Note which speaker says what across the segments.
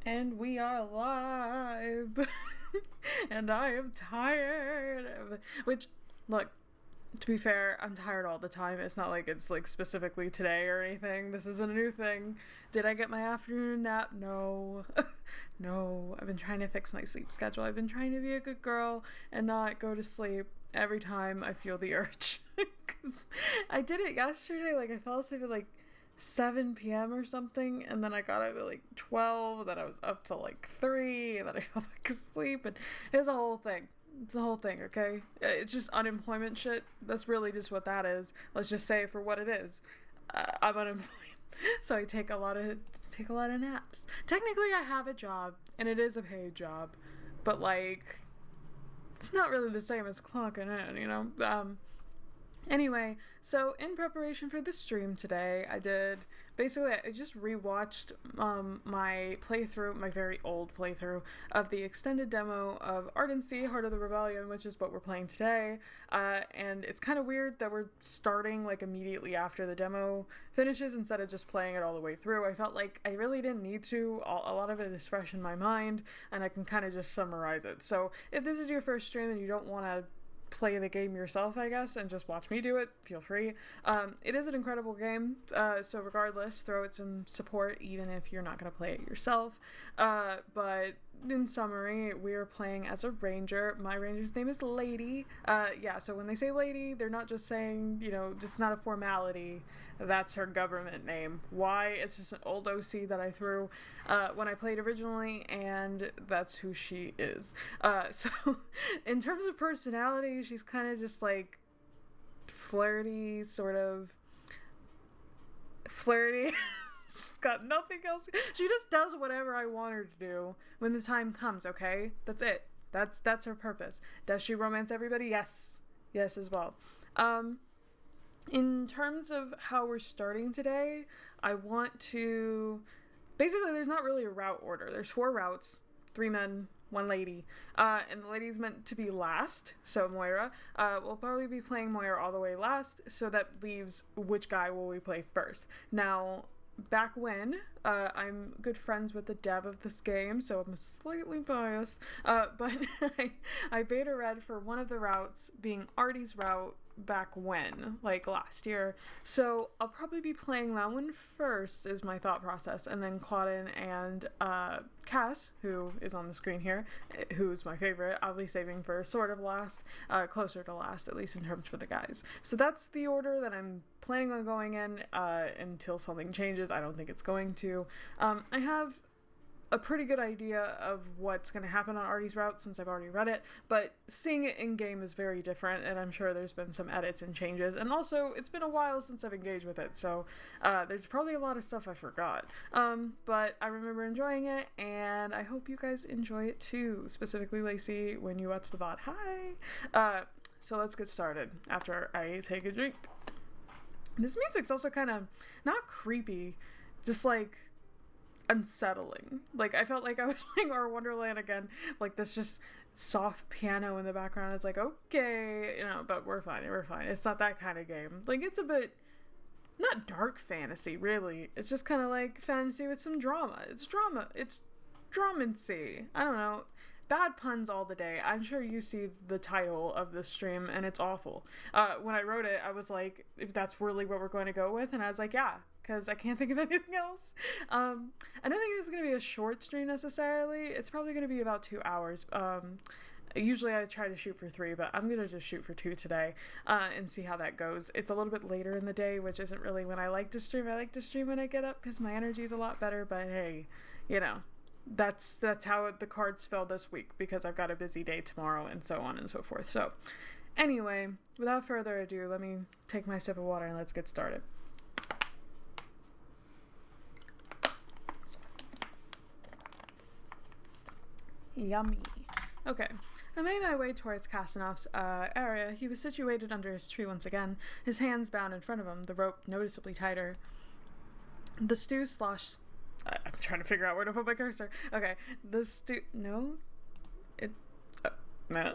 Speaker 1: And we are live. And I am tired. Which, look, to be fair, I'm tired all the time. It's not like it's like specifically today or anything. This isn't a new thing. Did I get my afternoon nap? No. No. I've been trying to fix my sleep schedule. I've been trying to be a good girl and not go to sleep every time I feel the urge. Because I did it yesterday. Like, I fell asleep at like 7 p.m. or something, and then I got up at like 12, then I was up till like 3, and then I fell back asleep, and it was a whole thing. It's a whole thing, okay? It's just unemployment shit. That's really just what that is. Let's just say it for what it is. I'm unemployed, so I take a lot of naps. Technically, I have a job, and it is a paid job, but like, it's not really the same as clocking in, you know? Anyway, so in preparation for the stream today, I just rewatched my playthrough, my very old playthrough of the extended demo of Ardency, Heart of the Rebellion, which is what we're playing today. And it's kind of weird that we're starting like immediately after the demo finishes instead of just playing it all the way through. I felt like I really didn't need to. A lot of it is fresh in my mind, and I can kind of just summarize it. So if this is your first stream and you don't want to play the game yourself, I guess, and just watch me do it, feel free. It is an incredible game, so regardless, throw it some support even if you're not going to play it yourself. But in summary, we are playing as a ranger. My ranger's name is Lady. So when they say Lady, they're not just saying, just not a formality. That's her government name. Why? It's just an old OC that I threw when I played originally, and that's who she is. So in terms of personality, she's kind of just like flirty, sort of flirty. She's got nothing else. She just does whatever I want her to do when the time comes, okay? That's it. That's her purpose. Does she romance everybody? Yes. Yes as well. In terms of how we're starting today, I want to... Basically, there's not really a route order. There's 4 routes, 3 men, 1 lady, and the lady's meant to be last, so Moira. We'll probably be playing Moira all the way last, so that leaves which guy will we play first. Now, back when, I'm good friends with the dev of this game, so I'm slightly biased, but I beta read for one of the routes being Artie's route back when, like last year. So I'll probably be playing that one first is my thought process, and then Claudine and Cass, who is on the screen here, who's my favorite, I'll be saving for sort of last, closer to last, at least in terms for the guys. So that's the order that I'm planning on going in until something changes. I don't think it's going to. I have a pretty good idea of what's going to happen on Artie's route since I've already read it, but seeing it in game is very different, and I'm sure there's been some edits and changes, and also it's been a while since I've engaged with it, so there's probably a lot of stuff I forgot, but I remember enjoying it, and I hope you guys enjoy it too, specifically Lacey when you watch the VOD. Hi! So let's get started after I take a drink. This music's also kind of not creepy, just like unsettling. Like, I felt like I was playing Our Wonderland again, like this just soft piano in the background. It's like, okay, but we're fine. It's not that kind of game. Like, it's a bit not dark fantasy, really. It's just kind of like fantasy with some drama. It's dramancy. I don't know. Bad puns all the day. I'm sure you see the title of this stream, and it's awful. When I wrote it, I was like, if that's really what we're going to go with, and I was like, yeah, because I can't think of anything else. I don't think it's going to be a short stream necessarily. It's probably going to be about 2 hours. Usually I try to shoot for 3, but I'm going to just shoot for 2 today and see how that goes. It's a little bit later in the day, which isn't really when I like to stream. I like to stream when I get up because my energy is a lot better, but hey, that's how the cards fell this week because I've got a busy day tomorrow and so on and so forth. So anyway, without further ado, let me take my sip of water and let's get started. Yummy. Okay, I made my way towards Castanov's area. He was situated under his tree once again, his hands bound in front of him, the rope noticeably tighter. The stew sloshed... I'm trying to figure out where to put my cursor. Okay, the stew... No? No.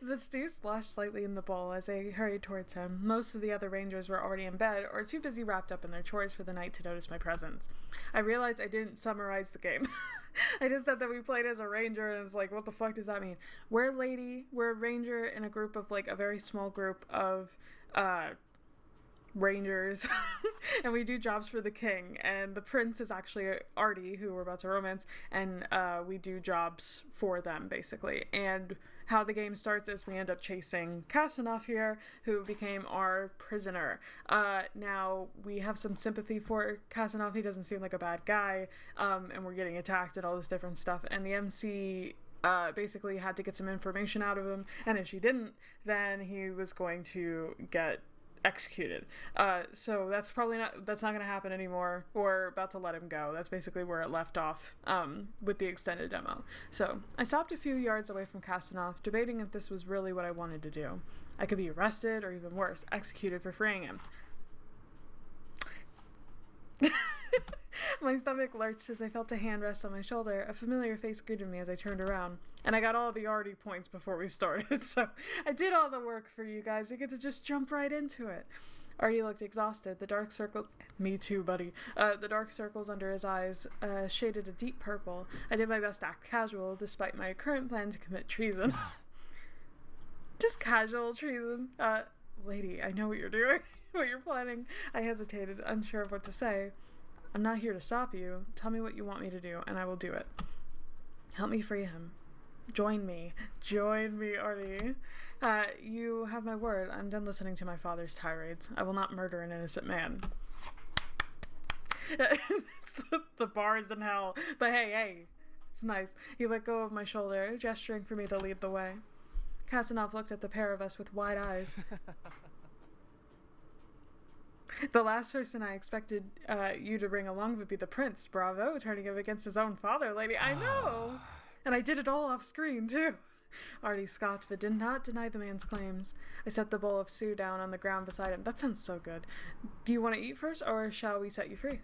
Speaker 1: The stew sloshed slightly in the bowl as I hurried towards him. Most of the other rangers were already in bed or too busy wrapped up in their chores for the night to notice my presence. I realized I didn't summarize the game. I just said that we played as a ranger, and it's like, what the fuck does that mean? We're a ranger in a group of, like, a very small group of, rangers. And we do jobs for the king, and the prince is actually Artie, who we're about to romance, and we do jobs for them, basically. And how the game starts is we end up chasing Casanov here, who became our prisoner. Now we have some sympathy for Casanov. He doesn't seem like a bad guy, and we're getting attacked and all this different stuff, and the MC basically had to get some information out of him, and if she didn't, then he was going to get executed. So that's not going to happen anymore. We're about to let him go. That's basically where it left off with the extended demo. So I stopped a few yards away from Casanov, debating if this was really what I wanted to do. I could be arrested, or even worse, executed for freeing him. My stomach lurched as I felt a hand rest on my shoulder. A familiar face greeted me as I turned around. And I got all the Artie points before we started, so I did all the work for you guys. You get to just jump right into it. Artie looked exhausted. The dark circle... Me too, buddy. The dark circles under his eyes shaded a deep purple. I did my best to act casual, despite my current plan to commit treason. Just casual treason. Lady, I know what you're doing. What you're planning. I hesitated, unsure of what to say. I'm not here to stop you. Tell me what you want me to do, and I will do it. Help me free him. Join me. Join me, Artie. You have my word. I'm done listening to my father's tirades. I will not murder an innocent man. The bar is in hell. But hey, it's nice. He let go of my shoulder, gesturing for me to lead the way. Casanov looked at the pair of us with wide eyes. The last person I expected you to bring along would be the prince. Bravo, turning him against his own father, lady. I know! And I did it all off screen, too. Artie scoffed, but did not deny the man's claims. I set the bowl of stew down on the ground beside him. That sounds so good. Do you want to eat first, or shall we set you free?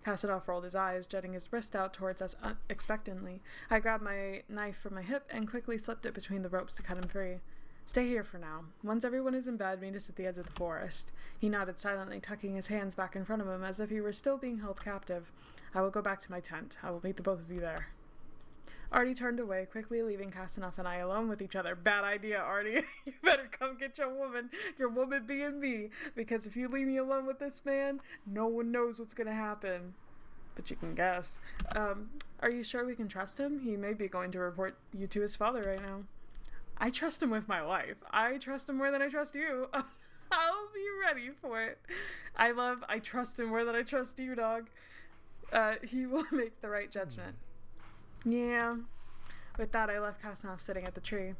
Speaker 1: Casanov rolled his eyes, jutting his wrist out towards us expectantly. I grabbed my knife from my hip and quickly slipped it between the ropes to cut him free. Stay here for now. Once everyone is in bed, meet us at the edge of the forest. He nodded silently, tucking his hands back in front of him as if he were still being held captive. I will go back to my tent. I will meet the both of you there. Artie turned away, quickly leaving Casanov and I alone with each other. Bad idea, Artie. You better come get your woman being me, because if you leave me alone with this man, no one knows what's going to happen. But you can guess. Are you sure we can trust him? He may be going to report you to his father right now. I trust him with my life. I trust him more than I trust you. I'll be ready for it. I trust him more than I trust you, dog. He will make the right judgment. Yeah. With that, I left Casanov sitting at the tree.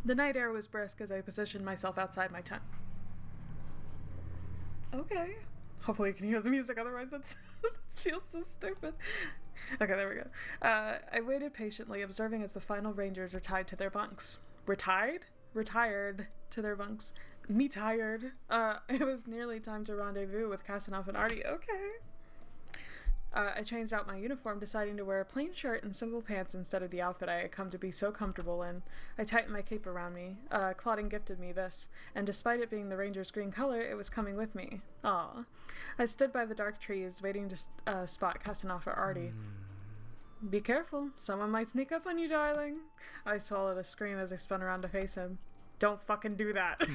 Speaker 1: The night air was brisk as I positioned myself outside my tent. Okay. Hopefully you can hear the music, otherwise that feels so stupid. Okay, there we go. I waited patiently, observing as the final rangers retired to their bunks. Retired to their bunks. Me tired. It was nearly time to rendezvous with Casanov and Artie. Okay. I changed out my uniform, deciding to wear a plain shirt and simple pants instead of the outfit I had come to be so comfortable in. I tightened my cape around me. Claudine gifted me this, and despite it being the ranger's green color, it was coming with me. Aw. I stood by the dark trees, waiting to spot Casanov or Artie. Be careful. Someone might sneak up on you, darling. I swallowed a scream as I spun around to face him. Don't fucking do that.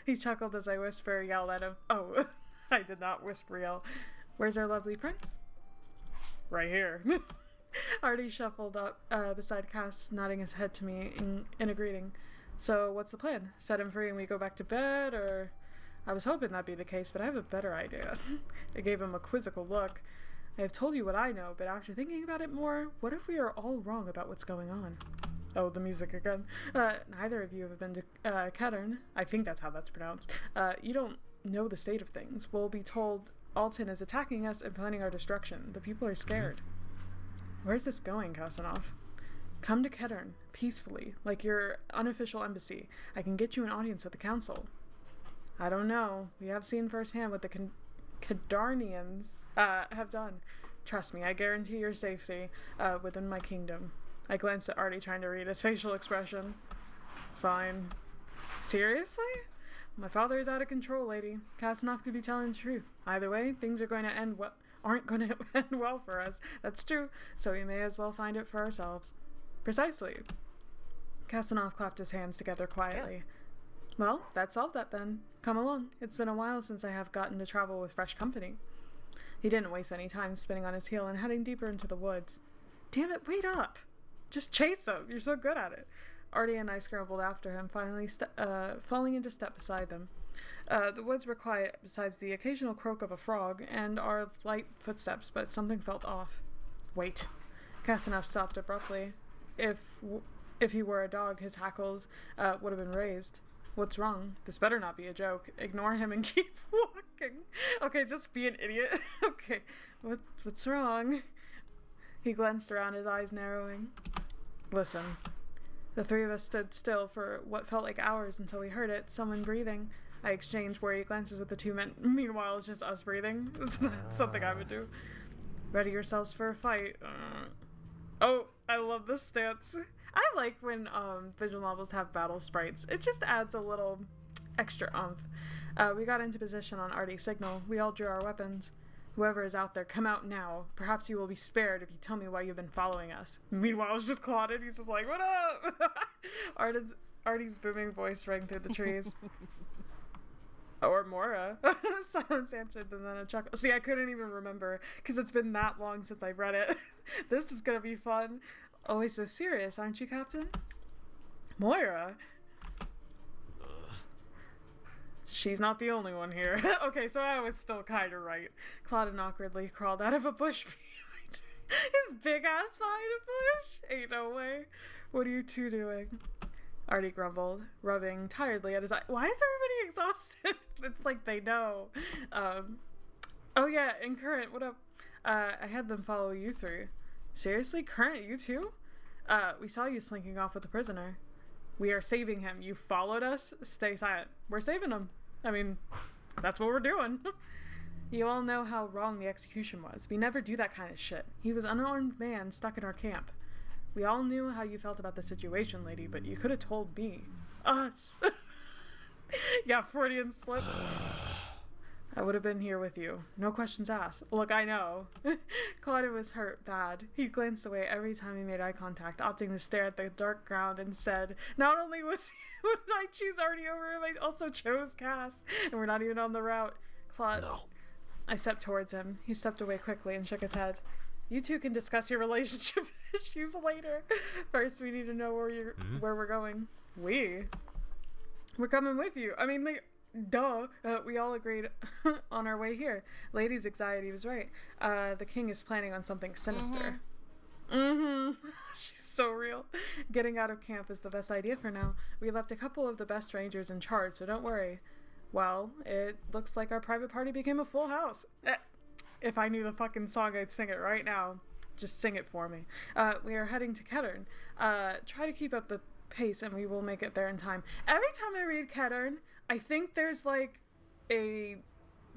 Speaker 1: He chuckled as I yelled at him. Oh, I did not whisper yell. Where's our lovely prince? Right here. Artie shuffled up beside Cass, nodding his head to me in a greeting. So, what's the plan? Set him free and we go back to bed, or... I was hoping that'd be the case, but I have a better idea. I gave him a quizzical look. I have told you what I know, but after thinking about it more, what if we are all wrong about what's going on? Oh, the music again. Neither of you have been to Kettern. I think that's how that's pronounced. You don't know the state of things. We'll be told Alton is attacking us and planning our destruction. The people are scared. Where's this going, Casanov? Come to Kettern, peacefully, like your unofficial embassy. I can get you an audience with the council. I don't know. We have seen firsthand what the Kedarnians have done. Trust me, I guarantee your safety within my kingdom. I glanced at Artie, trying to read his facial expression. Fine. Seriously? My father is out of control, lady. Casanov could be telling the truth. Either way, things are going to end well. Aren't going to end well for us. That's true. So we may as well find it for ourselves. Precisely. Casanov clapped his hands together quietly. Well, that solved that then. Come along. It's been a while since I have gotten to travel with fresh company. He didn't waste any time spinning on his heel and heading deeper into the woods. Damn it, wait up! Just chase them. You're so good at it. Artie and I scrambled after him, finally falling into step beside them. The woods were quiet, besides the occasional croak of a frog and our light footsteps, but something felt off. Wait. Casanov stopped abruptly. If he were a dog, his hackles would have been raised. What's wrong? This better not be a joke. Ignore him and keep walking. Okay, just be an idiot. Okay, what's wrong? He glanced around, his eyes narrowing. Listen. The three of us stood still for what felt like hours until we heard it, someone breathing. I exchanged worried glances with the two men. Meanwhile, it's just us breathing. It's something I would do. Ready yourselves for a fight. Oh, I love this stance. I like when visual novels have battle sprites. It just adds a little extra oomph. We got into position on Artie's signal. We all drew our weapons. Whoever is out there, come out now. Perhaps you will be spared if you tell me why you've been following us. Meanwhile, it's just Claudette. He's just like, what up? Artie's booming voice rang through the trees. Or Mora. Silence answered, and then a chuckle. See, I couldn't even remember, because it's been that long since I read it. This is going to be fun. Always so serious, aren't you, Captain? Moira? She's not the only one here. Okay, so I was still kind of right. Claudine awkwardly crawled out of a bush behind her. His big ass behind a bush? Ain't no way. What are you two doing? Artie grumbled, rubbing tiredly at his eye. Why is everybody exhausted? It's like they know. Oh yeah, and Current, what up? I had them follow you through. Seriously? Current, you too? We saw you slinking off with the prisoner. We are saving him. You followed us? Stay silent. We're saving him. I mean, that's what we're doing. You all know how wrong the execution was. We never do that kind of shit. He was an unarmed man stuck in our camp. We all knew how you felt about the situation, lady, but you could have told me. Us. Yeah, Freudian slip. I would have been here with you. No questions asked. Look, I know. Claudia was hurt bad. He glanced away every time he made eye contact, opting to stare at the dark ground and said, not only would I choose Artie over him, I also chose Cass. And we're not even on the route. Claude. No. I stepped towards him. He stepped away quickly and shook his head. You two can discuss your relationship issues later. First, we need to know where we're going. We're coming with you. I mean, like, duh. We all agreed on our way here. Lady's anxiety was right. The king is planning on something sinister. She's so real. Getting out of camp is the best idea for now. We left a couple of the best rangers in charge, so don't worry. Well, it looks like our private party became a full house. If I knew the fucking song, I'd sing it right now. Just sing it for me. We are heading to Kettern. Try to keep up the pace and we will make it there in time. Every time I read Kettern, I think there's like a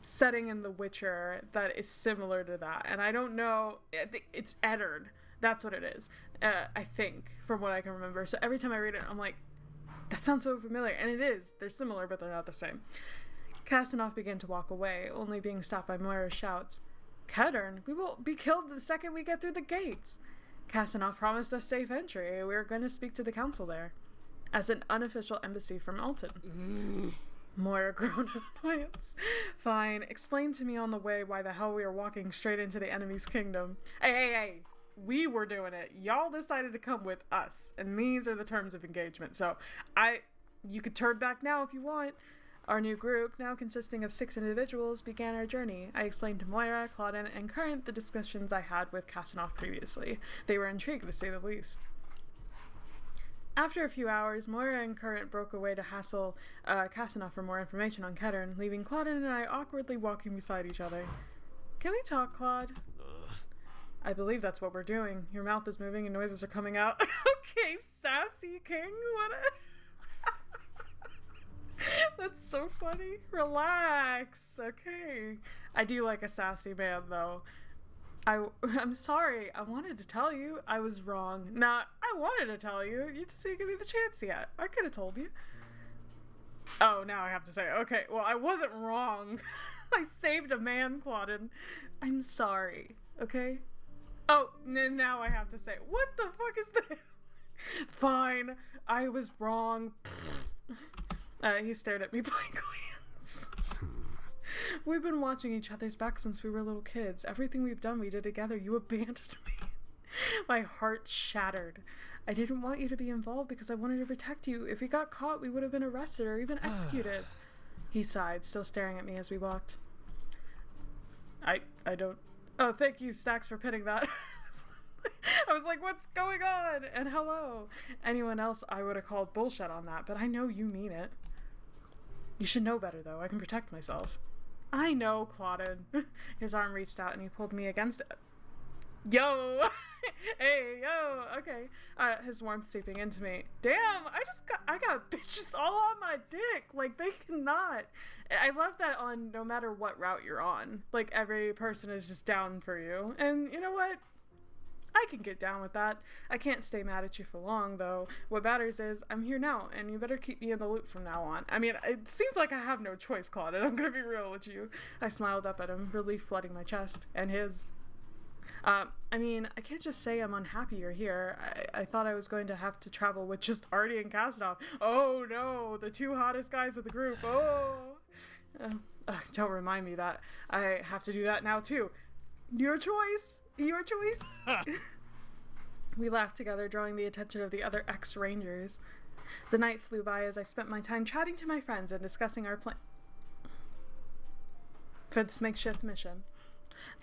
Speaker 1: setting in The Witcher that is similar to that. And I don't know. It's Eddard. That's what it is. I think, from what I can remember. So every time I read it, I'm like, that sounds so familiar. And it is. They're similar, but they're not the same. Casanov began to walk away, only being stopped by Moira's shouts. Kettern, we will be killed the second we get through the gates. Casanov promised us safe entry. We are going to speak to the council there. As an unofficial embassy from Alton. Moira groaned in annoyance. Fine, explain to me on the way why the hell we are walking straight into the enemy's kingdom. Hey. We were doing it. Y'all decided to come with us. And these are the terms of engagement. So, you could turn back now if you want. Our new group, now consisting of 6 individuals, began our journey. I explained to Moira, Claudine, and Current the discussions I had with Casanov previously. They were intrigued, to say the least. After a few hours, Moira and Current broke away to hassle Casanov for more information on Kettern, leaving Claudine and I awkwardly walking beside each other. Can we talk, Claude? I believe that's what we're doing. Your mouth is moving and noises are coming out. Okay, sassy king. What That's so funny. Relax. Okay. I do like a sassy man, though. I'm sorry. I wanted to tell you I was wrong. Nah, I I wanted to tell you. You just didn't give me the chance yet. I could have told you. Oh, now I have to say, okay, well, I wasn't wrong. I saved a man, Claudine. I'm sorry, okay? Oh, now I have to say, what the fuck is this? Fine, I was wrong. He stared at me blankly. We've been watching each other's back since we were little kids. Everything we've done, we did together. You abandoned me. My heart shattered. I didn't want you to be involved because I wanted to protect you. If we got caught, we would have been arrested or even executed. He sighed, still staring at me as we walked. I don't... Oh, thank you, Stacks, for pinning that. I was like, what's going on? And hello. Anyone else, I would have called bullshit on that, but I know you mean it. You should know better, though. I can protect myself. I know, Claudine. His arm reached out and he pulled me against it. Yo! Hey, yo! Okay. His warmth seeping into me. Damn! I got bitches all on my dick. Like, they cannot. I love that on no matter what route you're on. Like, every person is just down for you. And you know what? I can get down with that. I can't stay mad at you for long, though. What matters is I'm here now, and you better keep me in the loop from now on. I mean, it seems like I have no choice, Claude, and I'm gonna be real with you. I smiled up at him, relief flooding my chest, and his. I mean, I can't just say I'm unhappy you're here. I thought I was going to have to travel with just Artie and Kasdanov. Oh no, the two hottest guys of the group. Oh. Don't remind me that. I have to do that now, too. Your choice. Your choice. We laughed together, drawing the attention of the other ex-rangers. The night flew by as I spent my time chatting to my friends and discussing our plan for this makeshift mission.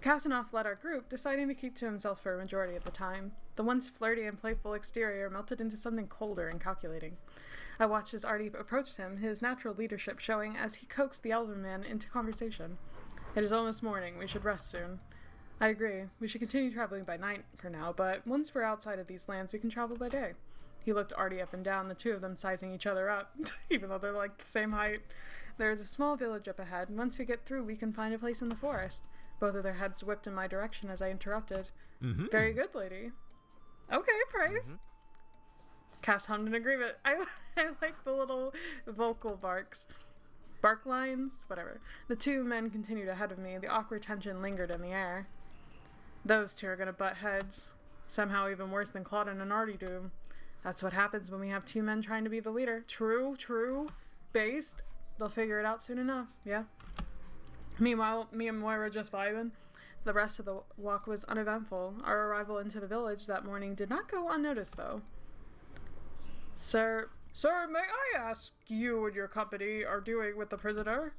Speaker 1: Kasdanov led our group, deciding to keep to himself for a majority of the time. The once flirty and playful exterior melted into something colder and calculating. I watched as Artie approached him, his natural leadership showing as he coaxed the elven man into conversation. It is almost morning. We should rest soon. I agree. We should continue traveling by night for now, but once we're outside of these lands, we can travel by day. He looked Artie up and down, the two of them sizing each other up, even though they're like the same height. There is a small village up ahead, and once we get through, we can find a place in the forest. Both of their heads whipped in my direction as I interrupted. Mm-hmm. Very good, lady. Okay, praise. Mm-hmm. Cass hummed in agreement. I like the little vocal barks. Bark lines? Whatever. The two men continued ahead of me. The awkward tension lingered in the air. Those two are gonna butt heads. Somehow even worse than Claudine and Artie do. That's what happens when we have two men trying to be the leader. True. Based. They'll figure it out soon enough. Yeah. Meanwhile, me and Moira just vibing. The rest of the walk was uneventful. Our arrival into the village that morning did not go unnoticed, though. Sir, may I ask you and your company are doing with the prisoner?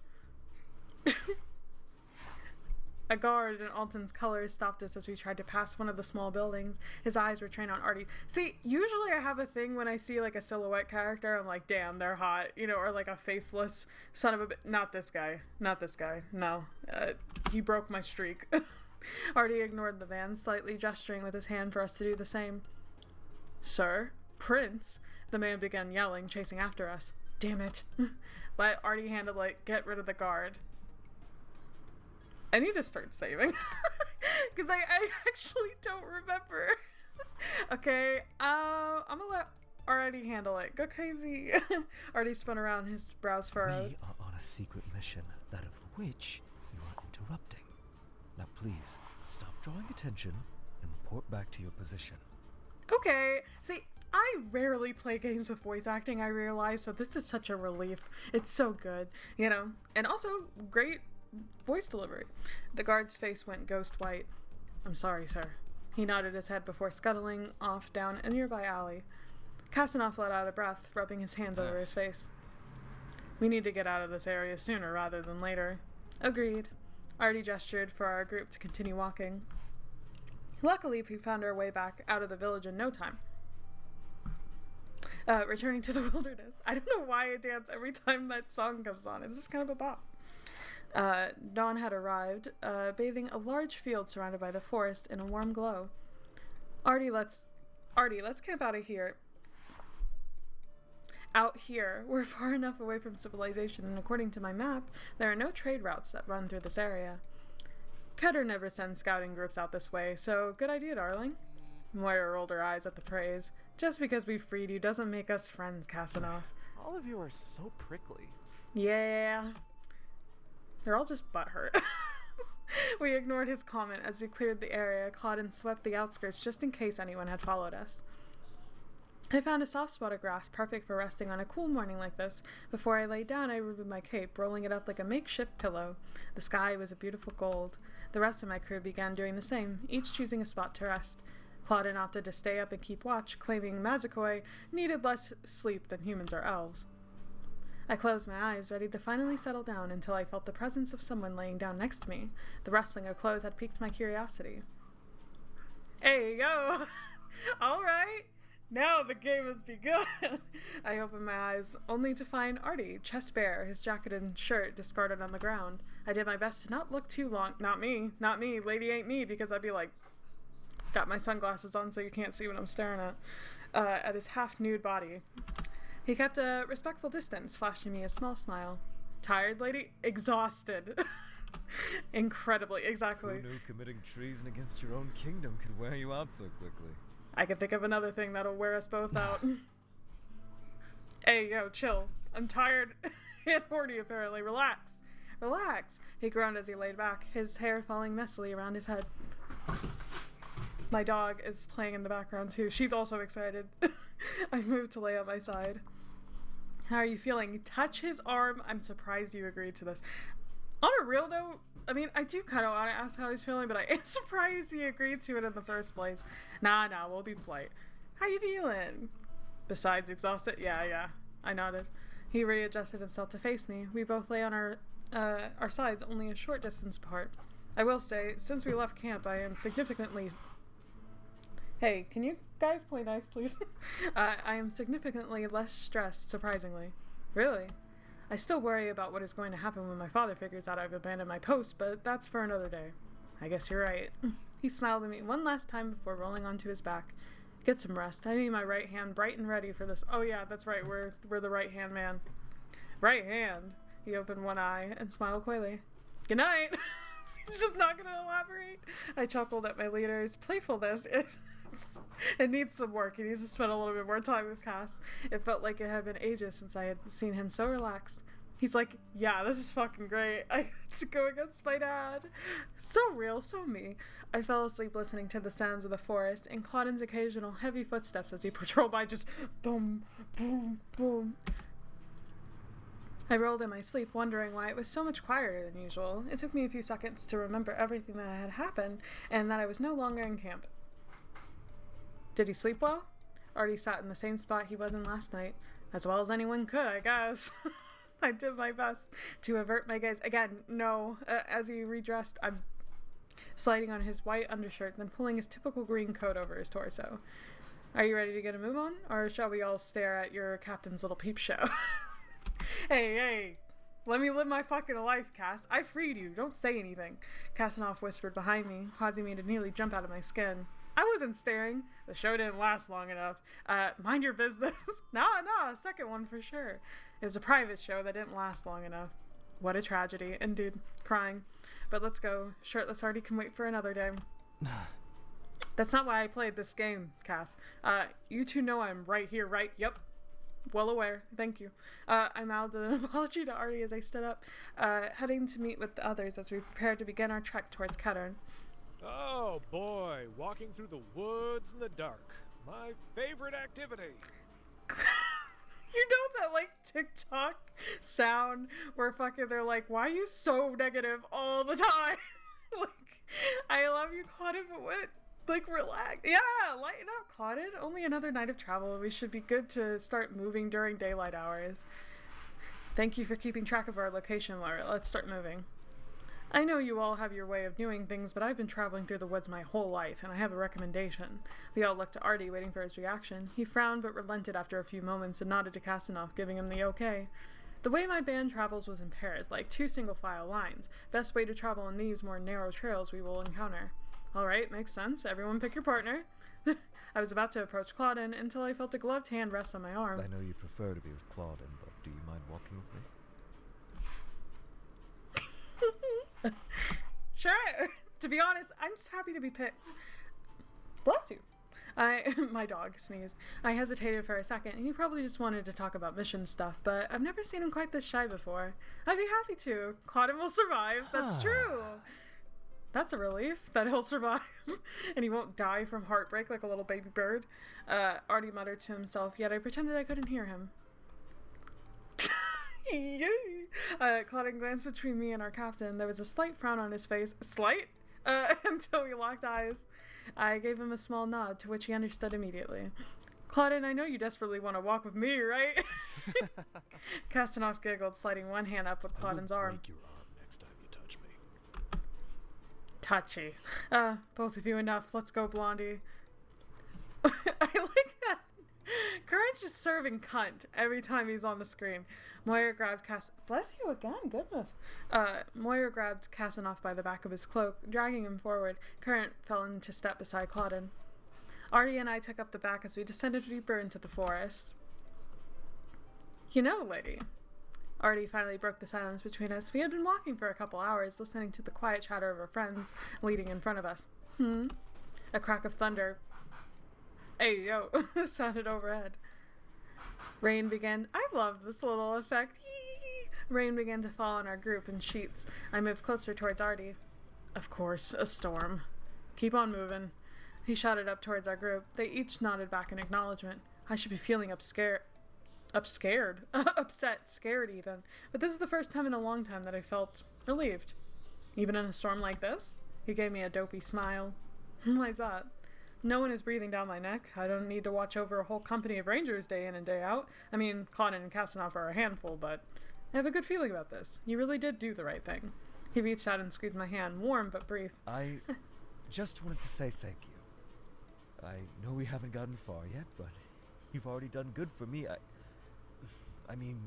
Speaker 1: A guard in Alton's colors stopped us as we tried to pass one of the small buildings. His eyes were trained on Artie. See, usually I have a thing when I see like a silhouette character, I'm like, damn, they're hot, you know, or like a faceless son of a not this guy. No. He broke my streak. Artie ignored the man, slightly gesturing with his hand for us to do the same. Sir? Prince? The man began yelling, chasing after us. Damn it. Let Artie handle it. Get rid of the guard. I need to start saving. Because I actually don't remember. Okay, I'm gonna let Artie handle it. Go crazy. Artie spun around, his brows furrowed.
Speaker 2: We are on a secret mission, that of which you are interrupting. Now please, stop drawing attention and report back to your position.
Speaker 1: Okay, see, I rarely play games with voice acting, I realize, so this is such a relief. It's so good, you know? And also, great voice delivery. The guard's face went ghost white. I'm sorry, sir. He nodded his head before scuttling off down a nearby alley. Kasdanov let out a breath, rubbing his hands over his face. We need to get out of this area sooner rather than later. Agreed. Artie gestured for our group to continue walking. Luckily, we found our way back out of the village in no time. Returning to the wilderness. I don't know why I dance every time that song comes on. It's just kind of a bop. Dawn had arrived, bathing a large field surrounded by the forest in a warm glow. Artie, let's camp out of here. Out here. We're far enough away from civilization, and according to my map, there are no trade routes that run through this area. Keter never sends scouting groups out this way, so good idea, darling. Moira rolled her eyes at the praise. Just because we freed you doesn't make us friends, Casanov.
Speaker 3: All of you are so prickly.
Speaker 1: Yeah. They're all just butthurt. We ignored his comment as we cleared the area. Claudine swept the outskirts just in case anyone had followed us. I found a soft spot of grass perfect for resting on a cool morning like this. Before I lay down, I removed my cape, rolling it up like a makeshift pillow. The sky was a beautiful gold. The rest of my crew began doing the same, each choosing a spot to rest. Claudine opted to stay up and keep watch, claiming Mazikoi needed less sleep than humans or elves. I closed my eyes, ready to finally settle down until I felt the presence of someone laying down next to me. The rustling of clothes had piqued my curiosity. Hey, yo! All right! Now the game has begun! I opened my eyes, only to find Artie, chest bare, his jacket and shirt discarded on the ground. I did my best to not look too long. Not me. Lady ain't me, because I'd be like, got my sunglasses on so you can't see what I'm staring at his half-nude body. He kept a respectful distance, flashing me a small smile. Tired, lady? Exhausted. Incredibly, exactly.
Speaker 2: Who knew committing treason against your own kingdom could wear you out so quickly?
Speaker 1: I can think of another thing that'll wear us both out. Hey, yo, chill. I'm tired and horny, apparently. Relax. He groaned as he laid back, his hair falling messily around his head. My dog is playing in the background, too. She's also excited. I moved to lay at my side. How are you feeling? Touch his arm. I'm surprised you agreed to this. On a real note, I mean, I do kind of want to ask how he's feeling, but I am surprised he agreed to it in the first place. Nah, we'll be polite. How you feeling? Besides exhausted? Yeah. I nodded. He readjusted himself to face me. We both lay on our sides, only a short distance apart. I will say, since we left camp, I am significantly... Hey, can you guys play nice, please? I am significantly less stressed, surprisingly. Really? I still worry about what is going to happen when my father figures out I've abandoned my post, but that's for another day. I guess you're right. He smiled at me one last time before rolling onto his back. Get some rest. I need my right hand bright and ready for this. Oh yeah, that's right. We're the right hand man. Right hand? He opened one eye and smiled coyly. Good night. He's just not going to elaborate. I chuckled at my leader's playfulness. It needs some work. He needs to spend a little bit more time with Cass. It felt like it had been ages since I had seen him so relaxed. He's like, yeah, this is fucking great. I got to go against my dad. So real, so me. I fell asleep listening to the sounds of the forest and Claudine's occasional heavy footsteps as he patrolled by, just boom, boom, boom. I rolled in my sleep, wondering why it was so much quieter than usual. It took me a few seconds to remember everything that had happened and that I was no longer in camp. Did he sleep well? Artie sat in the same spot he was in last night. As well as anyone could, I guess. I did my best to avert my gaze. Again, no. As he redressed, I'm sliding on his white undershirt, then pulling his typical green coat over his torso. Are you ready to get a move on? Or shall we all stare at your captain's little peep show? Hey. Let me live my fucking life, Cass. I freed you. Don't say anything. Casanov whispered behind me, causing me to nearly jump out of my skin. I wasn't staring. The show didn't last long enough. Mind your business. No, a second one for sure. It was a private show that didn't last long enough. What a tragedy. And dude, crying. But let's go. Shirtless Artie can wait for another day. That's not why I played this game, Cass. You two know I'm right here, right? Yep. Well aware. Thank you. I mouthed an apology to Artie as I stood up, heading to meet with the others as we prepared to begin our trek towards Kettern.
Speaker 3: Oh boy, walking through the woods in the dark. My favorite activity.
Speaker 1: You know that, like, TikTok sound where fucking they're like, why are you so negative all the time? Like, I love you, Claudine, but what? Like, relax. Yeah, lighten up, Claudine. Only another night of travel. We should be good to start moving during daylight hours. Thank you for keeping track of our location, Laura. Let's start moving. I know you all have your way of doing things, but I've been traveling through the woods my whole life, and I have a recommendation. We all looked to Artie, waiting for his reaction. He frowned but relented after a few moments and nodded to Casanov, giving him the okay. The way my band travels was in pairs, like two single-file lines. Best way to travel on these more narrow trails we will encounter. All right, makes sense. Everyone pick your partner. I was about to approach Claudine until I felt a gloved hand rest on my arm.
Speaker 2: I know you prefer to be with Claudine, but do you mind walking with me?
Speaker 1: Sure. To be honest, I'm just happy to be picked. Bless you. My dog sneezed. I hesitated for a second. He probably just wanted to talk about mission stuff, but I've never seen him quite this shy before. I'd be happy to. Claudin will survive. That's true. That's a relief that he'll survive. And he won't die from heartbreak like a little baby bird. Artie muttered to himself, yet I pretended I couldn't hear him. Claudin glanced between me and our captain. There was a slight frown on his face. Slight? Until we locked eyes. I gave him a small nod, to which he understood immediately. Claudin, I know you desperately want to walk with me, right? Castanoff giggled, sliding one hand up with Claudin's arm.
Speaker 3: Break your arm next time you touch me.
Speaker 1: Touchy. Both of you enough. Let's go, Blondie. I like that. Current's just serving cunt every time he's on the screen. Moira grabbed Bless you again, goodness. Moira grabbed Castanoff by the back of his cloak, dragging him forward. Current fell into step beside Claudin. Artie and I took up the back as we descended deeper into the forest. You know, lady. Artie finally broke the silence between us. We had been walking for a couple hours, listening to the quiet chatter of our friends leading in front of us. A crack of thunder. Hey, yo, sounded overhead. Rain began. I love this little effect. Rain began to fall on our group in sheets. I moved closer towards Artie. Of course, a storm. Keep on moving. He shouted up towards our group. They each nodded back in acknowledgement. I should be feeling upset, scared even. But this is the first time in a long time that I felt relieved. Even in a storm like this? He gave me a dopey smile. Why's that? No one is breathing down my neck. I don't need to watch over a whole company of rangers day in and day out. I mean, Claudin and Castanoff are a handful, but I have a good feeling about this. You really did do the right thing. He reached out and squeezed my hand, warm but brief.
Speaker 2: I just wanted to say thank you. I know we haven't gotten far yet, but you've already done good for me. I mean,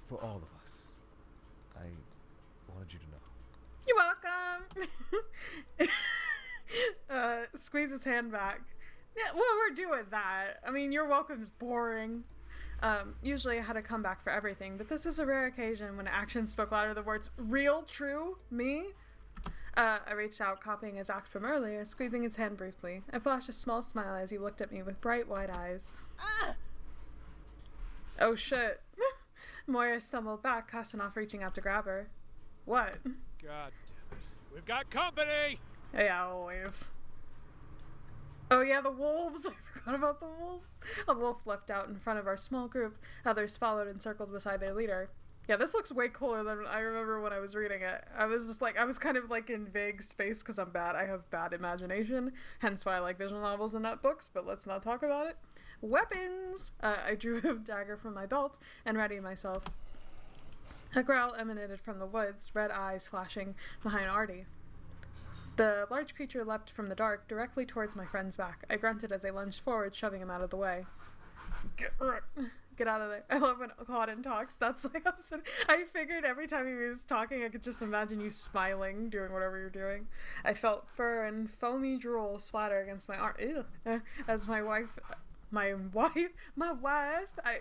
Speaker 2: for all of us. I wanted you to know.
Speaker 1: You're welcome! Squeeze his hand back. Yeah, well, we're doing that. I mean, your welcome's boring. Usually I had a comeback for everything, but this is a rare occasion when actions spoke louder than words. Real, true, me? I reached out, copying his act from earlier, squeezing his hand briefly. I flashed a small smile as he looked at me with bright, wide eyes. Oh, shit. Moira stumbled back, Castanoff reaching out to grab her. What?
Speaker 3: God damn it. We've got company!
Speaker 1: Yeah, always. Oh yeah, the wolves! I forgot about the wolves. A wolf leapt out in front of our small group. Others followed and circled beside their leader. Yeah, this looks way cooler than I remember when I was reading it. I was kind of like in vague space because I'm bad. I have bad imagination, hence why I like visual novels and not books, but let's not talk about it. Weapons! I drew a dagger from my belt and readied myself. A growl emanated from the woods, red eyes flashing behind Artie. The large creature leapt from the dark directly towards my friend's back. I grunted as I lunged forward, shoving him out of the way. Get out of there. I love when Claudin talks. That's like, I figured every time he was talking, I could just imagine you smiling, doing whatever you're doing. I felt fur and foamy drool splatter against my arm. Ew. As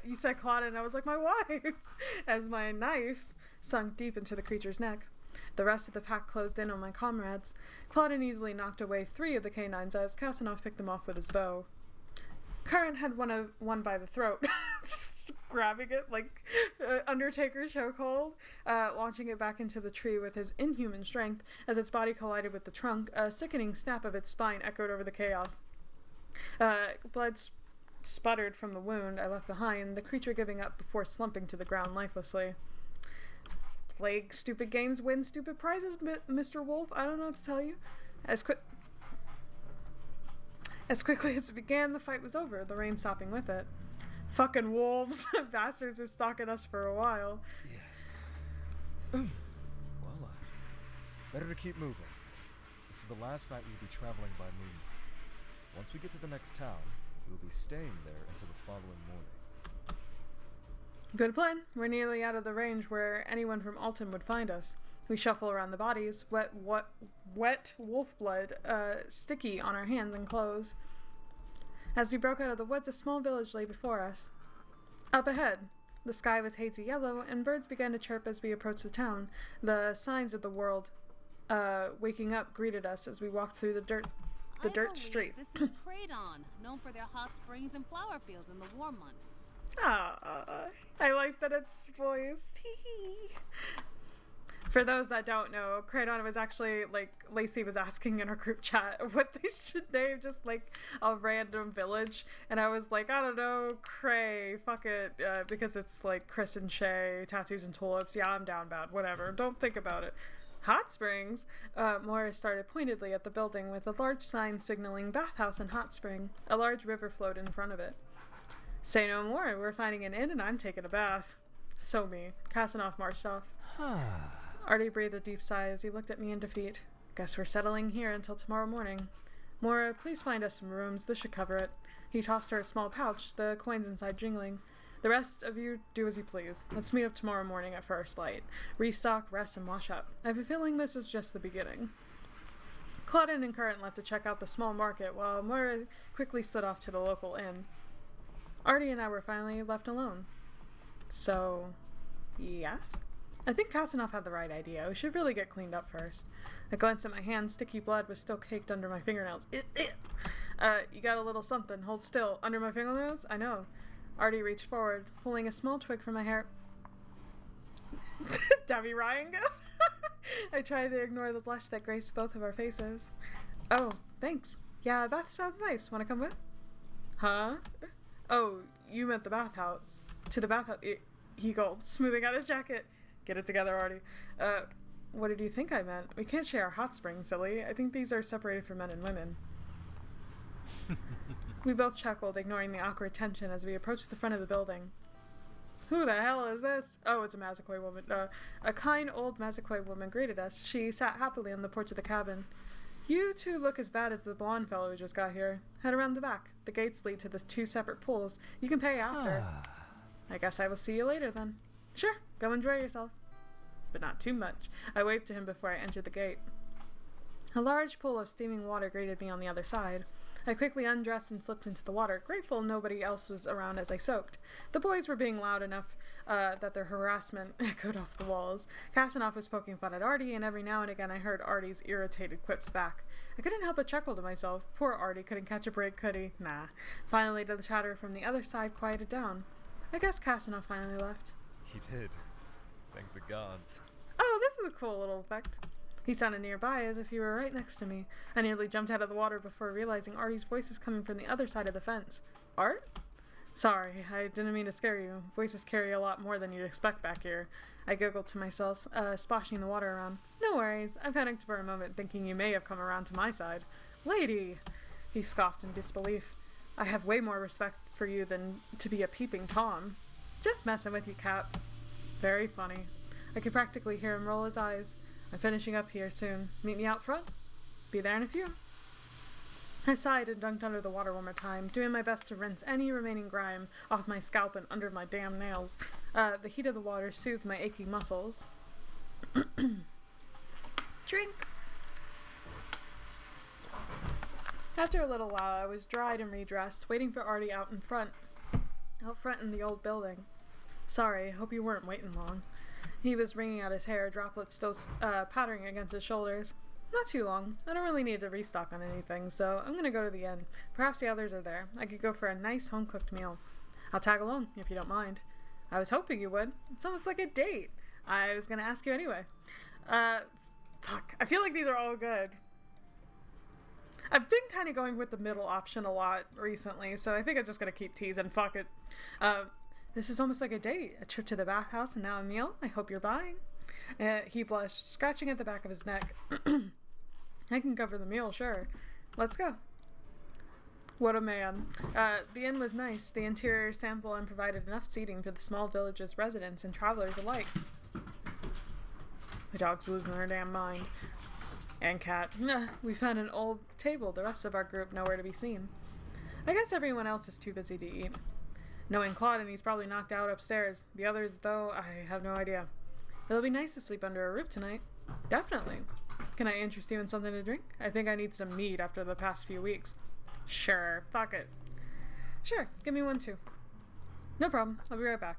Speaker 1: you said Claudin, I was like, my wife. As my knife sunk deep into the creature's neck. The rest of the pack closed in on my comrades. Claudin easily knocked away 3 of the canines as Castanoff picked them off with his bow. Current had one by the throat, just grabbing it like Undertaker chokehold, launching it back into the tree with his inhuman strength as its body collided with the trunk. A sickening snap of its spine echoed over the chaos. Blood sputtered from the wound I left behind, the creature giving up before slumping to the ground lifelessly. Play stupid games, win stupid prizes, Mr. Wolf. I don't know what to tell you. As quickly as it began, the fight was over, the rain stopping with it. Fucking wolves. Bastards are stalking us for a while.
Speaker 2: Yes. Well, better to keep moving. This is the last night we'll be traveling by moonlight. Once we get to the next town, we'll be staying there until the following morning.
Speaker 1: Good plan. We're nearly out of the range where anyone from Alton would find us. We shuffle around the bodies, wet wolf blood, sticky on our hands and clothes. As we broke out of the woods, a small village lay before us. Up ahead, the sky was hazy yellow, and birds began to chirp as we approached the town. The signs of the world waking up greeted us as we walked through the dirt. the
Speaker 4: I
Speaker 1: dirt
Speaker 4: believe
Speaker 1: street.
Speaker 4: This is Kraydon, known for their hot springs and flower fields in the warm months.
Speaker 1: Ah, I like that it's voiced. For those that don't know, Kraydon was actually, like, Lacey was asking in our group chat what they should name just, like, a random village. And I was like, I don't know, Cray, fuck it, because it's, like, Chris and Shay, tattoos and tulips. Yeah, I'm down bad, whatever, don't think about it. Hot springs? Morris started pointedly at the building with a large sign signaling bathhouse and hot spring. A large river flowed in front of it. Say no more, we're finding an inn and I'm taking a bath. So me. Kasanoff marched off. Artie breathed a deep sigh as he looked at me in defeat. Guess we're settling here until tomorrow morning. Mora, please find us some rooms. This should cover it. He tossed her a small pouch, the coins inside jingling. The rest of you do as you please. Let's meet up tomorrow morning at first light. Restock, rest, and wash up. I have a feeling this is just the beginning. Claudine and Current left to check out the small market while Moira quickly slid off to the local inn. Artie and I were finally left alone. So, yes? I think Kasanoff had the right idea. We should really get cleaned up first. I glanced at my hand. Sticky blood was still caked under my fingernails. You got a little something. Hold still. Under my fingernails? I know. Artie reached forward, pulling a small twig from my hair. Debbie Ryan. I tried to ignore the blush that graced both of our faces. Oh, thanks. Yeah, bath sounds nice. Want to come with? Huh? Oh, you meant the bathhouse. To the bathhouse. He gulped, smoothing out his jacket. Get it together, Artie. What did you think I meant? We can't share a hot spring, silly. I think these are separated for men and women. We both chuckled, ignoring the awkward tension as we approached the front of the building. Who the hell is this? Oh, it's a Mazikoi woman. A kind old Mazikoi woman greeted us. She sat happily on the porch of the cabin. You two look as bad as the blonde fellow who just got here. Head around the back. The gates lead to the 2 separate pools. You can pay after. I guess I will see you later then. Sure, go enjoy yourself. But not too much. I waved to him before I entered the gate. A large pool of steaming water greeted me on the other side. I quickly undressed and slipped into the water, grateful nobody else was around as I soaked. The boys were being loud enough that their harassment echoed off the walls. Kasanoff was poking fun at Artie, and every now and again I heard Artie's irritated quips back. I couldn't help but chuckle to myself. Poor Artie couldn't catch a break, could he? Nah. Finally, the chatter from the other side quieted down. I guess Kasanoff finally left.
Speaker 2: He did. Thank the gods.
Speaker 1: Oh, this is a cool little effect. He sounded nearby, as if he were right next to me. I nearly jumped out of the water before realizing Artie's voice was coming from the other side of the fence. Art? Sorry, I didn't mean to scare you. Voices carry a lot more than you'd expect back here. I giggled to myself, splashing the water around. No worries. I panicked for a moment, thinking you may have come around to my side. Lady! He scoffed in disbelief. I have way more respect for you than to be a peeping Tom. Just messing with you, Cap. Very funny. I could practically hear him roll his eyes. I'm finishing up here soon. Meet me out front? Be there in a few. I sighed and dunked under the water one more time, doing my best to rinse any remaining grime off my scalp and under my damn nails. The heat of the water soothed my aching muscles. Drink! After a little while, I was dried and redressed, waiting for Artie out front in the old building. Sorry, hope you weren't waiting long. He was wringing out his hair, droplets still pattering against his shoulders. Not too long. I don't really need to restock on anything, so I'm gonna go to the inn. Perhaps the others are there. I could go for a nice home-cooked meal. I'll tag along, if you don't mind. I was hoping you would. It's almost like a date. I was gonna ask you anyway. Fuck. I feel like these are all good. I've been kind of going with the middle option a lot recently, so I think I'm just gonna keep teasing. Fuck it. This is almost like a date. A trip to the bathhouse and now a meal. I hope you're buying. He blushed, scratching at the back of his neck. I can cover the meal, sure. Let's go. What a man. The inn was nice. The interior sample and provided enough seating for the small village's residents and travelers alike. My dog's losing her damn mind. And Cat. We found an old table. The rest of our group nowhere to be seen. I guess everyone else is too busy to eat. Knowing Claude, and he's probably knocked out upstairs. The others, though, I have no idea. It'll be nice to sleep under a roof tonight. Definitely. Can I interest you in something to drink? I think I need some mead after the past few weeks. Sure. Fuck it. Sure. Give me one too. No problem. I'll be right back.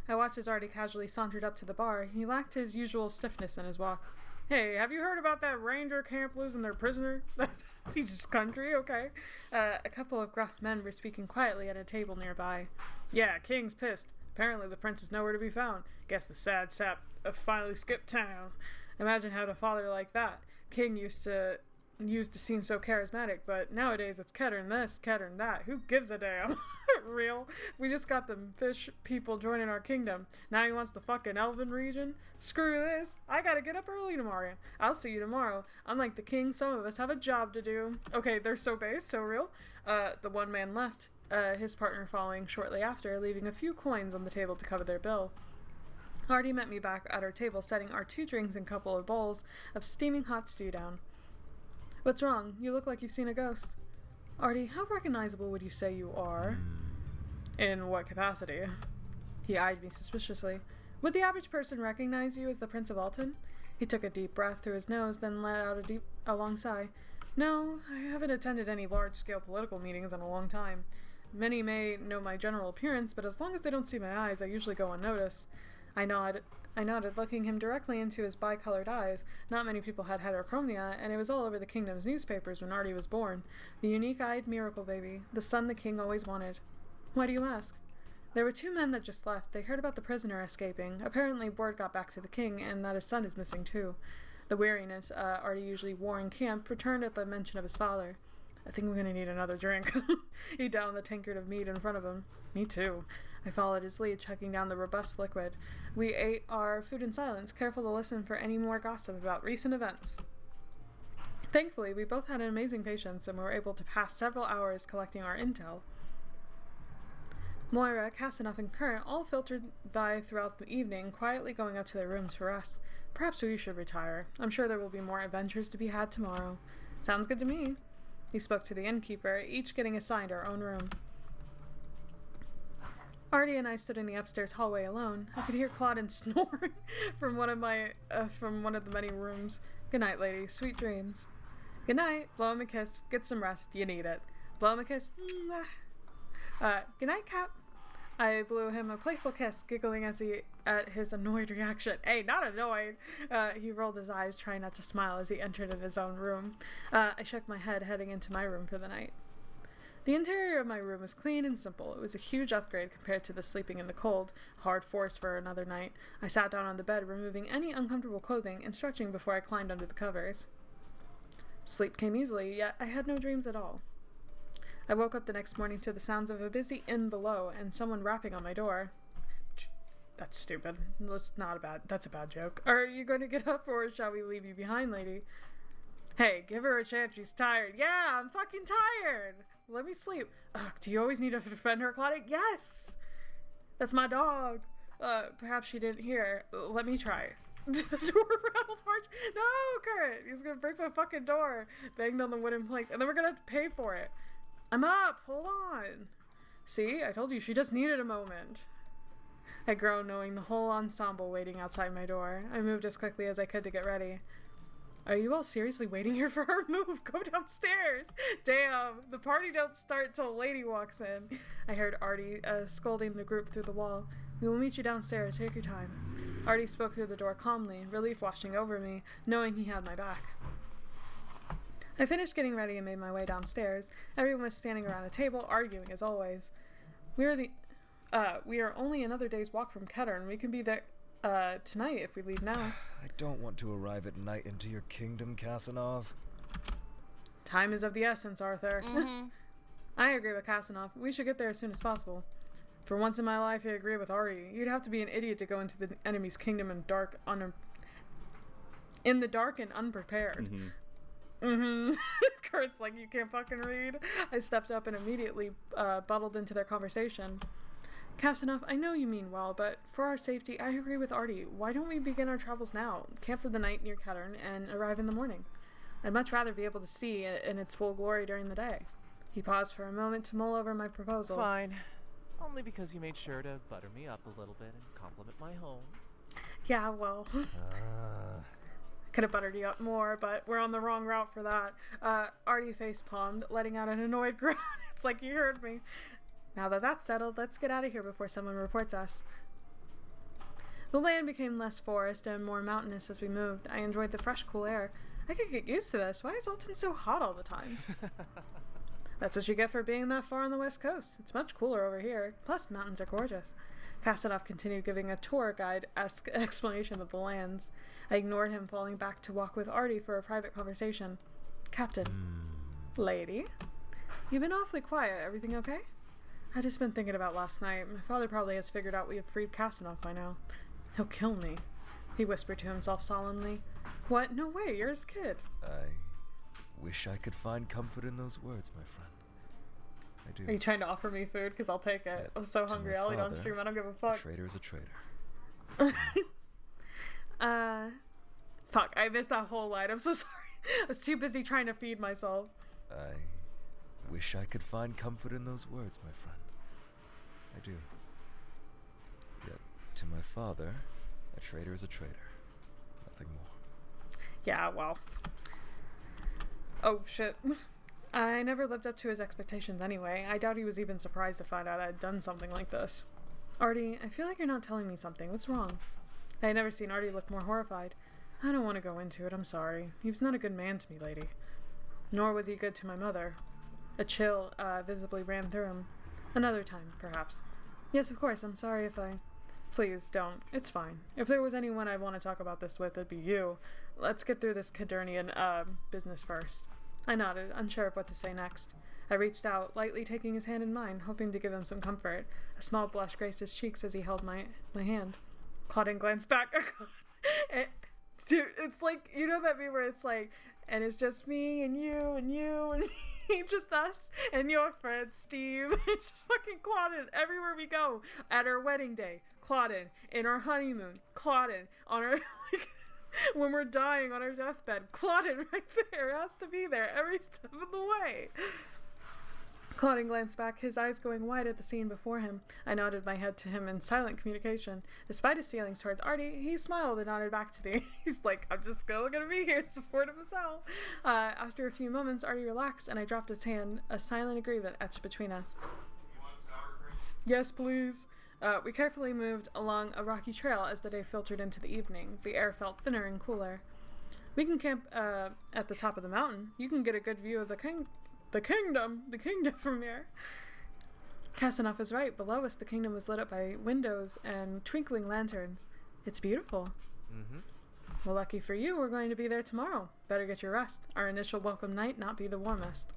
Speaker 1: I watched as Artie casually sauntered up to the bar. He lacked his usual stiffness in his walk. Hey, have you heard about that ranger camp losing their prisoner? Teacher's country, okay. A couple of gruff men were speaking quietly at a table nearby. Yeah, King's pissed. Apparently the prince is nowhere to be found. Guess the sad sap finally skipped town. Imagine having a father like that. King used to seem so charismatic, but nowadays it's Kettern this, Kettern that. Who gives a damn? Real. We just got the fish people joining our kingdom. Now he wants the fucking Elven region? Screw this. I gotta get up early tomorrow. I'll see you tomorrow. Unlike the king, some of us have a job to do. Okay, they're so base, so real. The one man left, his partner following shortly after, leaving a few coins on the table to cover their bill. Artie met me back at our table, setting our 2 drinks and couple of bowls of steaming hot stew down. What's wrong? You look like you've seen a ghost. Artie, how recognizable would you say you are? In what capacity? He eyed me suspiciously. Would the average person recognize you as the Prince of Alton? He took a deep breath through his nose, then let out a long sigh. No, I haven't attended any large-scale political meetings in a long time. Many may know my general appearance, but as long as they don't see my eyes, I usually go unnoticed. I nodded, looking him directly into his bicolored eyes. Not many people had heterochromia, and it was all over the kingdom's newspapers when Artie was born. The unique-eyed miracle baby, the son the king always wanted. Why do you ask? There were 2 men that just left. They heard about the prisoner escaping. Apparently word got back to the king, and that his son is missing too. The weariness Artie usually wore in camp returned at the mention of his father. I think we're gonna need another drink. He downed the tankard of mead in front of him. Me too. I followed his lead, chugging down the robust liquid. We ate our food in silence, careful to listen for any more gossip about recent events. Thankfully, we both had an amazing patience and were able to pass several hours collecting our intel. Moira, Casanova, and Current all filtered by throughout the evening, quietly going up to their rooms for rest. Perhaps we should retire. I'm sure there will be more adventures to be had tomorrow. Sounds good to me. He spoke to the innkeeper, each getting assigned our own room. Artie and I stood in the upstairs hallway alone. I could hear Claudine snoring from one of the many rooms. Good night, lady. Sweet dreams. Good night. Blow him a kiss. Get some rest. You need it. Blow him a kiss. Good night, Cap. I blew him a playful kiss, giggling at his annoyed reaction. Hey, not annoyed. He rolled his eyes, trying not to smile as he entered his own room. I shook my head, heading into my room for the night. The interior of my room was clean and simple. It was a huge upgrade compared to the sleeping in the cold, hard forest for another night. I sat down on the bed, removing any uncomfortable clothing and stretching before I climbed under the covers. Sleep came easily, yet I had no dreams at all. I woke up the next morning to the sounds of a busy inn below and someone rapping on my door. That's stupid. That's a bad joke. Are you going to get up or shall we leave you behind, lady? Hey, give her a chance. She's tired. Yeah, I'm fucking tired. Let me sleep. Ugh, do you always need to defend her, Claudia? Yes! That's my dog. Perhaps she didn't hear. Let me try. The door rattled hard. No, Kurt! He's gonna break the fucking door. Banged on the wooden planks, and then we're gonna have to pay for it. I'm up. Hold on. See? I told you she just needed a moment. I groaned, knowing the whole ensemble waiting outside my door. I moved as quickly as I could to get ready. Are you all seriously waiting here for her? Move, go downstairs. Damn, the party don't start till a lady walks in. I heard Artie scolding the group through the wall. We will meet you downstairs. Take your time. Artie spoke through the door calmly, relief washing over me, knowing he had my back. I finished getting ready and made my way downstairs. Everyone was standing around a table, arguing as always. We are only another day's walk from Kettern. We can be there tonight if we leave now.
Speaker 2: I don't want to arrive at night into your kingdom, Casanova.
Speaker 1: Time is of the essence, Arthur. Mm-hmm. I agree with Casanova. We should get there as soon as possible. For once in my life, I agree with Artie. You'd have to be an idiot to go into the enemy's kingdom in the dark and unprepared. Kurt's like, you can't fucking read. I stepped up and immediately buttled into their conversation. Casanova, I know you mean well, but for our safety, I agree with Artie. Why don't we begin our travels now, camp for the night near Kettern, and arrive in the morning? I'd much rather be able to see it in its full glory during the day. He paused for a moment to mull over my proposal.
Speaker 5: Fine. Only because you made sure to butter me up a little bit and compliment my home.
Speaker 1: Yeah, well... Could have buttered you up more, but we're on the wrong route for that. Artie face-palmed, letting out an annoyed groan. It's like you heard me. Now that that's settled, let's get out of here before someone reports us. The land became less forest and more mountainous as we moved. I enjoyed the fresh, cool air. I could get used to this. Why is Alton so hot all the time? That's what you get for being that far on the west coast. It's much cooler over here. Plus, the mountains are gorgeous. Kasanov continued giving a tour guide-esque explanation of the lands. I ignored him, falling back to walk with Artie for a private conversation. Captain. Lady? You've been awfully quiet. Everything okay? I've just been thinking about last night. My father probably has figured out we have freed Kasanov by now. He'll kill me, he whispered to himself solemnly. What? No way, you're his kid.
Speaker 2: I wish I could find comfort in those words, my friend. I do.
Speaker 1: Are you trying to offer me food? Because I'll take it. I'm so hungry. I'll eat on stream. I don't give a fuck.
Speaker 2: A traitor is a traitor.
Speaker 1: Fuck, I missed that whole line. I'm so sorry. I was too busy trying to feed myself.
Speaker 2: I wish I could find comfort in those words, my friend. I do. Yet, to my father, a traitor is a traitor. Nothing more.
Speaker 1: Yeah, well. Oh, shit. I never lived up to his expectations anyway. I doubt he was even surprised to find out I'd done something like this. Artie, I feel like you're not telling me something. What's wrong? I had never seen Artie look more horrified. I don't want to go into it. I'm sorry. He was not a good man to me, lady. Nor was he good to my mother. A chill visibly ran through him. Another time, perhaps. Yes, of course. I'm sorry if I... Please, don't. It's fine. If there was anyone I want to talk about this with, it'd be you. Let's get through this Cadernian, business first. I nodded, unsure of what to say next. I reached out, lightly taking his hand in mine, hoping to give him some comfort. A small blush graced his cheeks as he held my hand. Claudine glanced back. Dude, it's like, you know that meme where it's like, and it's just me and you and you and me, just us and your friend Steve. It's just fucking Claudine everywhere we go. At our wedding day, Claudine. In our honeymoon, Claudine. On our, like, when we're dying on our deathbed, Claudine right there. It has to be there every step of the way. Claudine glanced back, his eyes going wide at the scene before him. I nodded my head to him in silent communication. Despite his feelings towards Artie, he smiled and nodded back to me. He's like, I'm just still gonna be here, support him as hell. After a few moments, Artie relaxed and I dropped his hand, a silent agreement etched between us.
Speaker 6: You want sour cream?
Speaker 1: Yes, please. We carefully moved along a rocky trail as the day filtered into the evening. The air felt thinner and cooler. We can camp at the top of the mountain. You can get a good view of the kingdom from here. Kasanov is right. Below us, the kingdom was lit up by windows and twinkling lanterns. It's beautiful. Well, lucky for you, we're going to be there tomorrow. Better get your rest. Our initial welcome night not be the warmest.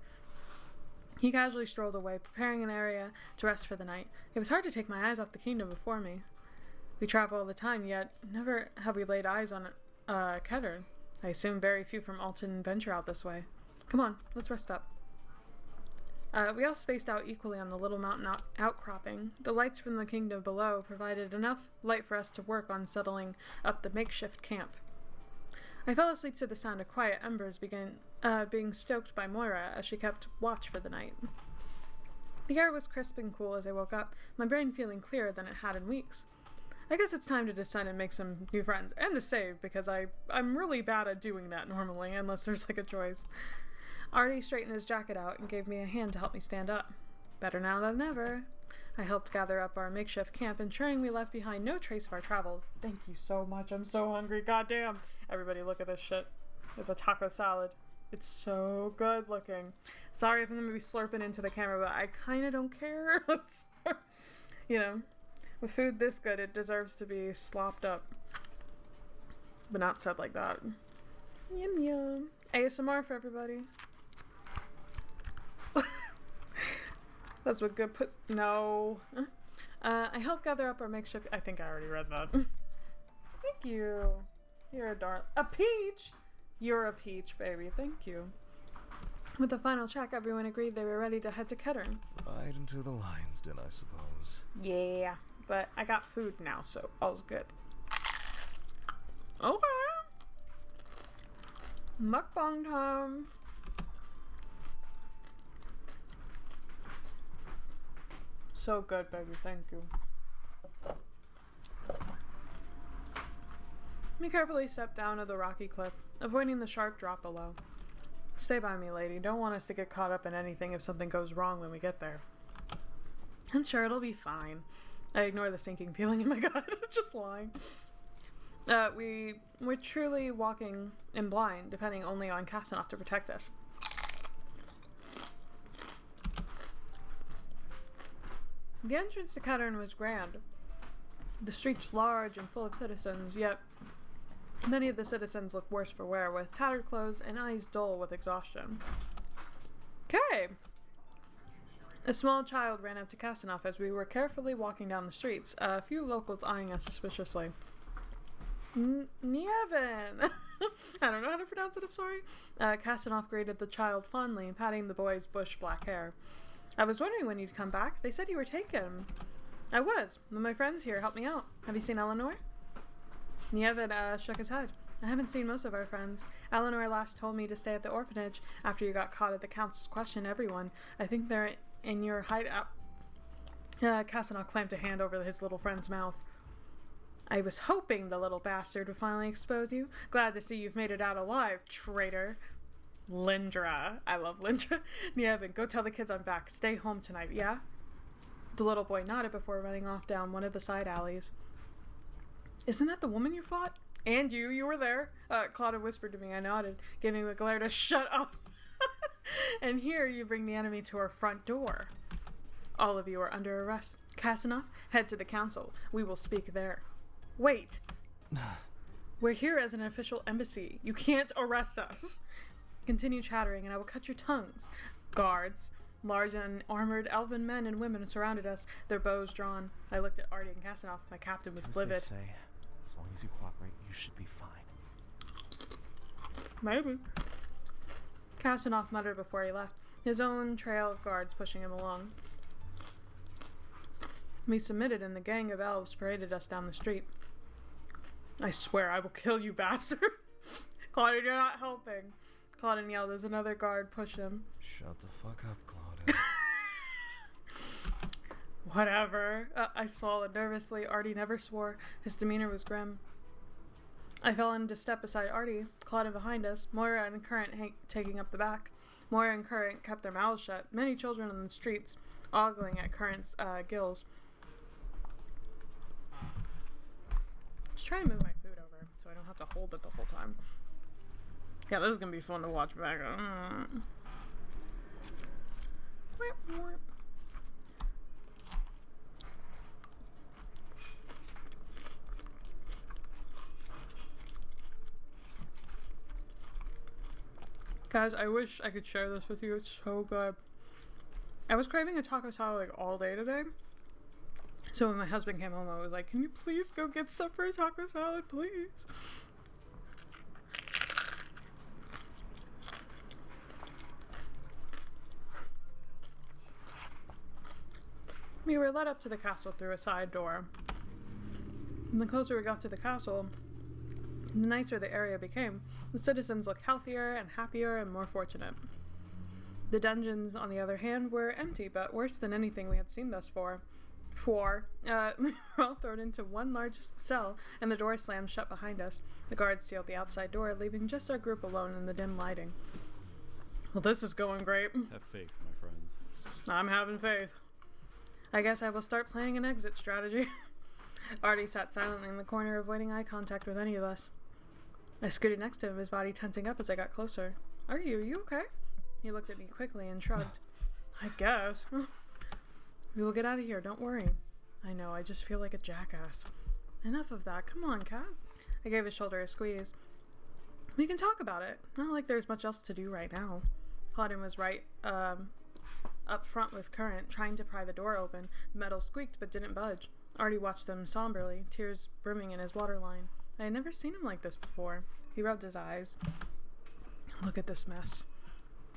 Speaker 1: He casually strolled away, preparing an area to rest for the night. It was hard to take my eyes off the kingdom before me. We travel all the time, yet never have we laid eyes on Kettern. I assume very few from Alton venture out this way. Come on, let's rest up. We all spaced out equally on the little mountain outcropping. The lights from the kingdom below provided enough light for us to work on settling up the makeshift camp. I fell asleep to the sound of quiet embers being stoked by Moira as she kept watch for the night. The air was crisp and cool as I woke up, my brain feeling clearer than it had in weeks. I guess it's time to descend and make some new friends, and to save, because I'm really bad at doing that normally, unless there's like a choice. Artie straightened his jacket out and gave me a hand to help me stand up. Better now than ever. I helped gather up our makeshift camp, ensuring we left behind no trace of our travels. Thank you so much. I'm so hungry. Goddamn. Everybody look at this shit. It's a taco salad. It's so good looking. Sorry if I'm going to be slurping into the camera, but I kind of don't care. You know, with food this good, it deserves to be slopped up. But not said like that. Yum yum. ASMR for everybody. That's what good puts. No. I helped gather up our makeshift. I think I already read that. Thank you. You're a darling. A peach! You're a peach, baby. Thank you. With the final check, everyone agreed they were ready to head to Kettern.
Speaker 2: Right into the lion's den, I suppose.
Speaker 1: Yeah, but I got food now, so all's good. Okay. Mukbang time. So good, baby. Thank you. We carefully stepped down to the rocky cliff, avoiding the sharp drop below. Stay by me, lady. Don't want us to get caught up in anything if something goes wrong when we get there. I'm sure it'll be fine. I ignore the sinking feeling in my gut. Just lying. We're truly walking in blind, depending only on Casanov to protect us. The entrance to Cattern was grand. The streets large and full of citizens, yet many of the citizens looked worse for wear, with tattered clothes and eyes dull with exhaustion. Okay. A small child ran up to Casanov as we were carefully walking down the streets, a few locals eyeing us suspiciously. Nievin! I don't know how to pronounce it, I'm sorry. Casanov greeted the child fondly, patting the boy's bush black hair. I was wondering when you'd come back. They said you were taken. I was, but my friends here helped me out. Have you seen Eleanor? Nievin shook his head. I haven't seen most of our friends. Eleanor last told me to stay at the orphanage after you got caught at the count's question everyone. I think they're in your hideout. Casanov clamped a hand over his little friend's mouth. I was hoping the little bastard would finally expose you. Glad to see you've made it out alive, traitor. Lindra. I love Lindra. Nievin, go tell the kids I'm back. Stay home tonight, yeah? The little boy nodded before running off down one of the side alleys. Isn't that the woman you fought? And you were there. Claudia whispered to me. I nodded, giving him a glare to shut up. And here you bring the enemy to our front door. All of you are under arrest. Casanov, head to the council. We will speak there. Wait. We're here as an official embassy. You can't arrest us. Continue chattering and I will cut your tongues. Guards. Large and armored elven men and women surrounded us, their bows drawn. I looked at Artie and Casanov. My captain was livid.
Speaker 5: As they say, as long as you cooperate, you should be fine.
Speaker 1: Maybe. Casanov muttered before he left, his own trail of guards pushing him along. We submitted and the gang of elves paraded us down the street. I swear I will kill you, bastard. Claudia, you're not helping. Claudia yelled as another guard pushed him.
Speaker 2: Shut the fuck up, Claudia.
Speaker 1: Whatever. I swallowed nervously. Artie never swore. His demeanor was grim. I fell into step beside Artie, Claudia behind us, Moira and Current taking up the back. Moira and Current kept their mouths shut, many children on the streets, ogling at Current's gills. Just trying to move my food over so I don't have to hold it the whole time. Yeah, this is gonna be fun to watch back. Guys, I wish I could share this with you. It's so good. I was craving a taco salad like all day today. So when my husband came home, I was like, can you please go get stuff for a taco salad, please? We were led up to the castle through a side door. And the closer we got to the castle, the nicer the area became. The citizens looked healthier and happier and more fortunate. The dungeons, on the other hand, were empty, but worse than anything we had seen thus far. We were all thrown into one large cell, and the door slammed shut behind us. The guards sealed the outside door, leaving just our group alone in the dim lighting. Well, this is going great.
Speaker 3: Have faith, my friends.
Speaker 1: I'm having faith. I guess I will start planning an exit strategy. Artie sat silently in the corner, avoiding eye contact with any of us. I scooted next to him, his body tensing up as I got closer. Are you okay? He looked at me quickly and shrugged. I guess. We will get out of here, don't worry. I know, I just feel like a jackass. Enough of that, come on, Cat. I gave his shoulder a squeeze. We can talk about it. Not like there's much else to do right now. Claudine was right up front with Current, trying to pry the door open. The metal squeaked but didn't budge. Artie watched them somberly, tears brimming in his waterline. I had never seen him like this before. He rubbed his eyes. Look at this mess.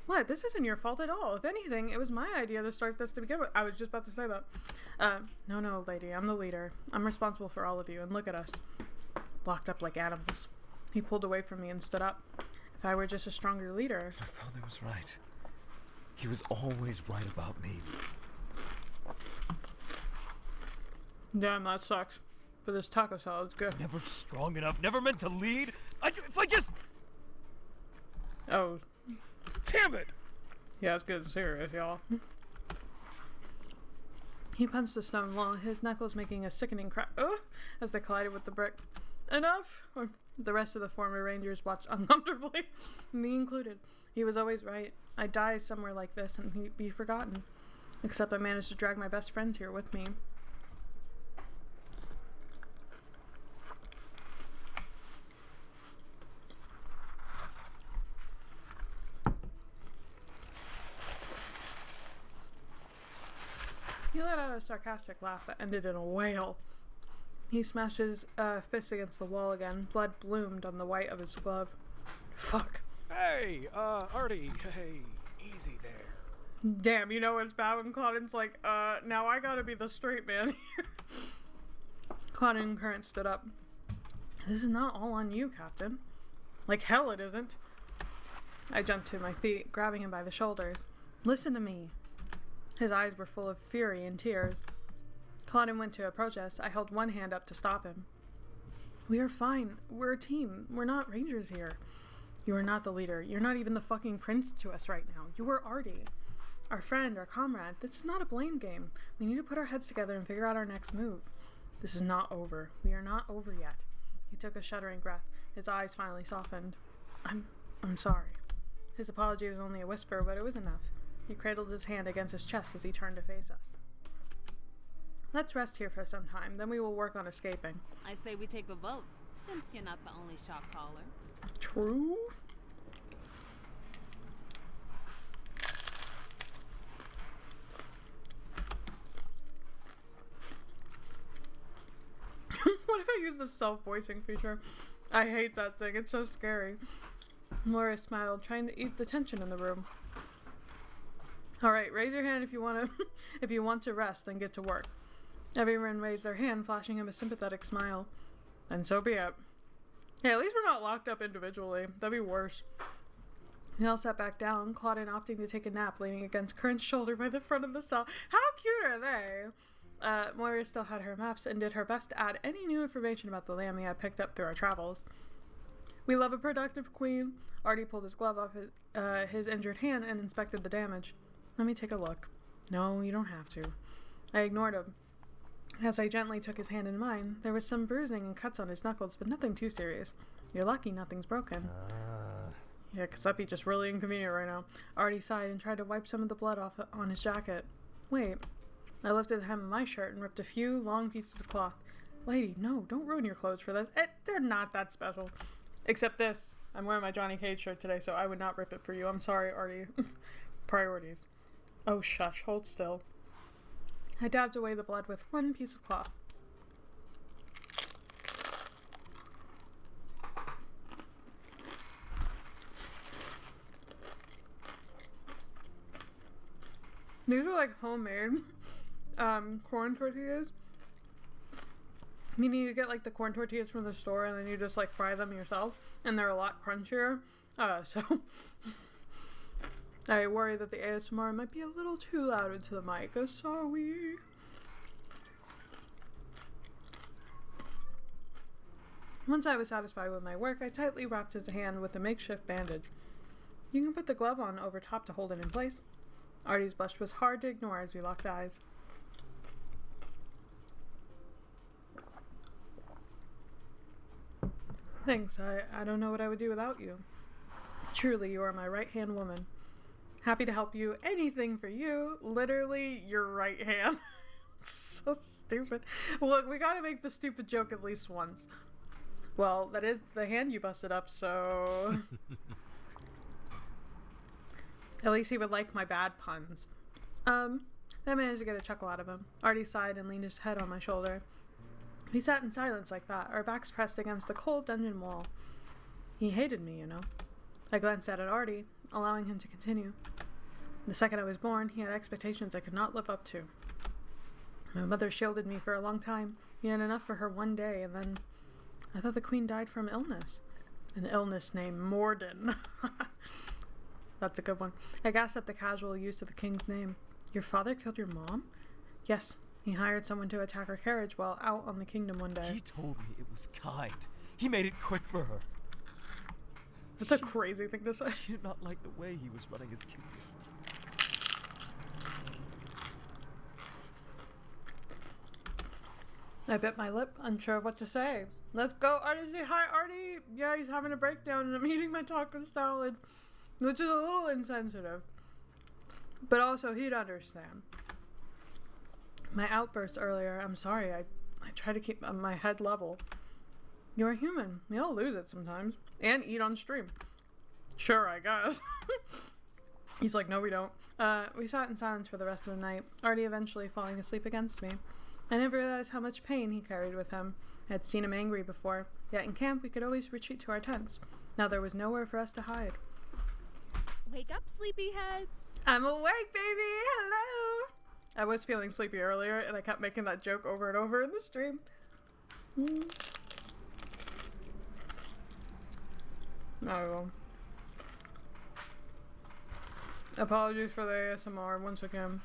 Speaker 1: What? This isn't your fault at all. If anything, it was my idea to start this to begin with. I was just about to say that. No, lady. I'm the leader. I'm responsible for all of you, and look at us. Locked up like animals. He pulled away from me and stood up. If I were just a stronger leader...
Speaker 2: My father was right. He was always right about me.
Speaker 1: Damn, that sucks. For this taco salad's good.
Speaker 2: Never strong enough, never meant to lead. If I just...
Speaker 1: Oh.
Speaker 2: Damn it!
Speaker 1: Yeah, it's getting serious, y'all. He punched the stone wall, his knuckles making a sickening crack as they collided with the brick. enough? Or the rest of the former Rangers watched uncomfortably, me included. He was always right. I'd die somewhere like this and he'd be forgotten. Except I managed to drag my best friends here with me. He let out a sarcastic laugh that ended in a wail. He smashed his fist against the wall again. Blood bloomed on the white of his glove. Fuck.
Speaker 3: Hey, Artie, hey, easy there.
Speaker 1: Damn, you know it's bad when Claudin's like, now I gotta be the straight man here. Claudin and Current stood up. This is not all on you, Captain. Like hell it isn't. I jumped to my feet, grabbing him by the shoulders. Listen to me. His eyes were full of fury and tears. Claudin went to approach us. I held one hand up to stop him. We are fine. We're a team. We're not rangers here. You are not the leader. You're not even the fucking prince to us right now. You are Artie. Our friend, our comrade. This is not a blame game. We need to put our heads together and figure out our next move. This is not over. We are not over yet. He took a shuddering breath. His eyes finally softened. I'm sorry. His apology was only a whisper, but it was enough. He cradled his hand against his chest as he turned to face us. Let's rest here for some time, then we will work on escaping.
Speaker 4: I say we take a vote, since you're not the only shot caller.
Speaker 1: True. What if I use the self-voicing feature? I hate that thing. It's so scary. Laura smiled, trying to ease the tension in the room. All right, raise your hand if you want to rest, then get to work. Everyone raised their hand, flashing him a sympathetic smile. And so be it. Hey, at least we're not locked up individually. That'd be worse. We all sat back down, Claudine opting to take a nap, leaning against Current's shoulder by the front of the cell. How cute are they? Moira still had her maps and did her best to add any new information about the lamb we had picked up through our travels. We love a productive queen. Artie pulled his glove off his injured hand and inspected the damage. Let me take a look. No, you don't have to. I ignored him. As I gently took his hand in mine, there was some bruising and cuts on his knuckles, but nothing too serious. You're lucky nothing's broken. Yeah, 'cause that'd be just really inconvenient right now. Artie sighed and tried to wipe some of the blood off on his jacket. Wait. I lifted the hem of my shirt and ripped a few long pieces of cloth. Lady, no, don't ruin your clothes for this. They're not that special. Except this. I'm wearing my Johnny Cage shirt today, so I would not rip it for you. I'm sorry, Artie. Priorities. Oh, shush. Hold still. I dabbed away the blood with one piece of cloth. These are like homemade corn tortillas. Meaning you get like the corn tortillas from the store and then you just like fry them yourself, and they're a lot crunchier. So I worry that the ASMR might be a little too loud into the mic. Sorry. Once I was satisfied with my work, I tightly wrapped his hand with a makeshift bandage. You can put the glove on over top to hold it in place. Artie's blush was hard to ignore as we locked eyes. Thanks. I don't know what I would do without you. Truly, you are my right-hand woman. Happy to help you. Anything for you. Literally, your right hand. So stupid. Look, we gotta make the stupid joke at least once. Well, that is the hand you busted up, so... At least he would like my bad puns. I managed to get a chuckle out of him. Artie sighed and leaned his head on my shoulder. We sat in silence like that, our backs pressed against the cold dungeon wall. He hated me, you know. I glanced at Artie, allowing him to continue. The second I was born, he had expectations I could not live up to. My mother shielded me for a long time. He had enough for her one day, and then I thought the queen died from illness. An illness named Morden. That's a good one. I gasped at the casual use of the king's name. Your father killed your mom? Yes. He hired someone to attack her carriage while out on the kingdom one day.
Speaker 2: He told me it was kind. He made it quick for her.
Speaker 1: That's a crazy thing to say.
Speaker 2: She did not like the way he was running his kingdom.
Speaker 1: I bit my lip, unsure of what to say. Let's go, Artie. Say hi, Artie. Yeah, he's having a breakdown and I'm eating my taco salad, which is a little insensitive. But also, he'd understand. My outburst earlier, I'm sorry. I try to keep my head level. You're a human. We all lose it sometimes. And eat on stream. Sure, I guess. He's like, no, we don't. We sat in silence for the rest of the night, Artie eventually falling asleep against me. I never realized how much pain he carried with him. I had seen him angry before, yet in camp we could always retreat to our tents. Now there was nowhere for us to hide.
Speaker 7: Wake up, sleepyheads!
Speaker 1: I'm awake, baby! Hello! I was feeling sleepy earlier, and I kept making that joke over and over in the stream. Oh. Apologies for the ASMR once again.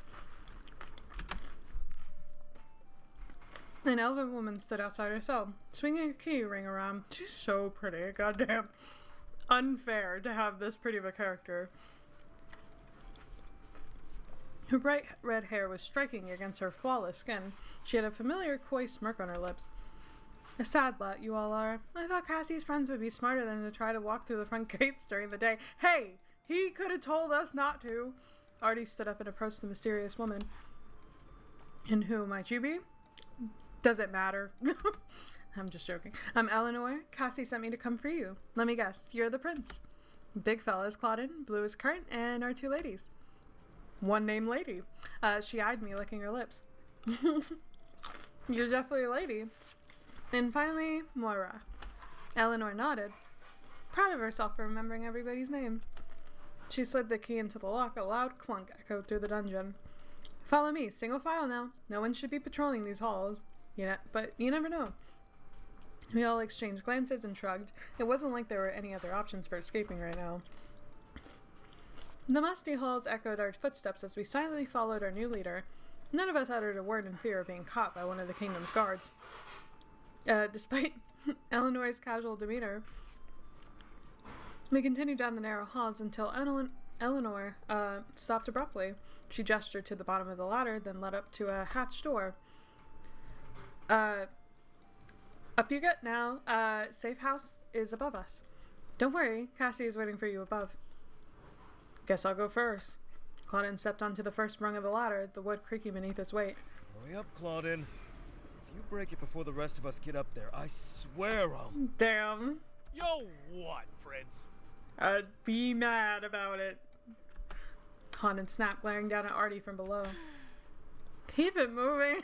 Speaker 1: An elven woman stood outside her cell, swinging a key ring around. She's so pretty. Goddamn. Unfair to have this pretty of a character. Her bright red hair was striking against her flawless skin. She had a familiar coy smirk on her lips. A sad lot you all are. I thought Cassie's friends would be smarter than to try to walk through the front gates during the day. Hey! He could have told us not to. Artie stood up and approached the mysterious woman. And who might you be? Does it matter? I'm just joking. I'm Eleanor. Cassie sent me to come for you. Let me guess. You're the prince. Big fella is Claudine, blue is Kurt, and our two ladies. One named Lady. She eyed me, licking her lips. You're definitely a lady. And finally, Moira. Eleanor nodded, proud of herself for remembering everybody's name. She slid the key into the lock. A loud clunk echoed through the dungeon. Follow me, single file now. No one should be patrolling these halls. But you never know. We all exchanged glances and shrugged. It wasn't like there were any other options for escaping right now. The musty halls echoed our footsteps as we silently followed our new leader. None of us uttered a word in fear of being caught by one of the kingdom's guards. Despite Eleanor's casual demeanor, we continued down the narrow halls until Eleanor stopped abruptly. She gestured to the bottom of the ladder, then led up to a hatched door. Up you get now. Safe house is above us. Don't worry, Cassie is waiting for you above. Guess I'll go first. Claudine stepped onto the first rung of the ladder, the wood creaking beneath its weight.
Speaker 2: Hurry up, Claudine. If you break it before the rest of us get up there, I swear I'll...
Speaker 1: Damn.
Speaker 3: Yo, what, Prince?
Speaker 1: I'd be mad about it. Claudine snapped, glaring down at Artie from below. Keep it moving.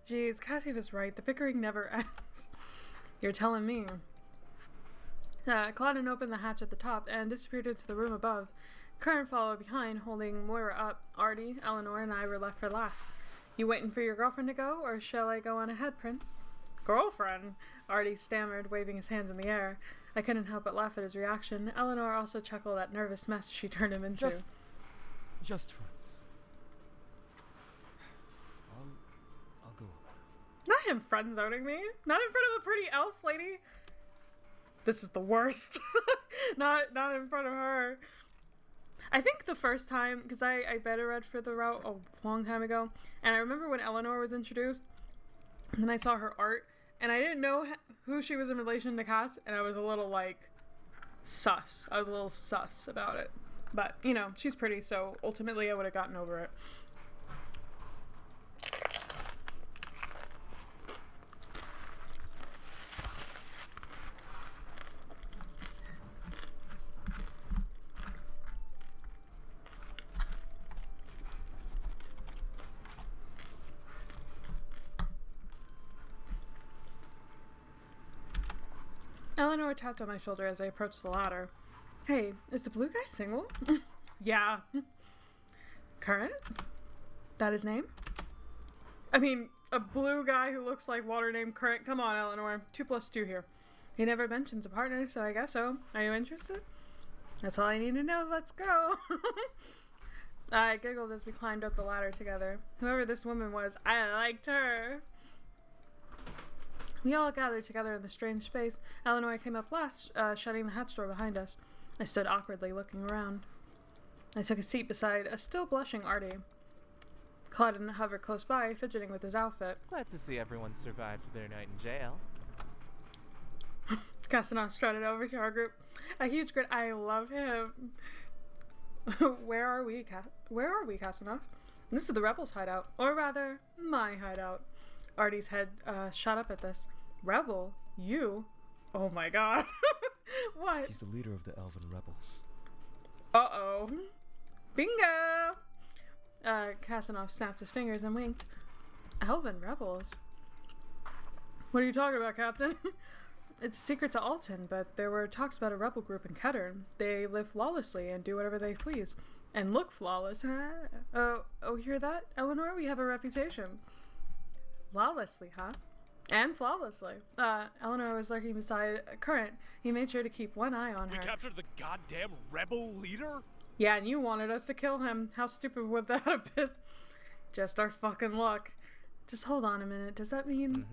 Speaker 1: Jeez, Cassie was right. The bickering never ends. You're telling me. Claudine opened the hatch at the top and disappeared into the room above. Current followed behind, holding Moira up. Artie, Eleanor, and I were left for last. You waiting for your girlfriend to go, or shall I go on ahead, Prince? Girlfriend? Artie stammered, waving his hands in the air. I couldn't help but laugh at his reaction. Eleanor also chuckled at nervous mess she turned him into.
Speaker 2: Just friends. I'll go up.
Speaker 1: Not him friend-zoning me. Not in front of a pretty elf lady. This is the worst. not in front of her. I think the first time, because I beta read for the route a long time ago, and I remember when Eleanor was introduced, and then I saw her art, and I didn't know who she was in relation to Cass, and I was a little, sus. I was a little sus about it. But, she's pretty, so ultimately I would have gotten over it. Eleanor tapped on my shoulder as I approached the ladder. Hey, is the blue guy single? Yeah. Current? That his name? I mean, a blue guy who looks like water named Current. Come on, Eleanor. 2 + 2 here. He never mentions a partner, so I guess so. Are you interested? That's all I need to know. Let's go. I giggled as we climbed up the ladder together. Whoever this woman was, I liked her. We all gathered together in the strange space. Eleanor came up last, shutting the hatch door behind us. I stood awkwardly looking around. I took a seat beside a still blushing Artie. Claudin hovered close by, fidgeting with his outfit.
Speaker 5: Glad to see everyone survived their night in jail.
Speaker 1: Casanov strutted over to our group. A huge grin. I love him. Where are we, Casanov? This is the rebels' hideout. Or rather, my hideout. Artie's head shot up at this. Rebel? You? Oh my god. What?
Speaker 2: He's the leader of the Elven rebels.
Speaker 1: Uh-oh. Bingo! Casanov snapped his fingers and winked. Elven rebels? What are you talking about, Captain? It's a secret to Alton, but there were talks about a rebel group in Kettern. They live flawlessly and do whatever they please. And look flawless, huh? Oh, hear that, Eleanor? We have a reputation. Lawlessly, huh? And flawlessly. Eleanor was lurking beside Current. He made sure to keep one eye on her.
Speaker 3: We captured the goddamn rebel leader?
Speaker 1: Yeah, and you wanted us to kill him. How stupid would that have been? Just our fucking luck. Just hold on a minute. Does that mean...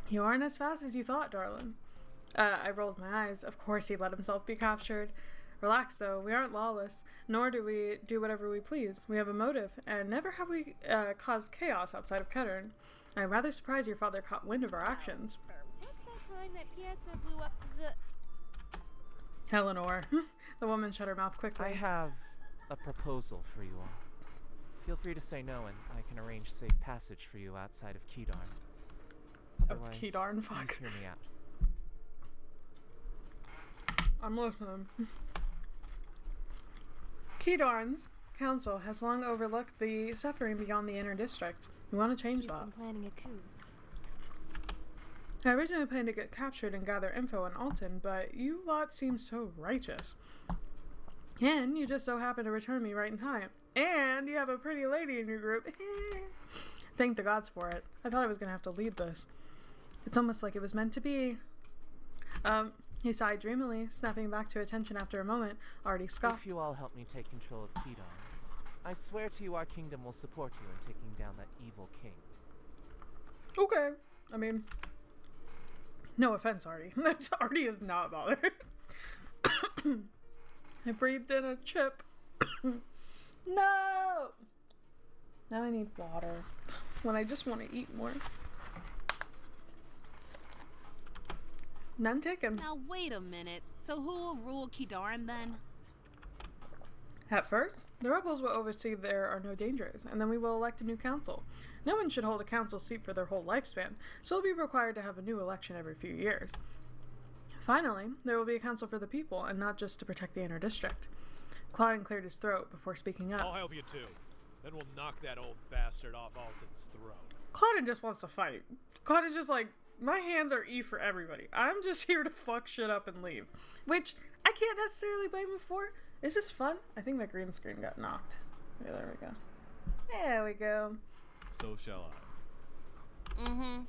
Speaker 1: You aren't as fast as you thought, darling. I rolled my eyes. Of course he let himself be captured. Relax, though. We aren't lawless, nor do we do whatever we please. We have a motive, and never have we caused chaos outside of Kettern. I'm rather surprised your father caught wind of our actions.
Speaker 7: What's that time that Piazza blew up the...
Speaker 1: Eleanor. The woman shut her mouth quickly.
Speaker 5: I have a proposal for you all. Feel free to say no, and I can arrange safe passage for you outside of Kedarn. Otherwise,
Speaker 1: Kedarn, fuck.
Speaker 5: please hear me out.
Speaker 1: I'm listening. Kedarn's council has long overlooked the suffering beyond the inner district. We want to change that.
Speaker 7: Been planning a coup.
Speaker 1: I originally planned to get captured and gather info on Alton, but you lot seem so righteous. And you just so happen to return me right in time. And you have a pretty lady in your group. Thank the gods for it. I thought I was going to have to lead this. It's almost like it was meant to be. He sighed dreamily, snapping back to attention after a moment. Artie scoffed.
Speaker 5: If you all help me take control of Kedarn, I swear to you our kingdom will support you in taking down that evil king.
Speaker 1: Okay. I mean, no offense, Artie. Artie is not bothered. I breathed in a chip. No! Now I need water. When I just want to eat more. None taken.
Speaker 4: Now wait a minute. So who will rule Kedarn then?
Speaker 1: At first, the rebels will oversee there are no dangers, and then we will elect a new council. No one should hold a council seat for their whole lifespan, so will be required to have a new election every few years. Finally, there will be a council for the people, and not just to protect the inner district. Claudin cleared his throat before speaking up.
Speaker 3: I'll help you too. Then we'll knock that old bastard off Alton's throat.
Speaker 1: Claudin just wants to fight. Claudin's just like, my hands are E for everybody. I'm just here to fuck shit up and leave. Which I can't necessarily blame him for. It's just fun. I think that green screen got knocked. Yeah, there we go. There we go.
Speaker 6: So shall I.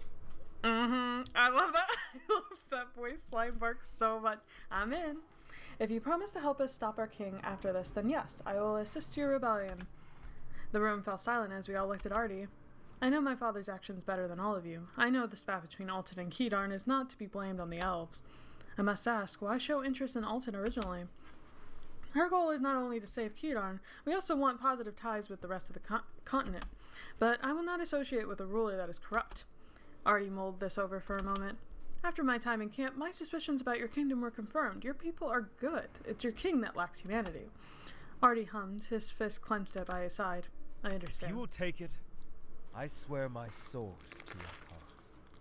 Speaker 1: I love that. I love that voice line bark so much. I'm in. If you promise to help us stop our king after this, then yes, I will assist your rebellion. The room fell silent as we all looked at Artie. I know my father's actions better than all of you. I know the spat between Alton and Kedarn is not to be blamed on the elves. I must ask, why show interest in Alton originally? Our goal is not only to save Kedarn, we also want positive ties with the rest of the continent. But I will not associate with a ruler that is corrupt. Artie mulled this over for a moment. After my time in camp, my suspicions about your kingdom were confirmed. Your people are good. It's your king that lacks humanity. Artie hummed, his fist clenched by his side. I understand.
Speaker 2: If you will take it, I swear my sword to your cause.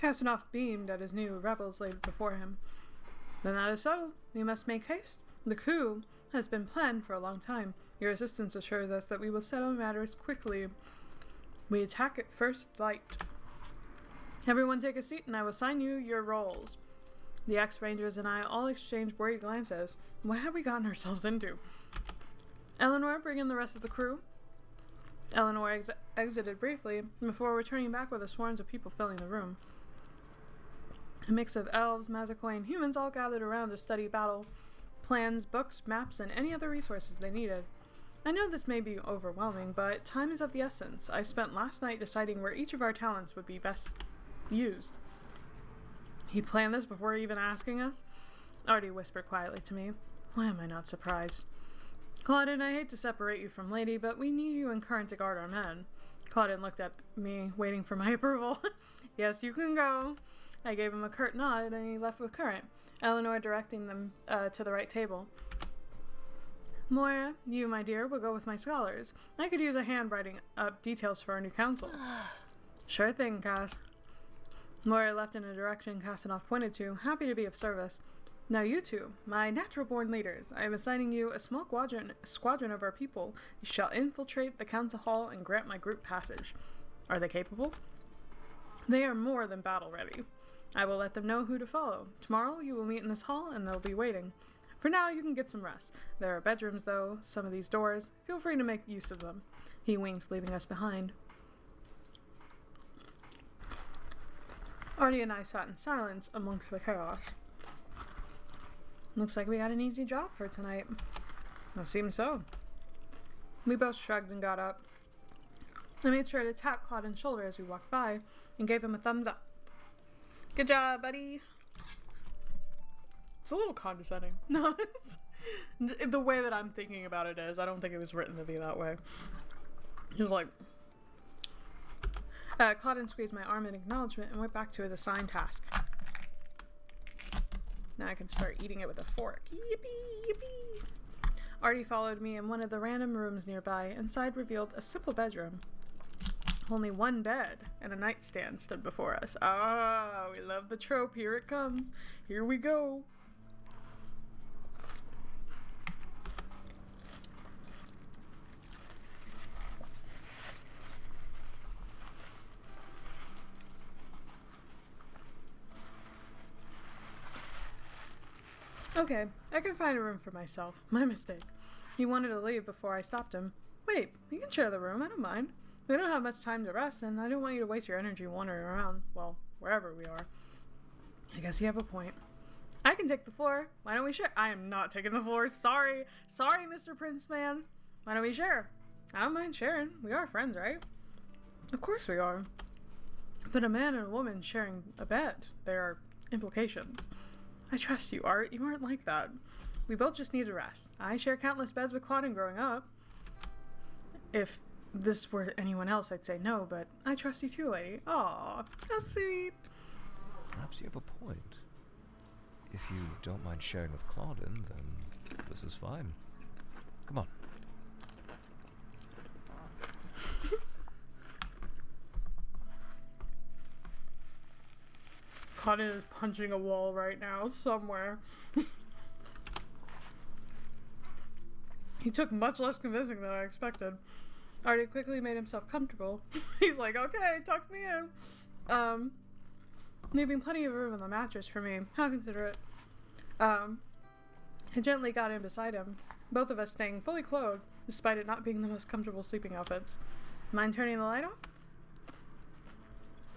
Speaker 1: Casanov beamed at his new rebels laid before him. Then that is settled. We must make haste. The coup has been planned for a long time. Your assistance assures us that we will settle matters quickly. We attack at first light. Everyone take a seat and I will sign you your roles. The ex-rangers and I all exchanged worried glances. What have we gotten ourselves into? Eleanor, bring in the rest of the crew. Eleanor exited briefly before returning back with the swarms of people filling the room. A mix of elves, Mazikoi, and humans all gathered around to study battle plans, books, maps, and any other resources they needed. I know this may be overwhelming, but time is of the essence. I spent last night deciding where each of our talents would be best used. He planned this before even asking us? Artie whispered quietly to me. Why am I not surprised? Claudine, I hate to separate you from Lady, but we need you and Current to guard our men. Claudine looked at me, waiting for my approval. Yes, you can go. I gave him a curt nod, and he left with Current, Eleanor directing them to the right table. Moira, you, my dear, will go with my scholars. I could use a hand writing up details for our new council. Sure thing, Cass. Moira left in a direction Cassanoff pointed to, happy to be of service. Now you two, my natural-born leaders, I am assigning you a small squadron of our people. You shall infiltrate the council hall and grant my group passage. Are they capable? They are more than battle-ready. I will let them know who to follow. Tomorrow you will meet in this hall and they'll be waiting. For now, you can get some rest. There are bedrooms, though, some of these doors. Feel free to make use of them. He winks, leaving us behind. Artie and I sat in silence amongst the chaos. Looks like we got an easy job for tonight. It seems so. We both shrugged and got up. I made sure to tap Claudine's shoulder as we walked by and gave him a thumbs up. Good job, buddy. It's a little condescending. No, the way that I'm thinking about it is, I don't think it was written to be that way. He was like... Claudine squeezed my arm in acknowledgement and went back to his assigned task. Now I can start eating it with a fork. Yippee! Yippee! Artie followed me in one of the random rooms nearby. Inside revealed a simple bedroom. Only one bed and a nightstand stood before us. Ah, we love the trope. Here it comes. Here we go. Okay, I can find a room for myself. My mistake. He wanted to leave before I stopped him. Wait, you can share the room. I don't mind. We don't have much time to rest, and I don't want you to waste your energy wandering around. Well, wherever we are. I guess you have a point. I can take the floor. Why don't we share? I am not taking the floor. Sorry. Sorry, Mr. Prince Man. Why don't we share? I don't mind sharing. We are friends, right? Of course we are. But a man and a woman sharing a bed. There are implications. I trust you, Art. You aren't like that. We both just need a rest. I share countless beds with Claudine growing up. If this were anyone else, I'd say no, but I trust you too, lady. Aw, how sweet.
Speaker 2: Perhaps you have a point. If you don't mind sharing with Claudine, then this is fine. Come on.
Speaker 1: Claudine is punching a wall right now, somewhere. He took much less convincing than I expected. Artie quickly made himself comfortable. He's like, okay, tuck me in. Leaving plenty of room on the mattress for me. How considerate. I gently got in beside him, both of us staying fully clothed, despite it not being the most comfortable sleeping outfits. Mind turning the light off?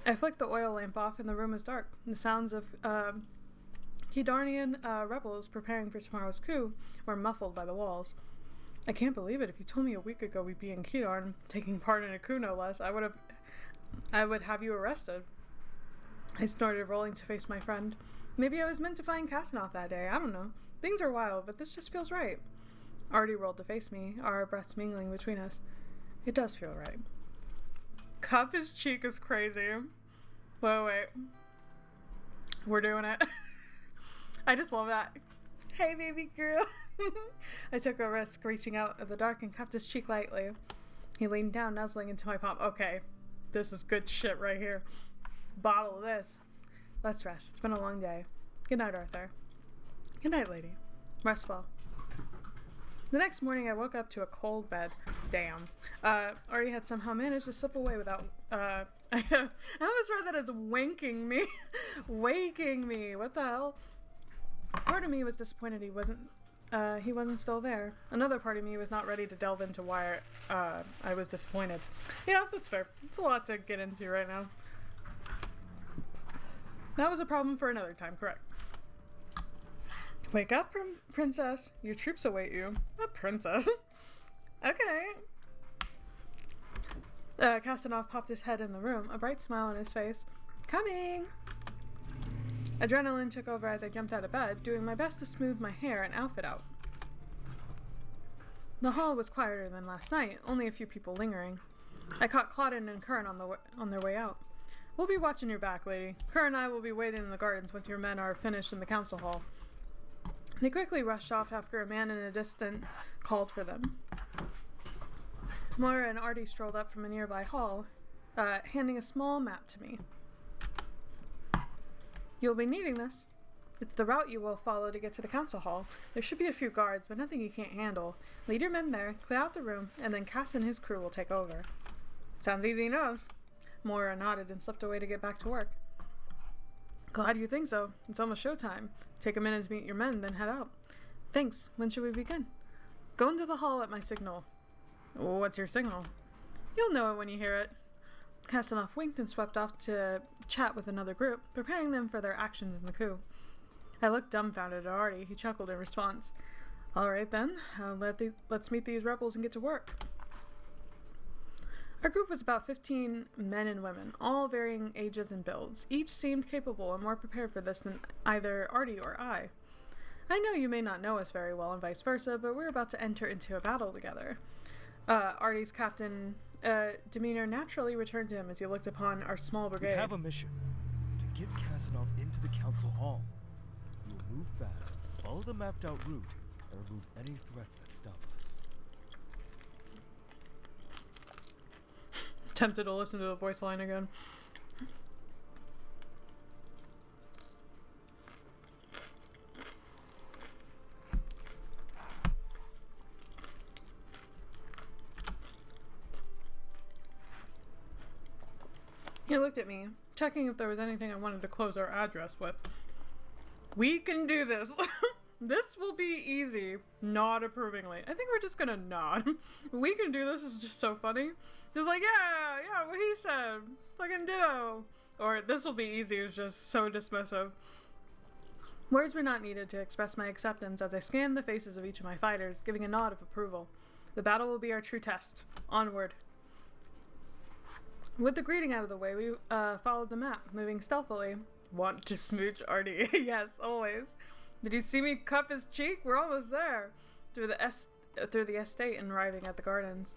Speaker 1: I flicked the oil lamp off and the room was dark. The sounds of Kedarnian rebels preparing for tomorrow's coup were muffled by the walls. I can't believe it. If you told me a week ago we'd be in Kedarn, taking part in a coup no less, I would have you arrested. I snorted, rolling to face my friend. Maybe I was meant to find Cassanoff that day. I don't know. Things are wild, but this just feels right. Artie rolled to face me, our breaths mingling between us. It does feel right. Cup his cheek is crazy. Wait. We're doing it. I just love that. Hey, baby girl. I took a risk, reaching out of the dark and cupped his cheek lightly. He leaned down, nuzzling into my palm. Okay, this is good shit right here. Bottle of this. Let's rest. It's been a long day. Good night, Arthur. Good night, lady. Rest well. The next morning, I woke up to a cold bed. Damn. Artie had somehow managed to slip away without, I almost read that as wanking me. Waking me. What the hell? Part of me was disappointed he wasn't still there. Another part of me was not ready to delve into why I was disappointed. Yeah, that's fair. It's a lot to get into right now. That was a problem for another time, correct? Wake up, princess. Your troops await you. A princess. Okay. Cassanoff popped his head in the room, a bright smile on his face. Coming! Adrenaline took over as I jumped out of bed, doing my best to smooth my hair and outfit out. The hall was quieter than last night, only a few people lingering. I caught Claudine and Curran on their way out. We'll be watching your back, lady. Curran and I will be waiting in the gardens once your men are finished in the council hall. They quickly rushed off after a man in a distance called for them. Moira and Artie strolled up from a nearby hall, handing a small map to me. You'll be needing this. It's the route you will follow to get to the council hall. There should be a few guards, but nothing you can't handle. Lead your men there, clear out the room, and then Cass and his crew will take over. Sounds easy enough. Moira nodded and slipped away to get back to work. Glad you think so. It's almost showtime. Take a minute to meet your men, then head out. Thanks. When should we begin? Go into the hall at my signal. What's your signal? You'll know it when you hear it. Casanov winked and swept off to chat with another group, preparing them for their actions in the coup. I looked dumbfounded at Artie. He chuckled in response. All right then, let's meet these rebels and get to work. Our group was about 15 men and women, all varying ages and builds. Each seemed capable and more prepared for this than either Artie or I. I know you may not know us very well and vice versa, but we're about to enter into a battle together. Artie's captain demeanor naturally returned to him as he looked upon our small brigade.
Speaker 2: We have a mission. To get Casanov into the council hall. We will move fast, follow the mapped out route, and remove any threats that stop us.
Speaker 1: Tempted to listen to the voice line again. He looked at me, checking if there was anything I wanted to close our address with. We can do this. This will be easy. Nod approvingly. I think we're just gonna nod. We can do this is just so funny. Just like, yeah, what he said. Fucking ditto. Or this will be easy is just so dismissive. Words were not needed to express my acceptance as I scanned the faces of each of my fighters, giving a nod of approval. The battle will be our true test. Onward. With the greeting out of the way, we followed the map, moving stealthily. Want to smooch Artie? Yes, always. Did you see me cup his cheek? We're almost there. Through the estate and arriving at the gardens.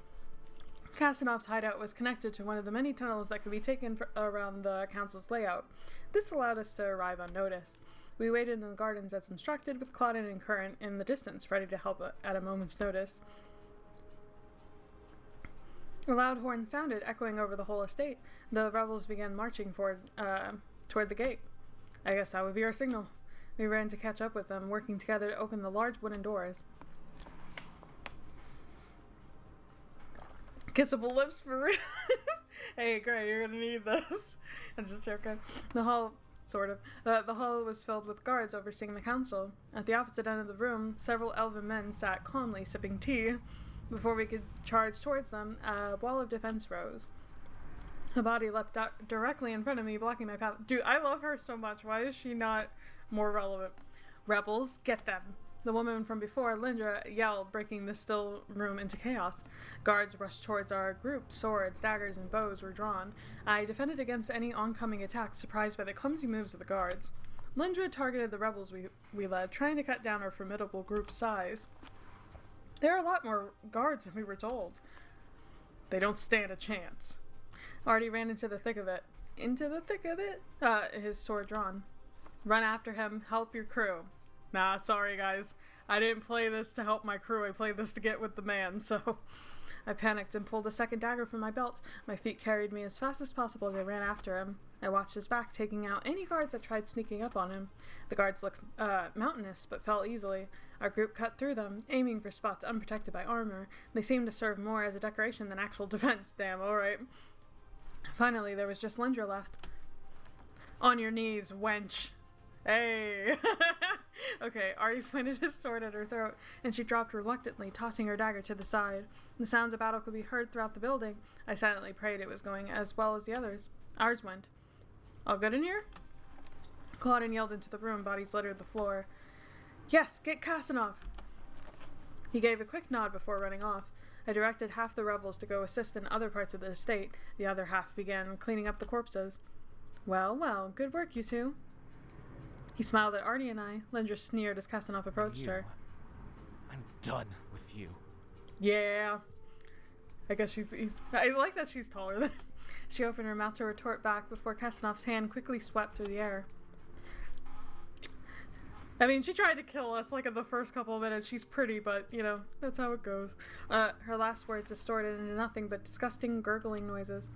Speaker 1: Casanov's hideout was connected to one of the many tunnels that could be taken around the council's layout. This allowed us to arrive unnoticed. We waited in the gardens as instructed, with Claudine and Curran in the distance, ready to help at a moment's notice. A loud horn sounded, echoing over the whole estate. The rebels began marching toward the gate. I guess that would be our signal. We ran to catch up with them, working together to open the large wooden doors. Kissable lips for real. Hey, great, you're gonna need this. I'm just joking. The hall was filled with guards overseeing the council. At the opposite end of the room, several elven men sat calmly sipping tea. Before we could charge towards them, a wall of defense rose. A body leapt out directly in front of me, blocking my path. Dude, I love her so much. Why is she not more relevant? Rebels, get them. The woman from before, Lindra, yelled, breaking the still room into chaos. Guards rushed towards our group. Swords, daggers, and bows were drawn. I defended against any oncoming attack, surprised by the clumsy moves of the guards. Lindra targeted the rebels we led, trying to cut down our formidable group's size. There are a lot more guards than we were told. They don't stand a chance. Artie ran into the thick of it. His sword drawn. Run after him, help your crew. Nah, sorry guys. I didn't play this to help my crew, I played this to get with the man, so... I panicked and pulled a second dagger from my belt. My feet carried me as fast as possible as I ran after him. I watched his back, taking out any guards that tried sneaking up on him. The guards looked mountainous, but fell easily. Our group cut through them, aiming for spots unprotected by armor. They seemed to serve more as a decoration than actual defense. Damn, alright. Finally, there was just Lindra left. On your knees, wench. Hey! Okay, Artie pointed his sword at her throat, and she dropped reluctantly, tossing her dagger to the side. The sounds of battle could be heard throughout the building. I silently prayed it was going as well as the others. Ours went. All good in here? Claudine yelled into the room, bodies littered the floor. Yes, get Casanov! He gave a quick nod before running off. I directed half the rebels to go assist in other parts of the estate. The other half began cleaning up the corpses. Well, well, good work, you two. He smiled at Artie and I. Lindra sneered as Casanov approached her.
Speaker 5: I'm done with you.
Speaker 1: Yeah. I guess I like that she's taller than him. She opened her mouth to retort back before Kastanov's hand quickly swept through the air. I mean, she tried to kill us like in the first couple of minutes. She's pretty, but, you know, that's how it goes. Her last words distorted into nothing but disgusting gurgling noises.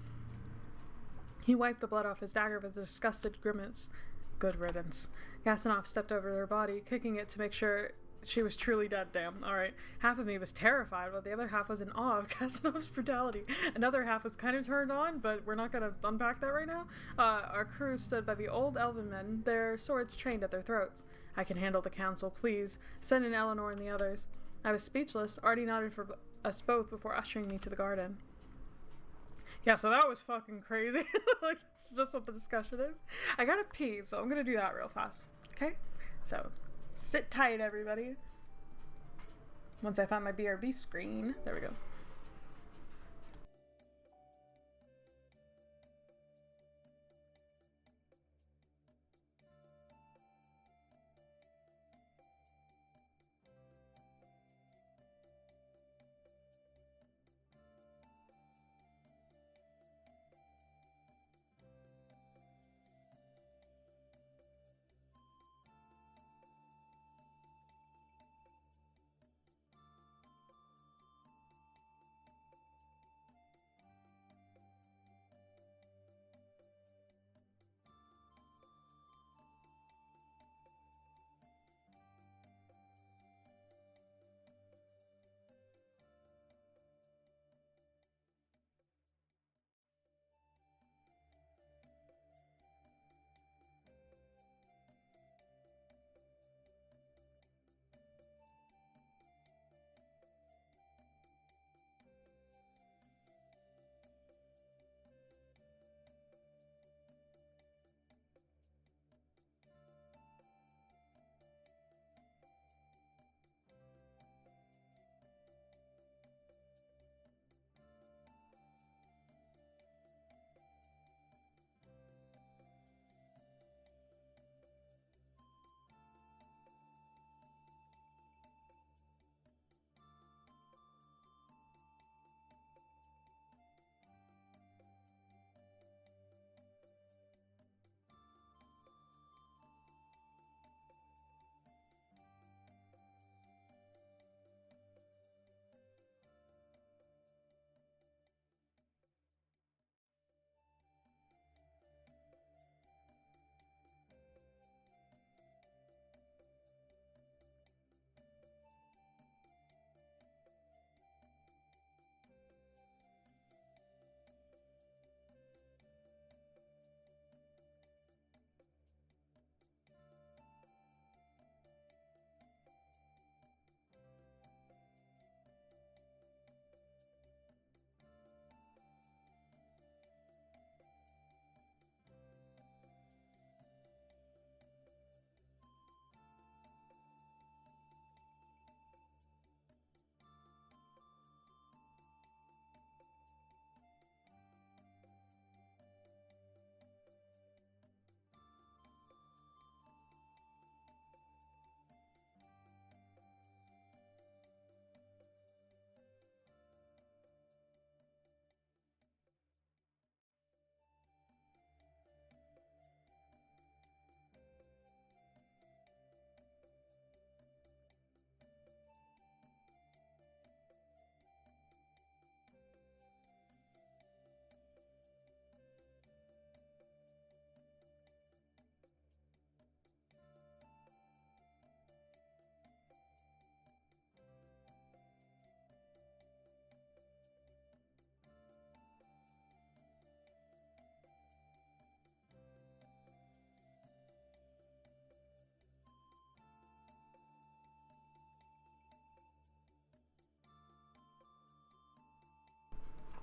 Speaker 1: He wiped the blood off his dagger with a disgusted grimace. Good riddance. Kastanov stepped over her body, kicking it to make sure she was truly dead. Damn. Alright. Half of me was terrified, while the other half was in awe of Kastanov's brutality. Another half was kind of turned on, but we're not going to unpack that right now. Our crew stood by the old elven men, their swords trained at their throats. I can handle the council, please. Send in Eleanor and the others. I was speechless. Artie nodded for us both before ushering me to the garden. Yeah, so that was fucking crazy. Like, it's just what the discussion is. I gotta pee, so I'm gonna do that real fast. Okay? So, sit tight, everybody. Once I find my BRB screen. There we go.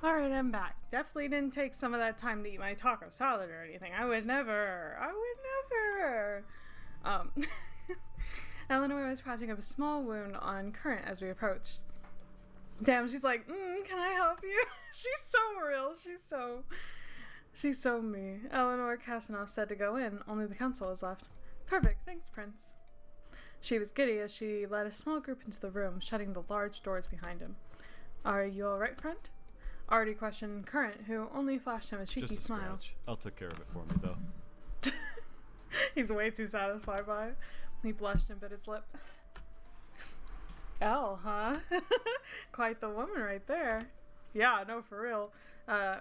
Speaker 1: Alright, I'm back. Definitely didn't take some of that time to eat my taco salad or anything. I would never. Eleanor was patching up a small wound on Current as we approached. Damn, she's like, can I help you? She's so real. She's so me. Eleanor Kastanov said to go in. Only the council is left. Perfect. Thanks, Prince. She was giddy as she led a small group into the room, shutting the large doors behind him. Are you alright, friend? Artie questioned Current, who only flashed him a cheeky
Speaker 6: Just a
Speaker 1: smile.
Speaker 6: scratch. I'll take care of it for me, though.
Speaker 1: He's way too satisfied by it. He blushed and bit his lip. Elle, huh? Quite the woman right there. Yeah, no, for real.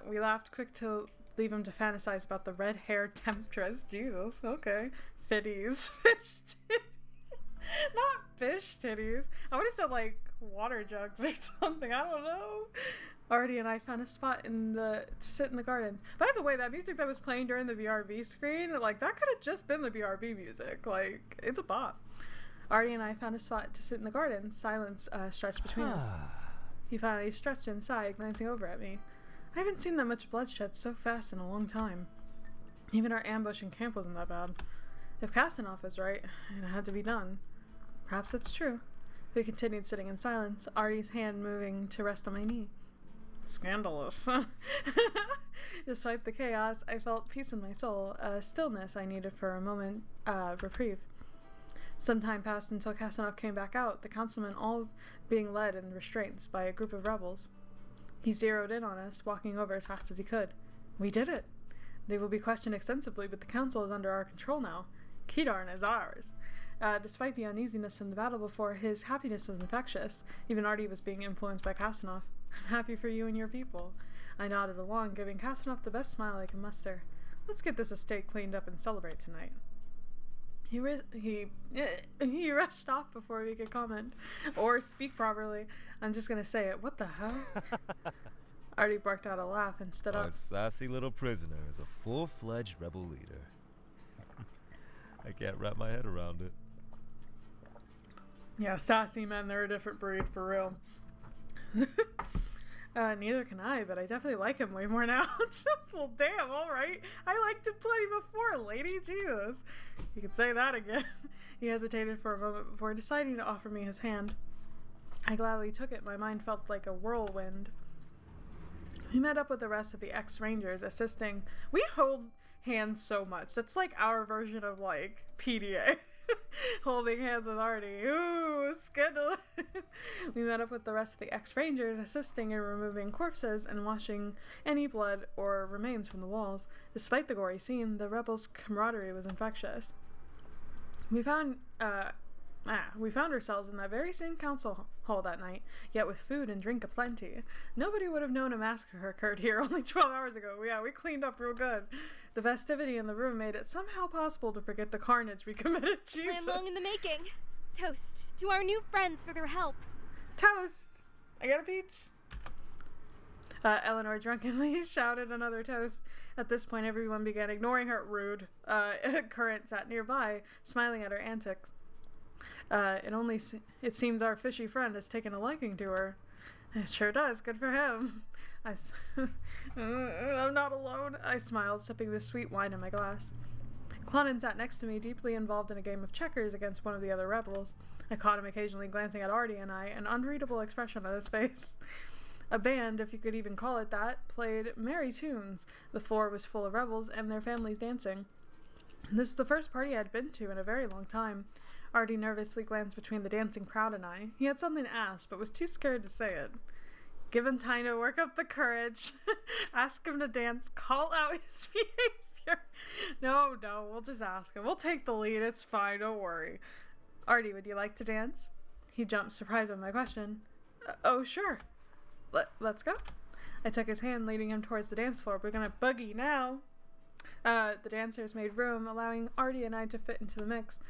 Speaker 1: We laughed, quick to leave him to fantasize about the red-haired temptress. Jesus, okay. Fitties. Fish titties. Not fish titties. I would have said, like, water jugs or something. I don't know. Artie and I found a spot to sit in the gardens. By the way, that music that was playing during the BRB screen, like, that could have just been the BRB music. Like, it's a bop. Artie and I found a spot to sit in the garden. Silence stretched between us. He finally stretched inside, glancing over at me. I haven't seen that much bloodshed so fast in a long time. Even our ambush in camp wasn't that bad. If Castanov was right, it had to be done. Perhaps it's true. We continued sitting in silence, Artie's hand moving to rest on my knee. Scandalous. Despite the chaos, I felt peace in my soul, a stillness I needed for a moment, reprieve. Some time passed until Castanov came back out, the councilmen all being led in restraints by a group of rebels. He zeroed in on us, walking over as fast as he could. We did it! They will be questioned extensively, but the council is under our control now. Kedarn is ours. Despite the uneasiness from the battle before, his happiness was infectious. Even Artie was being influenced by Castanov. I'm happy for you and your people. I nodded along, giving Castanov the best smile I could muster. Let's get this estate cleaned up and celebrate tonight. He rushed off before we could comment or speak properly. I'm just gonna say it. What the hell? Artie barked out a laugh and stood up.
Speaker 2: Our sassy little prisoner is a full-fledged rebel leader. I can't wrap my head around it.
Speaker 1: Yeah, sassy men, they're a different breed, for real. Neither can I, but I definitely like him way more now. Well, damn, alright. I liked him plenty before, lady. Jesus. You could say that again. He hesitated for a moment before deciding to offer me his hand. I gladly took it. My mind felt like a whirlwind. We met up with the rest of the ex-rangers, assisting. We hold hands so much. That's like our version of, like, PDA. Holding hands with Artie. Ooh, scandal. We met up with the rest of the ex-rangers, assisting in removing corpses and washing any blood or remains from the walls. Despite the gory scene, the rebels' camaraderie was infectious. We found ourselves in that very same council hall that night, yet with food and drink aplenty. Nobody would have known a massacre occurred here only 12 hours ago. Yeah, we cleaned up real good. The festivity in the room made it somehow possible to forget the carnage we committed. Jesus.
Speaker 7: Plan long in the making. Toast to our new friends for their help.
Speaker 1: Toast! I got a peach. Eleanor drunkenly shouted another toast. At this point, everyone began ignoring her. Rude. Current sat nearby, smiling at her antics. It seems our fishy friend has taken a liking to her. It sure does. Good for him. I'm not alone. I smiled, sipping the sweet wine in my glass. Clonan sat next to me, deeply involved in a game of checkers against one of the other rebels. I caught him occasionally glancing at Artie and I, an unreadable expression on his face. A band, if you could even call it that, played merry tunes. The floor was full of rebels and their families dancing. This is the first party I'd been to in a very long time. Artie nervously glanced between the dancing crowd and I. He had something to ask, but was too scared to say it. Give him time to work up the courage. Ask him to dance. Call out his behavior. No, we'll just ask him. We'll take the lead. It's fine. Don't worry. Artie, would you like to dance? He jumped, surprised by my question. Oh, sure. Let's go. I took his hand, leading him towards the dance floor. We're gonna boogie now. The dancers made room, allowing Artie and I to fit into the mix.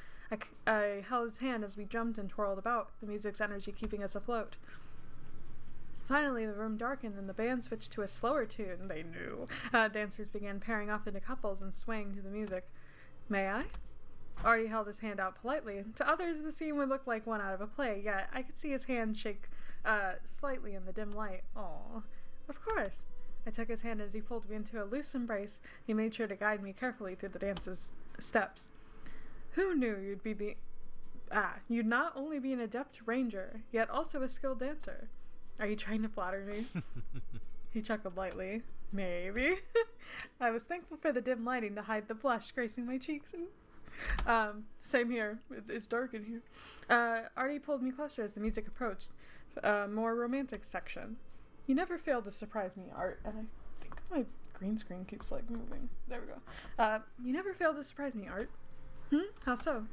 Speaker 1: I held his hand as we jumped and twirled about, the music's energy keeping us afloat. Finally, the room darkened and the band switched to a slower tune. They knew. Dancers began pairing off into couples and swaying to the music. May I? Artie held his hand out politely. To others, the scene would look like one out of a play, yet I could see his hand shake slightly in the dim light. Aw. Of course. I took his hand as he pulled me into a loose embrace. He made sure to guide me carefully through the dance's steps. Who knew you'd not only be an adept ranger, yet also a skilled dancer? Are you trying to flatter me? He chuckled lightly. Maybe. I was thankful for the dim lighting to hide the blush gracing my cheeks. Same here. It's dark in here. Artie pulled me closer as the music approached. more romantic section. You never fail to surprise me, Art. And I think my green screen keeps like moving. There we go. You never fail to surprise me, Art. How so?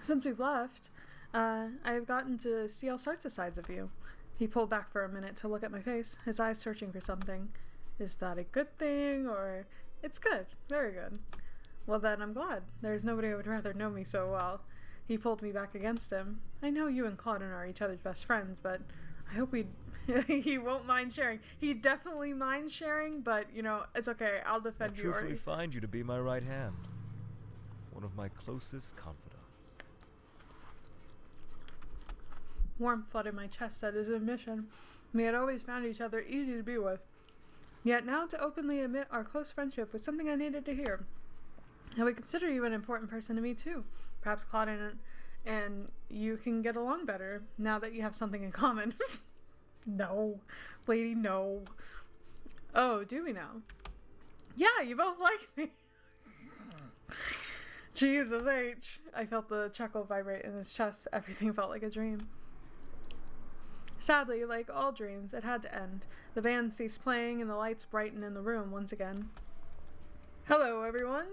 Speaker 1: Since we've left, I've gotten to see all sorts of sides of you. He pulled back for a minute to look at my face, his eyes searching for something. Is that a good thing, or... It's good. Very good. Well then, I'm glad. There's nobody who would rather know me so well. He pulled me back against him. I know you and Claudine are each other's best friends, but I hope he won't mind sharing. He definitely minds sharing, but, you know, it's okay. I'll defend you,
Speaker 2: I truthfully
Speaker 1: Artie.
Speaker 2: find you to be my right hand. One of my closest confidants.
Speaker 1: Warmth flooded my chest at his admission. We had always found each other easy to be with. Yet now to openly admit our close friendship was something I needed to hear. I would consider you an important person to me too. Perhaps Claudine and you can get along better now that you have something in common. No, lady, no. Oh, do we now? Yeah, you both like me. Jesus H. I felt the chuckle vibrate in his chest. Everything felt like a dream. Sadly, like all dreams, it had to end. The band ceased playing and the lights brightened in the room once again. Hello, everyone.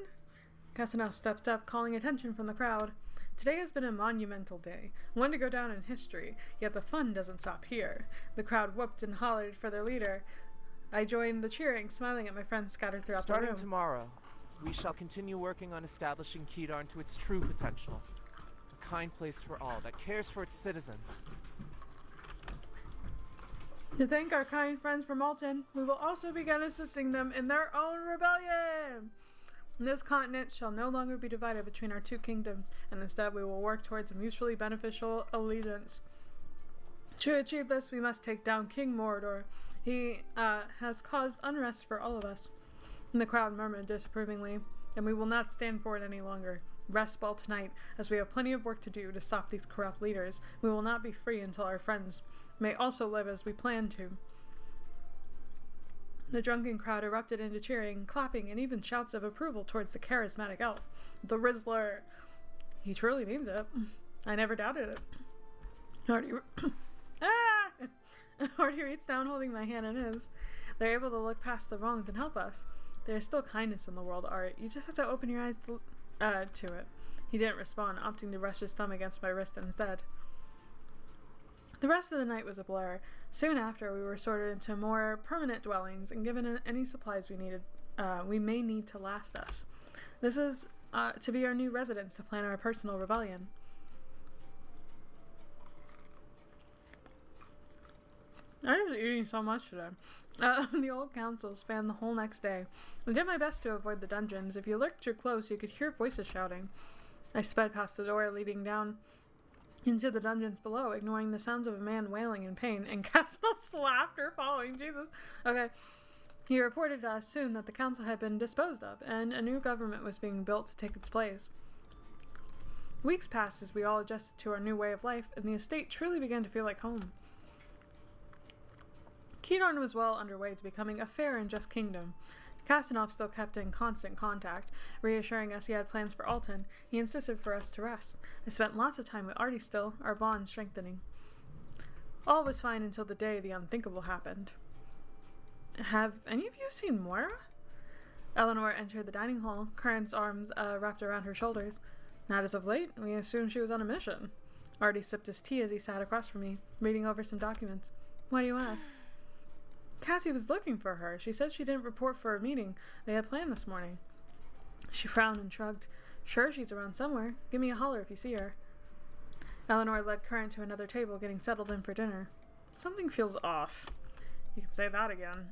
Speaker 1: Casanova stepped up, calling attention from the crowd. Today has been a monumental day, one to go down in history, yet the fun doesn't stop here. The crowd whooped and hollered for their leader. I joined the cheering, smiling at my friends scattered throughout the room.
Speaker 5: Starting tomorrow, we shall continue working on establishing Kedarn to its true potential. A kind place for all that cares for its citizens.
Speaker 1: To thank our kind friends from Alton, we will also begin assisting them in their own rebellion. This continent shall no longer be divided between our two kingdoms, and instead we will work towards a mutually beneficial allegiance. To achieve this, we must take down King Mordor. He has caused unrest for all of us. And the crowd murmured disapprovingly, and we will not stand for it any longer. Rest well tonight, as we have plenty of work to do to stop these corrupt leaders. We will not be free until our friends may also live as we plan to. The drunken crowd erupted into cheering, clapping, and even shouts of approval towards the charismatic elf. The Rizzler. He truly means it. I never doubted it. Artie Artie reached down, holding my hand in his. They're able to look past the wrongs and help us. There is still kindness in the world, Art. You just have to open your eyes to it. He didn't respond, opting to rest his thumb against my wrist instead. The rest of the night was a blur. Soon after, we were sorted into more permanent dwellings and given any supplies we may need to last us. This is to be our new residence to plan our personal rebellion. I was eating so much today. The old council spanned the whole next day. I did my best to avoid the dungeons. If you lurked too close, you could hear voices shouting. I sped past the door leading down into the dungeons below, ignoring the sounds of a man wailing in pain and Castle's laughter following. Jesus. Okay. He reported to us soon that the council had been disposed of, and a new government was being built to take its place. Weeks passed as we all adjusted to our new way of life, and the estate truly began to feel like home. Kedarn was well underway to becoming a fair and just kingdom. Casanov still kept in constant contact, reassuring us he had plans for Alton. He insisted for us to rest. I spent lots of time with Artie still, our bond strengthening. All was fine until the day the unthinkable happened. Have any of you seen Moira? Eleanor entered the dining hall, Curran's arms wrapped around her shoulders. Not as of late. We assumed she was on a mission. Artie sipped his tea as he sat across from me, reading over some documents. Why do you ask? Cassie was looking for her. She said she didn't report for a meeting they had planned this morning. She frowned and shrugged. Sure, she's around somewhere. Give me a holler if you see her. Eleanor led Curran to another table, getting settled in for dinner. Something feels off. You could say that again.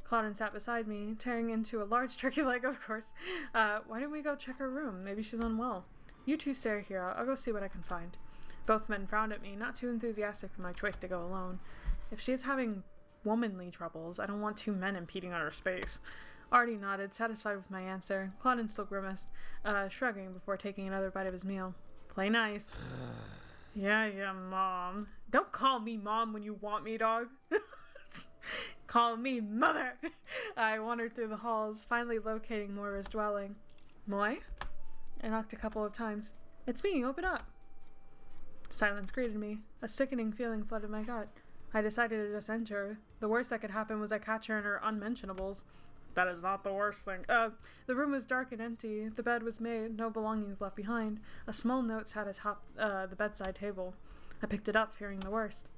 Speaker 1: Claudine sat beside me, tearing into a large turkey leg, of course. Why don't we go check her room? Maybe she's unwell. You two stay here. I'll go see what I can find. Both men frowned at me, not too enthusiastic for my choice to go alone. If she is having womanly troubles, I don't want two men impeding on her space. Artie nodded, satisfied with my answer. Claudine still grimaced, shrugging before taking another bite of his meal. Play nice. Yeah, Mom. Don't call me Mom when you want me, dog. Call me Mother. I wandered through the halls, finally locating Moira's dwelling. Moy? I knocked a couple of times. It's me, open up. Silence greeted me. A sickening feeling flooded my gut. I decided to just enter. The worst that could happen was I catch her in her unmentionables. That is not the worst thing. The room was dark and empty. The bed was made, no belongings left behind. A small note sat atop the bedside table. I picked it up, fearing the worst.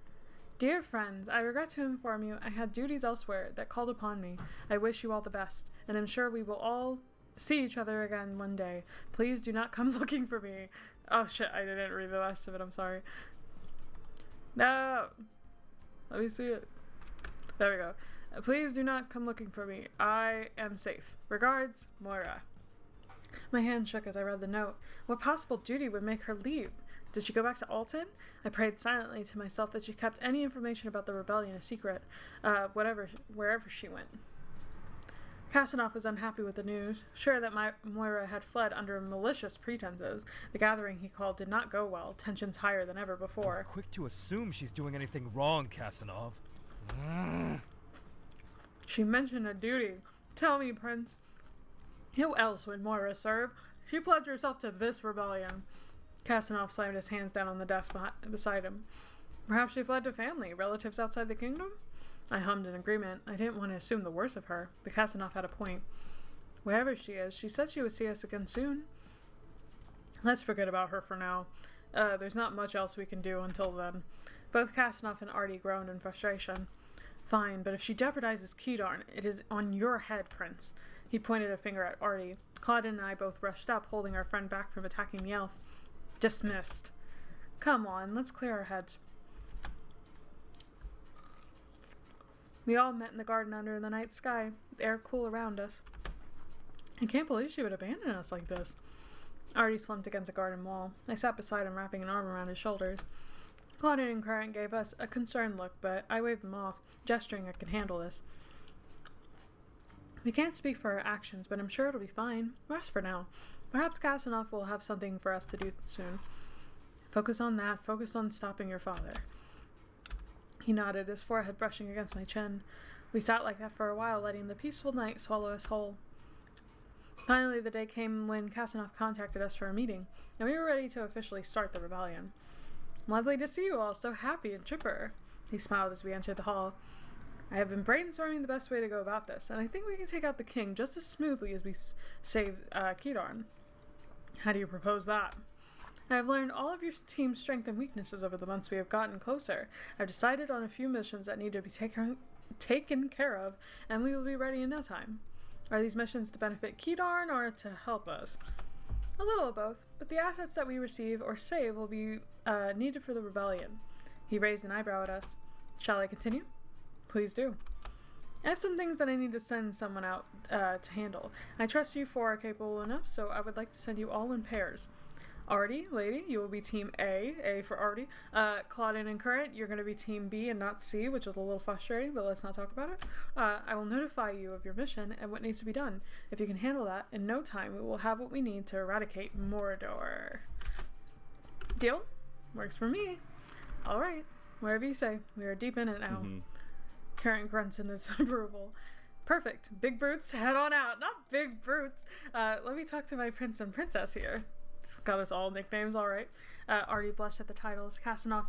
Speaker 1: Dear friends, I regret to inform you I had duties elsewhere that called upon me. I wish you all the best, and am sure we will all see each other again one day. Please do not come looking for me. Oh shit, I didn't read the rest of it, I'm sorry. No! Let me see it. There we go. Please do not come looking for me. I am safe. Regards, Moira. My hand shook as I read the note. What possible duty would make her leave? Did she go back to Alton? I prayed silently to myself that she kept any information about the rebellion a secret, wherever she went. Casanov was unhappy with the news. Sure that Moira had fled under malicious pretenses, the gathering he called did not go well, tensions higher than ever before.
Speaker 2: Quick to assume she's doing anything wrong, Casanov.
Speaker 1: She mentioned a duty. Tell me, Prince. Who else would Moira serve? She pledged herself to this rebellion. Casanov slammed his hands down on the desk beside him. Perhaps she fled to family, relatives outside the kingdom? I hummed in agreement. I didn't want to assume the worst of her, but Casanov had a point. Wherever she is, she said she would see us again soon. Let's forget about her for now. There's not much else we can do until then. Both Casanov and Artie groaned in frustration. Fine, but if she jeopardizes Kedarn, it is on your head, Prince. He pointed a finger at Artie. Claudine and I both rushed up, holding our friend back from attacking the elf. Dismissed. Come on, let's clear our heads. We all met in the garden under the night sky, the air cool around us. I can't believe she would abandon us like this. Artie slumped against a garden wall. I sat beside him, wrapping an arm around his shoulders. Claudine and Current gave us a concerned look, but I waved them off, gesturing I could handle this. We can't speak for our actions, but I'm sure it'll be fine. Rest for now. Perhaps Casanov will have something for us to do soon. Focus on that. Focus on stopping your father. He nodded, his forehead brushing against my chin. We sat like that for a while, letting the peaceful night swallow us whole. Finally, the day came when Casanov contacted us for a meeting, and we were ready to officially start the rebellion. Lovely to see you all, so happy and chipper. He smiled as we entered the hall. I have been brainstorming the best way to go about this, and I think we can take out the king just as smoothly as we save Kedarn. How do you propose that? I have learned all of your team's strengths and weaknesses over the months we have gotten closer. I've decided on a few missions that need to be taken care of, and we will be ready in no time. Are these missions to benefit Kedarn or to help us? A little of both, but the assets that we receive or save will be needed for the rebellion. He raised an eyebrow at us. Shall I continue? Please do. I have some things that I need to send someone out to handle. I trust you four are capable enough, so I would like to send you all in pairs. Artie, lady, you will be team A for Artie. Claudine and Current, you're going to be team B and not C, which is a little frustrating, but let's not talk about it. I will notify you of your mission and what needs to be done. If you can handle that, in no time we will have what we need to eradicate Mordor. Deal? Works for me. Alright, whatever you say. We are deep in it now. Current grunts in his approval. Perfect. Big brutes, head on out. Not big brutes. Let me talk to my prince and princess here. Just got us all nicknames, alright. Artie blushed at the titles. Casanov,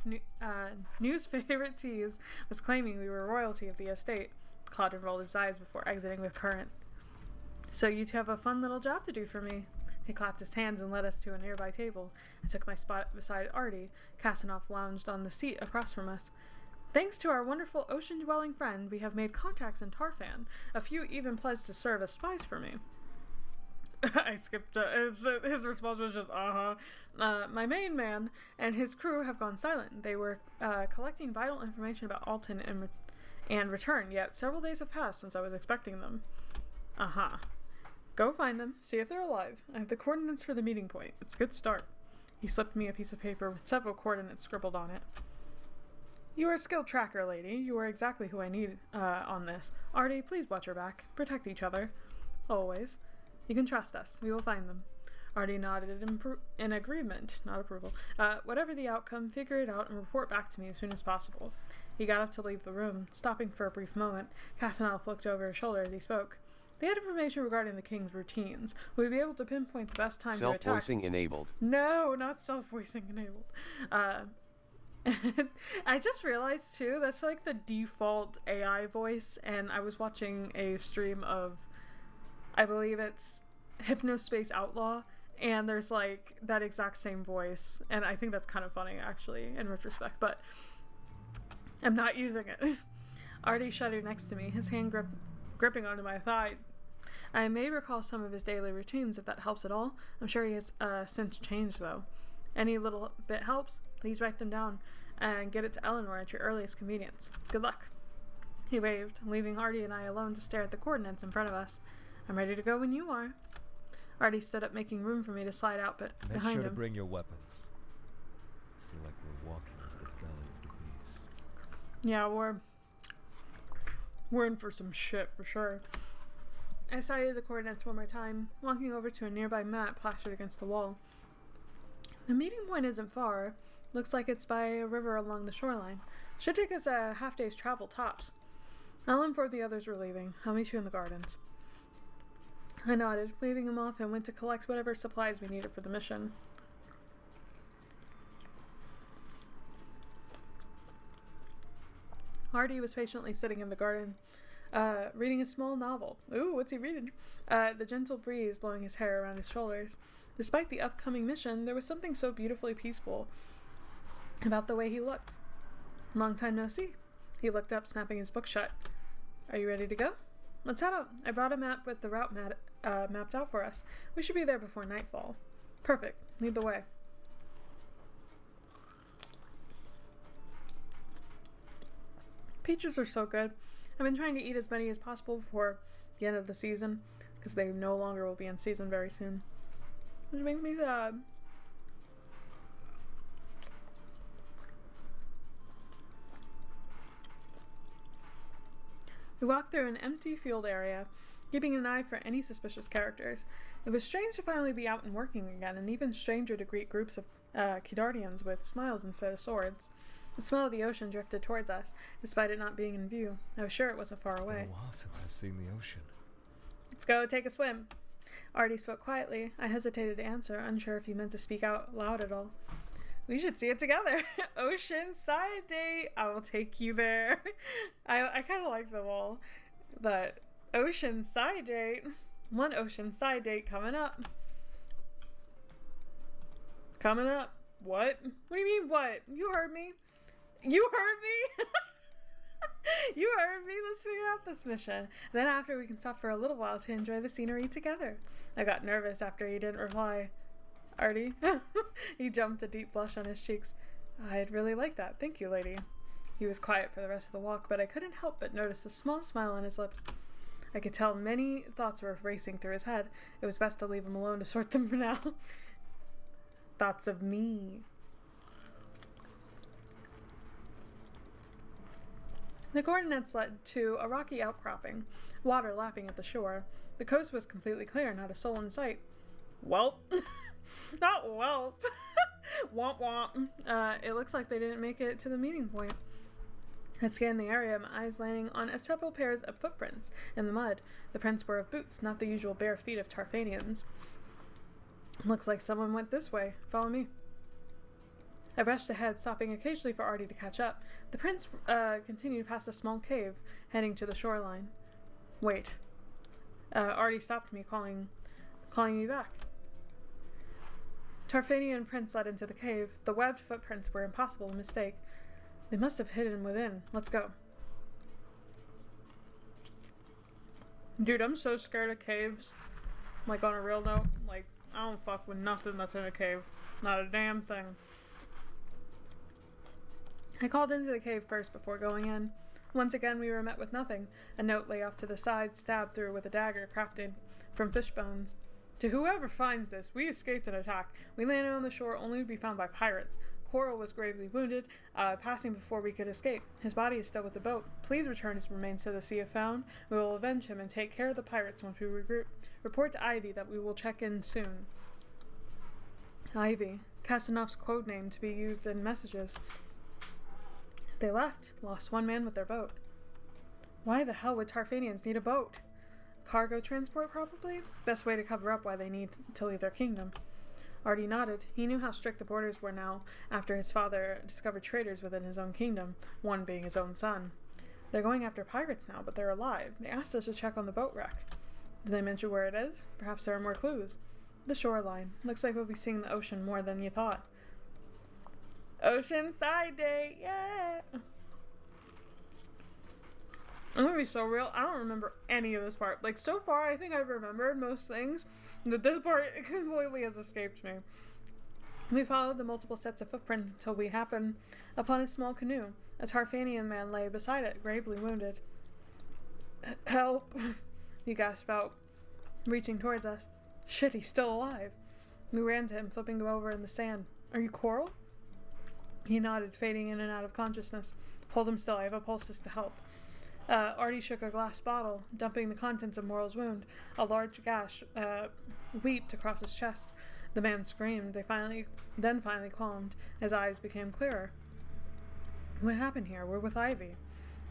Speaker 1: New's favorite tease, was claiming we were royalty of the estate. Claudine rolled his eyes before exiting with Current. So you two have a fun little job to do for me. He clapped his hands and led us to a nearby table. I took my spot beside Artie. Casanov lounged on the seat across from us. Thanks to our wonderful ocean-dwelling friend, we have made contacts in Tarfan. A few even pledged to serve as spies for me. I skipped his response was just, my main man and his crew have gone silent. They were collecting vital information about Alton and return, yet several days have passed since I was expecting them. Go find them, see if they're alive. I have the coordinates for the meeting point. It's a good start. He slipped me a piece of paper with several coordinates scribbled on it. You are a skilled tracker, lady. You are exactly who I need on this. Artie, please watch your back. Protect each other. Always. You can trust us. We will find them. Artie nodded in agreement, not approval. Whatever the outcome, figure it out and report back to me as soon as possible. He got up to leave the room, stopping for a brief moment. Casanov looked over his shoulder as he spoke. They had information regarding the king's routines. We'd be able to pinpoint the best time to attack.
Speaker 8: Self-voicing enabled.
Speaker 1: No, not self-voicing enabled. I just realized too, that's like the default AI voice, and I was watching a stream of, I believe it's Hypnospace Outlaw, and there's like that exact same voice, and I think that's kind of funny actually in retrospect, but I'm not using it. Artie shuddered next to me, his hand gripping onto my thigh. I may recall some of his daily routines if that helps at all. I'm sure he has since changed though. Any little bit helps. Please write them down and get it to Eleanor at your earliest convenience. Good luck. He waved, leaving Artie and I alone to stare at the coordinates in front of us. I'm ready to go when you are. Artie stood up, making room for me to slide out, but
Speaker 2: Make
Speaker 1: behind
Speaker 2: sure
Speaker 1: him.
Speaker 2: to bring your weapons. I feel like we're walking into the belly of the beast.
Speaker 1: Yeah, we're in for some shit for sure. I cited the coordinates one more time, walking over to a nearby map plastered against the wall. The meeting point isn't far. Looks like it's by a river along the shoreline. Should take us a half day's travel tops. I'll inform the others we're leaving. I'll meet you in the gardens. I nodded, leaving him off, and went to collect whatever supplies we needed for the mission. Artie was patiently sitting in the garden, reading a small novel. Ooh, what's he reading? The gentle breeze blowing his hair around his shoulders. Despite the upcoming mission, there was something so beautifully peaceful about the way he looked. Long time no see. He looked up, snapping his book shut. Are you ready to go? Let's head out. I brought a map with the route mapped out for us. We should be there before nightfall. Perfect. Lead the way. Peaches are so good. I've been trying to eat as many as possible before the end of the season, because they no longer will be in season very soon. Which makes me sad. We walked through an empty field area, keeping an eye for any suspicious characters. It was strange to finally be out and working again, and even stranger to greet groups of Kedardians with smiles instead of swords. The smell of the ocean drifted towards us, despite it not being in view. I was sure it wasn't far away.
Speaker 2: It's been a while since I've seen the ocean.
Speaker 1: Let's go take a swim. Artie spoke quietly. I hesitated to answer, unsure if he meant to speak out loud at all. We should see it together. Ocean side date. I will take you there. I kind of like them all. But ocean side date. One ocean side date coming up. Coming up. What? What do you mean what? You heard me. You heard me? You heard me. Let's figure out this mission. Then after we can stop for a little while to enjoy the scenery together. I got nervous after he didn't reply. Artie? He jumped, a deep blush on his cheeks. I'd really like that. Thank you, lady. He was quiet for the rest of the walk, but I couldn't help but notice a small smile on his lips. I could tell many thoughts were racing through his head. It was best to leave him alone to sort them for now. Thoughts of me. The coordinates led to a rocky outcropping, water lapping at the shore. The coast was completely clear, not a soul in sight. Welp. Not welp. Womp womp. It looks like they didn't make it to the meeting point. I scanned the area, my eyes landing on several pairs of footprints in the mud. The prints were of boots, not the usual bare feet of Tarfanians. Looks like someone went this way. Follow me. I rushed ahead, stopping occasionally for Artie to catch up. The prints continued past a small cave, heading to the shoreline. Wait. Artie stopped me, calling me back. Tarfanian prints led into the cave. The webbed footprints were impossible to mistake. They must have hidden within. Let's go. Dude, I'm so scared of caves. Like, on a real note, like, I don't fuck with nothing that's in a cave. Not a damn thing. I called into the cave first before going in. Once again, we were met with nothing. A note lay off to the side, stabbed through with a dagger crafted from fish bones. To whoever finds this, we escaped an attack. We landed on the shore only to be found by pirates. Coral was gravely wounded, passing before we could escape. His body is still with the boat. Please return his remains to the sea if found. We will avenge him and take care of the pirates once we regroup. Report to Ivy that we will check in soon. Ivy. Castanov's code name to be used in messages. They left. Lost one man with their boat. Why the hell would Tarfanians need a boat? Cargo transport, probably? Best way to cover up why they need to leave their kingdom. Artie nodded. He knew how strict the borders were now, after his father discovered traitors within his own kingdom, one being his own son. They're going after pirates now, but they're alive. They asked us to check on the boat wreck. Did they mention where it is? Perhaps there are more clues. The shoreline. Looks like we'll be seeing the ocean more than you thought. Oceanside Day! Yeah! I'm gonna be so real. I don't remember any of this part. Like, so far, I think I've remembered most things, but this part completely has escaped me. We followed the multiple sets of footprints until we happened upon a small canoe. A Tarfanian man lay beside it, gravely wounded. Help! He gasped out, reaching towards us. Shit, he's still alive. We ran to him, flipping him over in the sand. Are you Coral? He nodded, fading in and out of consciousness. Hold him still, I have a poultice to help. Artie shook a glass bottle, dumping the contents of Moral's wound. A large gash leaped across his chest. The man screamed. Then finally calmed. His eyes became clearer. What happened here? We're with Ivy.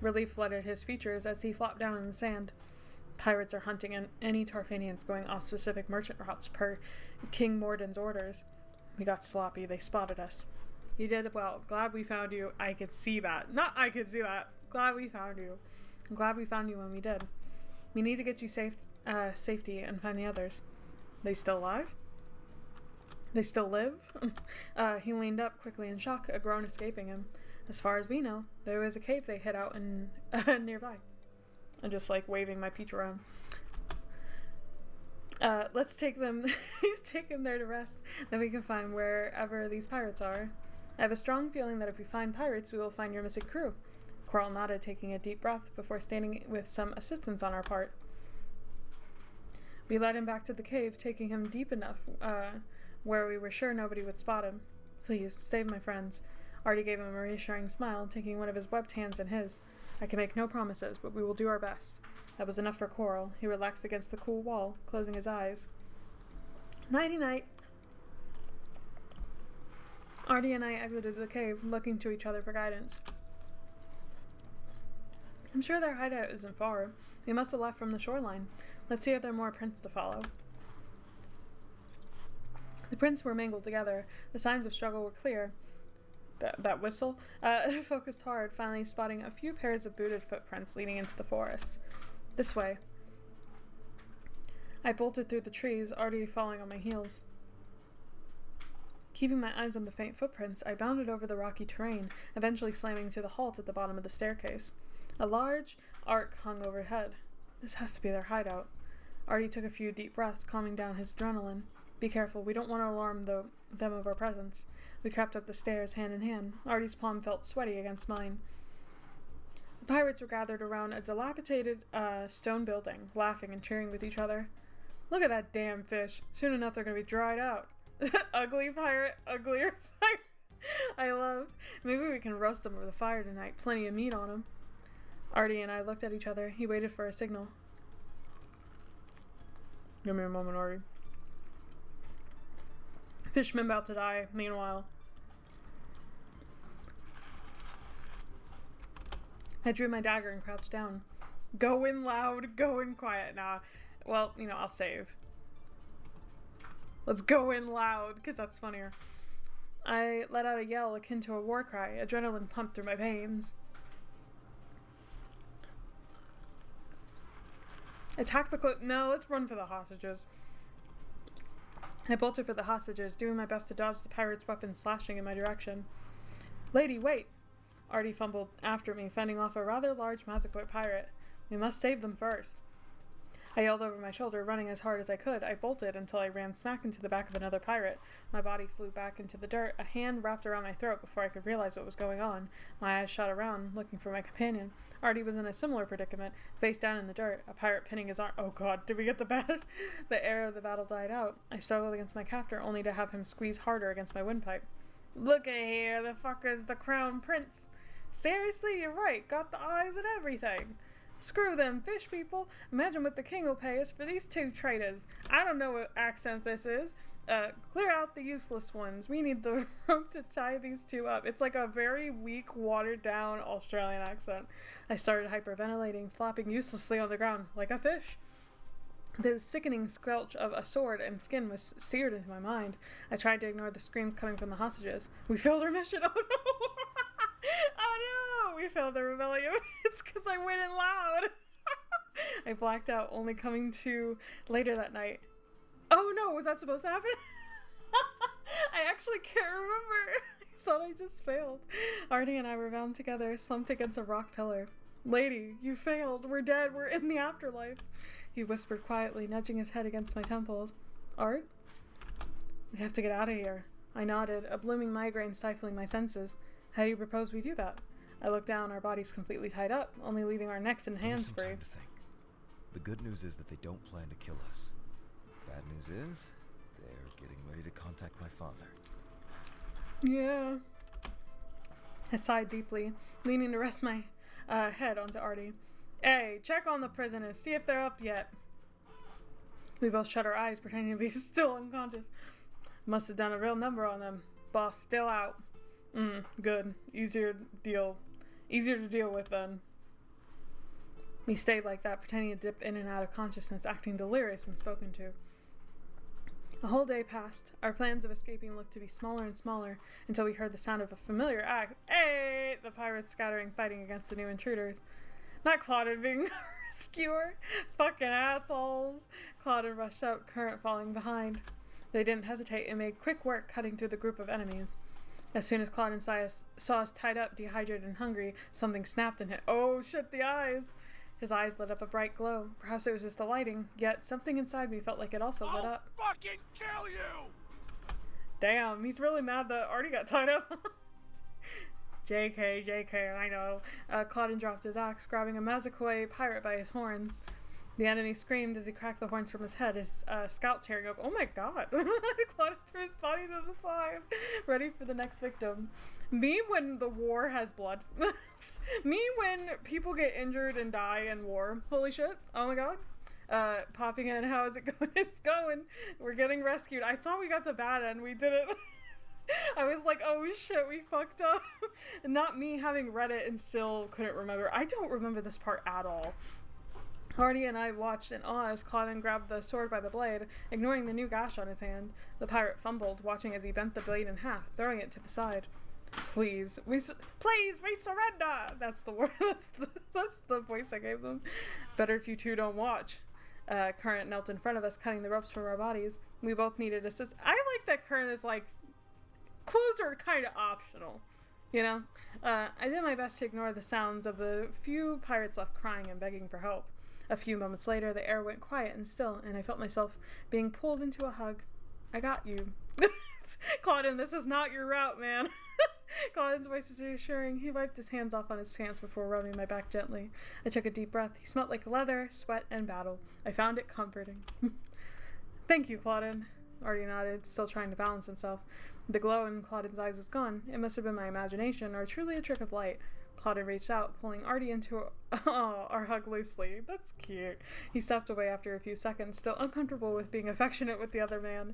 Speaker 1: Relief flooded his features as he flopped down in the sand. Pirates are hunting any Tarfanians going off specific merchant routes per King Morden's orders. We got sloppy. They spotted us. You did well. Glad we found you. I could see that. Not I could see that. Glad we found you. I'm glad we found you when we did. We need to get you safety and find the others. They still alive? They still live? He leaned up quickly in shock, a groan escaping him. As far as we know, there was a cave they hid out in nearby. I'm just like waving my peach around. Let's take them there to rest. Then we can find wherever these pirates are. I have a strong feeling that if we find pirates, we will find your missing crew. Coral nodded, taking a deep breath before standing with some assistance on our part. We led him back to the cave, taking him deep enough where we were sure nobody would spot him. Please, save my friends. Artie gave him a reassuring smile, taking one of his webbed hands in his. I can make no promises, but we will do our best. That was enough for Coral. He relaxed against the cool wall, closing his eyes. Nighty-night. Artie and I exited the cave, looking to each other for guidance. I'm sure their hideout isn't far. They must have left from the shoreline. Let's see if there are more prints to follow. The prints were mingled together. The signs of struggle were clear. That whistle? Focused hard, finally spotting a few pairs of booted footprints leading into the forest. This way. I bolted through the trees, Artie following on my heels. Keeping my eyes on the faint footprints, I bounded over the rocky terrain, eventually slamming to the halt at the bottom of the staircase. A large arc hung overhead. This has to be their hideout. Artie took a few deep breaths, calming down his adrenaline. Be careful, we don't want to alarm them of our presence. We crept up the stairs, hand in hand. Artie's palm felt sweaty against mine. The pirates were gathered around a dilapidated stone building, laughing and cheering with each other. Look at that damn fish. Soon enough they're going to be dried out. Ugly pirate, uglier pirate. I love. Maybe we can roast them over the fire tonight. Plenty of meat on them. Artie and I looked at each other. He waited for a signal. Give me a moment, Artie. Fishman about to die, meanwhile. I drew my dagger and crouched down. Go in loud, go in quiet. Nah, well, I'll save. Let's go in loud, because that's funnier. I let out a yell akin to a war cry. Adrenaline pumped through my veins. Attack the No, let's run for the hostages. I bolted for the hostages, doing my best to dodge the pirates' weapons slashing in my direction. Lady, wait! Artie fumbled after me, fending off a rather large Mazakoi pirate. We must save them first. I yelled over my shoulder, running as hard as I could. I bolted until I ran smack into the back of another pirate. My body flew back into the dirt, a hand wrapped around my throat before I could realize what was going on. My eyes shot around, looking for my companion. Artie was in a similar predicament, face down in the dirt, a pirate pinning his arm. Oh god, did we get the bat? The air of the battle died out. I struggled against my captor, only to have him squeeze harder against my windpipe. Look at here, the fucker's the crown prince. Seriously, you're right, got the eyes and everything. Screw them, fish people. Imagine what the king will pay us for these two traitors. I don't know what accent this is. Clear out the useless ones. We need the rope to tie these two up. It's like a very weak, watered-down Australian accent. I started hyperventilating, flopping uselessly on the ground, like a fish. The sickening squelch of a sword and skin was seared into my mind. I tried to ignore the screams coming from the hostages. We failed our mission. Oh no! Oh no! We failed the rebellion. It's because I went in loud. I blacked out, only coming to later that night. Oh no! Was that supposed to happen? I actually can't remember. I thought I just failed. Artie and I were bound together, slumped against a rock pillar. Lady, you failed. We're dead. We're in the afterlife. He whispered quietly, nudging his head against my temples. Art? We have to get out of here. I nodded, a blooming migraine stifling my senses. How do you propose we do that? I looked down, our bodies completely tied up, only leaving our necks and hands free.
Speaker 2: Time to think. The good news is that they don't plan to kill us. Bad news is, they're getting ready to contact my father.
Speaker 1: Yeah. I sighed deeply, leaning to rest my head onto Artie. Hey, check on the prisoners, see if they're up yet. We both shut our eyes, pretending to be still unconscious. Must have done a real number on them. Boss still out. Good. Easier to deal with then. We stayed like that, pretending to dip in and out of consciousness, acting delirious and spoken to. A whole day passed. Our plans of escaping looked to be smaller and smaller until we heard the sound of a familiar act. Hey! The pirates scattering, fighting against the new intruders. Not Claudine being a rescuer. Fucking assholes. Claudine rushed out, Current falling behind. They didn't hesitate and made quick work cutting through the group of enemies. As soon as Claudine saw us tied up, dehydrated and hungry, something snapped in him. Oh shit, the eyes! His eyes lit up a bright glow. Perhaps it was just the lighting, yet something inside me felt like it also lit up.
Speaker 3: I'll fucking kill you!
Speaker 1: Damn, he's really mad that Artie got tied up. JK, I know. Claudine dropped his axe, grabbing a Mazakoi pirate by his horns. The enemy screamed as he cracked the horns from his head, his scalp tearing up. Oh my god! Claudine threw his body to the side, ready for the next victim. Me when the war has blood. Me when people get injured and die in war. Holy shit. Oh my god. Popping in. How is it going? It's going. We're getting rescued. I thought we got the bad end. We didn't. I was like, oh shit, we fucked up. Not me having read it and still couldn't remember. I don't remember this part at all. Artie and I watched in awe as Claudine grabbed the sword by the blade, ignoring the new gash on his hand. The pirate fumbled, watching as he bent the blade in half, throwing it to the side. Please, we surrender! That's the word. That's the voice I gave them. Better if you two don't watch. Current knelt in front of us, cutting the ropes from our bodies. We both needed assist. I like that Current is like, clothes are kind of optional, you know? I did my best to ignore the sounds of the few pirates left crying and begging for help. A few moments later, the air went quiet and still, and I felt myself being pulled into a hug. I got you. Claudine, this is not your route, man. Claudine's voice was reassuring. He wiped his hands off on his pants before rubbing my back gently. I took a deep breath. He smelled like leather, sweat, and battle. I found it comforting. Thank you, Claudine. Artie nodded, still trying to balance himself. The glow in Claudine's eyes was gone. It must have been my imagination, or truly a trick of light. Claudine reached out, pulling Artie into our hug loosely. That's cute. He stepped away after a few seconds, still uncomfortable with being affectionate with the other man.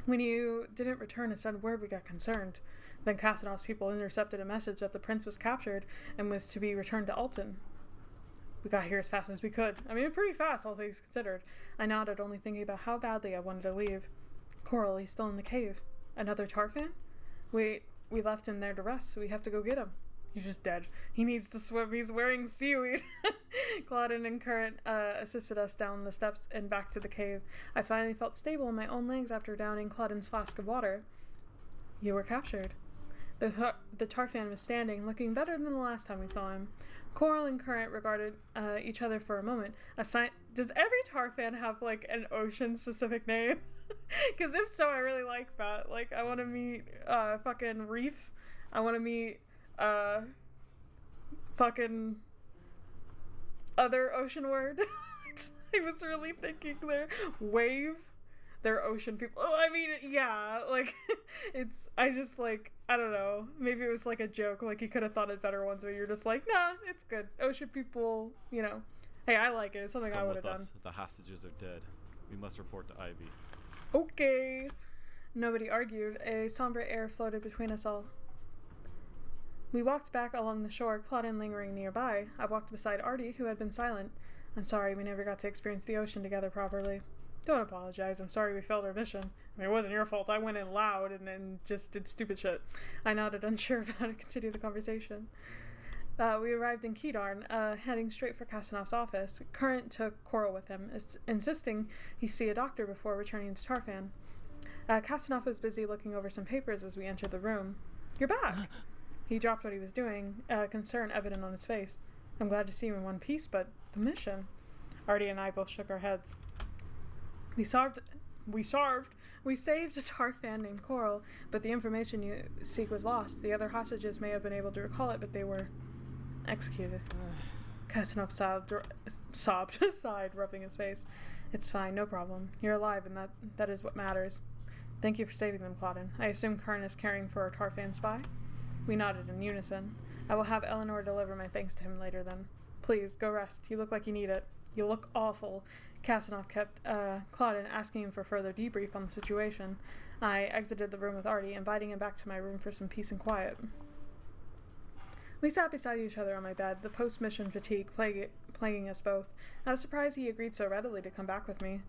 Speaker 1: When you didn't return a sudden word, we got concerned. Then Casanoff's people intercepted a message that the prince was captured and was to be returned to Alton. We got here as fast as we could. I mean, pretty fast, all things considered. I nodded, only thinking about how badly I wanted to leave. Coral, he's still in the cave. Another Tarfan? We left him there to rest. We have to go get him. He's just dead. He needs to swim. He's wearing seaweed. Claudine and Current assisted us down the steps and back to the cave. I finally felt stable in my own legs after downing Claudine's flask of water. You were captured. The Tarfan was standing, looking better than the last time we saw him. Coral and Current regarded each other for a moment. Does every Tarfan have, like, an ocean-specific name? Because if so, I really like that. Like, I want to meet fucking Reef. I want to meet fucking other ocean word. I was really thinking there. Wave. They're ocean people. Oh, I mean, yeah, like, I don't know. Maybe it was like a joke. Like, you could have thought of better ones where you're just like, nah, it's good. Ocean people, you know. Hey, I like it. It's something I would have done.
Speaker 6: The hostages are dead. We must report to Ivy.
Speaker 1: Okay. Nobody argued. A somber air floated between us all. We walked back along the shore, Claudine lingering nearby. I walked beside Artie, who had been silent. I'm sorry we never got to experience the ocean together properly. Don't apologize. I'm sorry we failed our mission. I mean, it wasn't your fault. I went in loud and just did stupid shit. I nodded, unsure of how to continue the conversation. We arrived in Kedarn, heading straight for Kastanov's office. Current took Coral with him, insisting he see a doctor before returning to Tarfan. Kastanov was busy looking over some papers as we entered the room. You're back! He dropped what he was doing, concern evident on his face. I'm glad to see you in one piece, but the mission... Artie and I both shook our heads. We saved a Tarfan named Coral, but the information you seek was lost. The other hostages may have been able to recall it, but they were executed. Kastanov sighed, rubbing his face. It's fine, no problem. You're alive, and that is what matters. Thank you for saving them, Claudin. I assume Kern is caring for our Tarfan spy? We nodded in unison. I will have Eleanor deliver my thanks to him later then. Please, go rest. You look like you need it. You look awful. Kastanov kept Claudin asking him for further debrief on the situation. I exited the room with Artie, inviting him back to my room for some peace and quiet. We sat beside each other on my bed, the post-mission fatigue plaguing us both. I was surprised he agreed so readily to come back with me.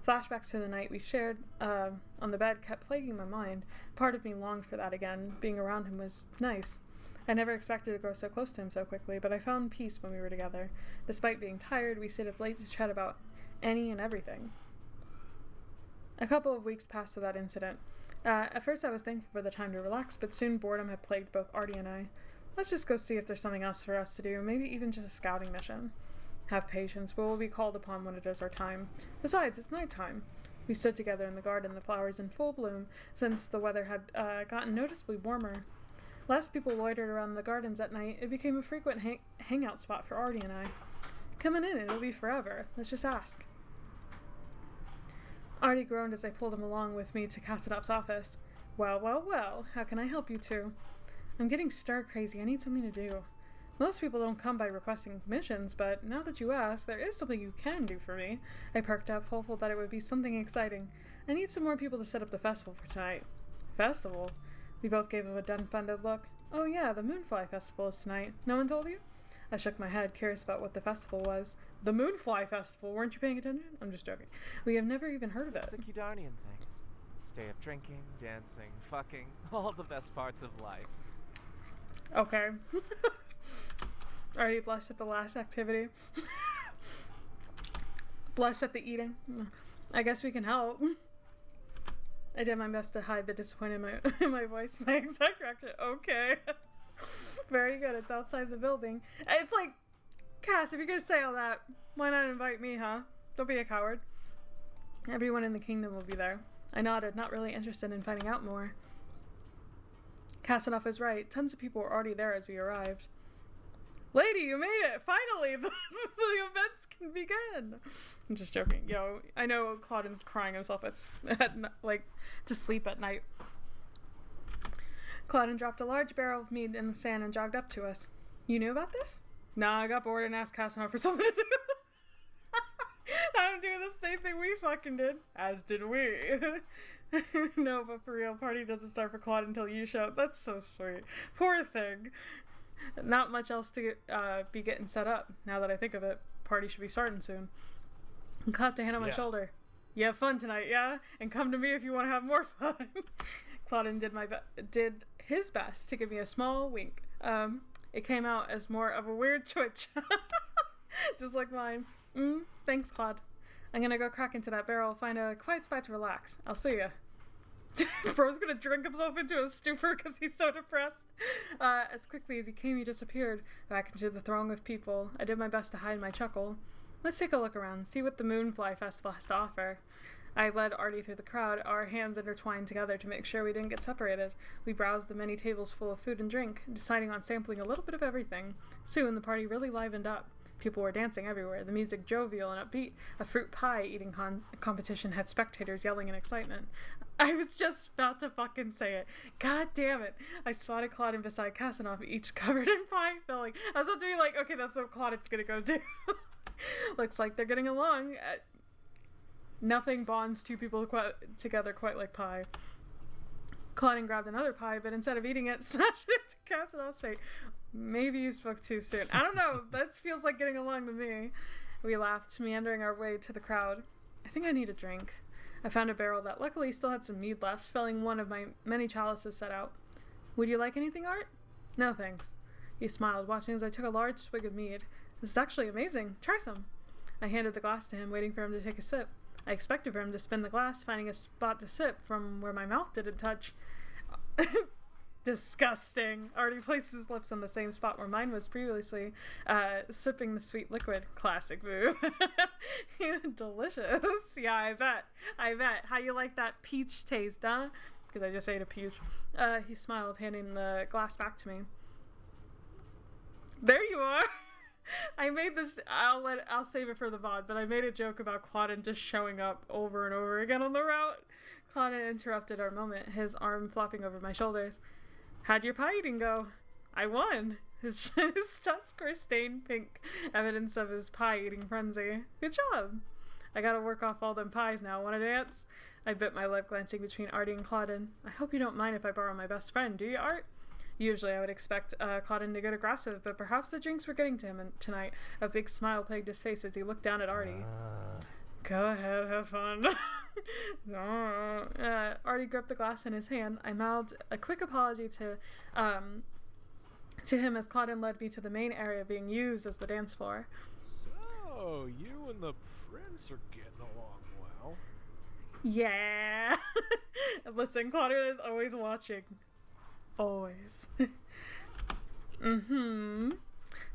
Speaker 1: Flashbacks to the night we shared on the bed kept plaguing my mind. Part of me longed for that again. Being around him was nice. I never expected to grow so close to him so quickly, but I found peace when we were together. Despite being tired, we stayed up late to chat about any and everything. A couple of weeks passed without incident. At first I was thankful for the time to relax, but soon boredom had plagued both Artie and I. Let's just go see if there's something else for us to do, maybe even just a scouting mission. Have patience, we will be called upon when it is our time. Besides, it's nighttime. We stood together in the garden, the flowers in full bloom, since the weather had gotten noticeably warmer. Less people loitered around the gardens at night. It became a frequent hangout spot for Artie and I. Come on in, it'll be forever. Let's just ask. Artie groaned as I pulled him along with me to Kastanov's office. Well, how can I help you two? I'm getting stir-crazy. I need something to do. Most people don't come by requesting missions, but now that you ask, there is something you can do for me. I perked up, hopeful that it would be something exciting. I need some more people to set up the festival for tonight. Festival? We both gave him a dumbfounded look. Oh yeah, the Moonfly Festival is tonight. No one told you? I shook my head, curious about what the festival was. The Moonfly Festival? Weren't you paying attention? I'm just joking. We have never even heard of it.
Speaker 5: It's a Kedarnian thing. Stay up drinking, dancing, fucking, all the best parts of life.
Speaker 1: Okay. Already blushed at the last activity. Blushed at the eating. I guess we can help. I did my best to hide the disappointment in my voice. My exact reaction. Okay. Very good. It's outside the building. It's like, Cass, if you're gonna say all that, why not invite me, huh? Don't be a coward. Everyone in the kingdom will be there. I nodded, not really interested in finding out more. Kastanov is right. Tons of people were already there as we arrived. Lady, you made it! Finally! The events can begin! I'm just joking. Yo, I know Claudin's crying himself to sleep at night. Claudin dropped a large barrel of meat in the sand and jogged up to us. You knew about this? Nah, I got bored and asked Kastanov for something to do. I'm doing the same thing we fucking did. As did we. No, but for real, party doesn't start for Claude until you show up. That's so sweet. Poor thing. Not much else to be getting set up. Now that I think of it, party should be starting soon. And clapped a hand on my shoulder. You have fun tonight, yeah? And come to me if you want to have more fun. Claudin did his best to give me a small wink. It came out as more of a weird twitch. Just like mine. Thanks, Claude. I'm gonna go crack into that barrel, find a quiet spot to relax. I'll see ya. Bro's gonna drink himself into a stupor because he's so depressed. As quickly as he came, he disappeared back into the throng of people. I did my best to hide my chuckle. Let's take a look around, see what the Moonfly Festival has to offer. I led Artie through the crowd, our hands intertwined together to make sure we didn't get separated. We browsed the many tables full of food and drink, deciding on sampling a little bit of everything. Soon, the party really livened up. People were dancing everywhere, the music jovial and upbeat. A fruit pie eating competition had spectators yelling in excitement. I was just about to fucking say it. God damn it. I spotted Claudin beside Kastanov, each covered in pie filling. I was about to be like, okay, that's what Claudin's gonna go do. Looks like they're getting along. Nothing bonds two people together quite like pie. Claudin grabbed another pie, but instead of eating it, smashed it into Kastanov's face. Maybe you spoke too soon. I don't know. That feels like getting along to me. We laughed, meandering our way to the crowd. I think I need a drink. I found a barrel that luckily still had some mead left, filling one of my many chalices set out. Would you like anything, Art? No, thanks. He smiled, watching as I took a large swig of mead. This is actually amazing. Try some. I handed the glass to him, waiting for him to take a sip. I expected for him to spin the glass, finding a spot to sip from where my mouth didn't touch. Disgusting. Artie placed his lips on the same spot where mine was previously, sipping the sweet liquid. Classic move. Delicious. Yeah, I bet. How you like that peach taste, huh? Because I just ate a peach. He smiled, handing the glass back to me. There you are. I made this. I'll save it for the VOD, but I made a joke about Claudin just showing up over and over again on the route. Claudin interrupted our moment, his arm flopping over my shoulders. How'd your pie eating go? I won. His tusks were stained pink, evidence of his pie eating frenzy. Good job. I gotta work off all them pies now. Wanna dance? I bit my lip, glancing between Artie and Claudin. I hope you don't mind if I borrow my best friend, do you, Art? Usually I would expect Claudin to get aggressive, but perhaps the drinks were getting to him tonight. A big smile plagued his face as he looked down at Artie. Go ahead, have fun. No. Artie gripped the glass in his hand. I mouthed a quick apology to him as Claudin led me to the main area being used as the dance floor.
Speaker 3: So, you and the prince are getting along well.
Speaker 1: Yeah. Listen, Claudin is always watching. Always.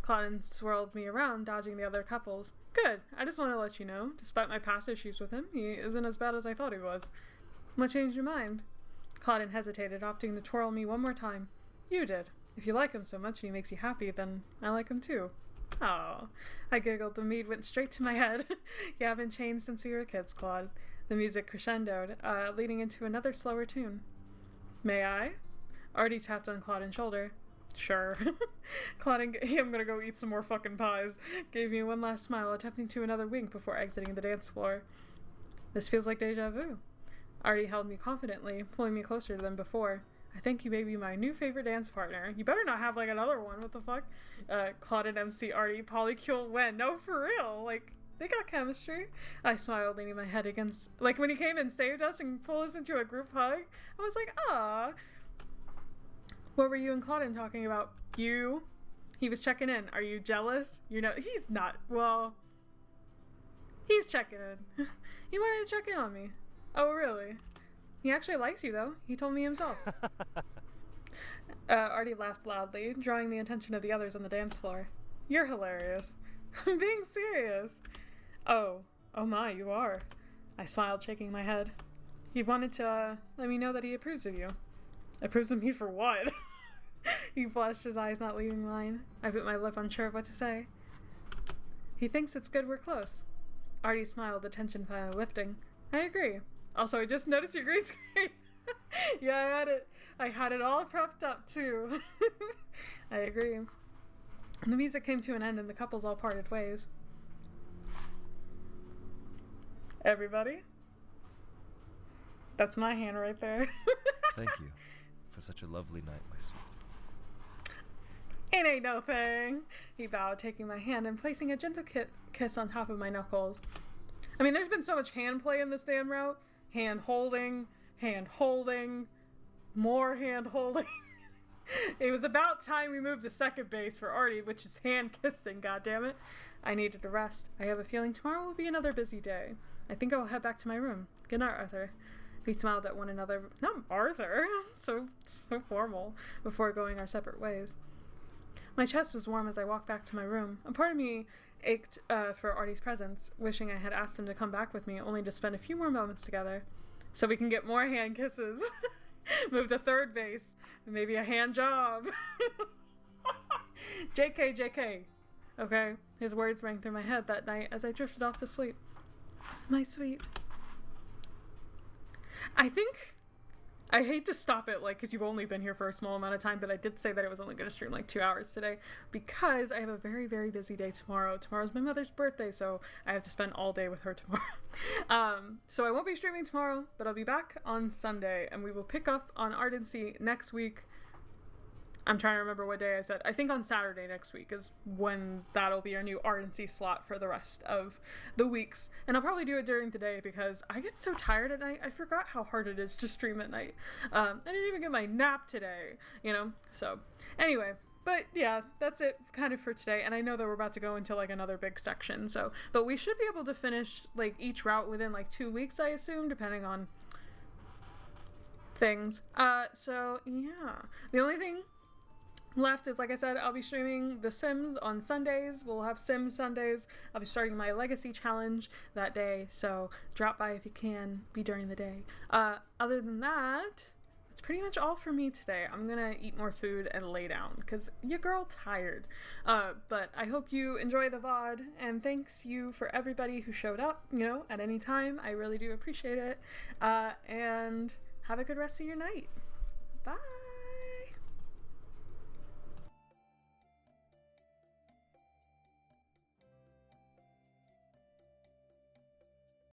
Speaker 1: Claudin swirled me around, dodging the other couples. Good. I just want to let you know, despite my past issues with him, he isn't as bad as I thought he was. What changed your mind? Claudin hesitated, opting to twirl me one more time. You did. If you like him so much and he makes you happy, then I like him too. Oh. I giggled. The mead went straight to my head. You haven't changed since we were kids, Claude. The music crescendoed, leading into another slower tune. May I? Artie tapped on Claudin's shoulder. Sure. Claudin, I'm gonna go eat some more fucking pies, gave me one last smile, attempting to another wink before exiting the dance floor. This feels like deja vu. Artie held me confidently, pulling me closer than before. I think you may be my new favorite dance partner. You better not have, like, another one. What the fuck? Claudin, MC, Artie, Polycule, Wen. No, for real. Like, they got chemistry. I smiled, leaning my head against... Like, when he came and saved us and pulled us into a group hug, I was like, ah. What were you and Claudin talking about? You? He was checking in. Are you jealous? You know, he's not. Well, he's checking in. He wanted to check in on me. Oh, really? He actually likes you, though. He told me himself. Artie laughed loudly, drawing the attention of the others on the dance floor. You're hilarious. I'm being serious. Oh my, you are. I smiled, shaking my head. He wanted to let me know that he approves of you. Approves of me for what? He blushed, his eyes not leaving mine. I bit my lip, unsure of what to say. He thinks it's good we're close. Artie smiled, the tension finally lifting. I agree. Also, I just noticed your green screen. Yeah, I had it all prepped up, too. I agree. The music came to an end and the couples all parted ways. Everybody? That's my hand right there.
Speaker 2: Thank you for such a lovely night, my sweet.
Speaker 1: It ain't no thing. He bowed, taking my hand and placing a gentle kiss on top of my knuckles. I mean, there's been so much hand play in this damn route. Hand holding, more hand holding. It was about time we moved to second base for Artie, which is hand kissing, goddammit. I needed a rest. I have a feeling tomorrow will be another busy day. I think I will head back to my room. Good night, Arthur. We smiled at one another. Not Arthur. So formal. Before going our separate ways. My chest was warm as I walked back to my room. A part of me ached for Artie's presence, wishing I had asked him to come back with me, only to spend a few more moments together. So we can get more hand kisses. Move to third base. Maybe a hand job. JK. Okay. His words rang through my head that night as I drifted off to sleep. My sweet. I hate to stop it, like, because you've only been here for a small amount of time, but I did say that I was only going to stream, like, 2 hours today, because I have a very, very busy day tomorrow. Tomorrow's my mother's birthday, so I have to spend all day with her tomorrow. So I won't be streaming tomorrow, but I'll be back on Sunday, and we will pick up on Ardency next week. I'm trying to remember what day I said. I think on Saturday next week is when that'll be our new Ardency slot for the rest of the weeks. And I'll probably do it during the day because I get so tired at night. I forgot how hard it is to stream at night. I didn't even get my nap today, you know? So, anyway. But yeah, that's it kind of for today. And I know that we're about to go into like another big section. So, but we should be able to finish like each route within like 2 weeks, I assume, depending on things. So yeah, the only thing left is, like I said, I'll be streaming The Sims on Sundays. We'll have Sims Sundays. I'll be starting my Legacy Challenge that day. So drop by if you can, be during the day. Other than that, that's pretty much all for me today. I'm gonna eat more food and lay down because your girl tired. But I hope you enjoy the VOD, and thanks you for everybody who showed up, you know, at any time. I really do appreciate it. And have a good rest of your night. Bye.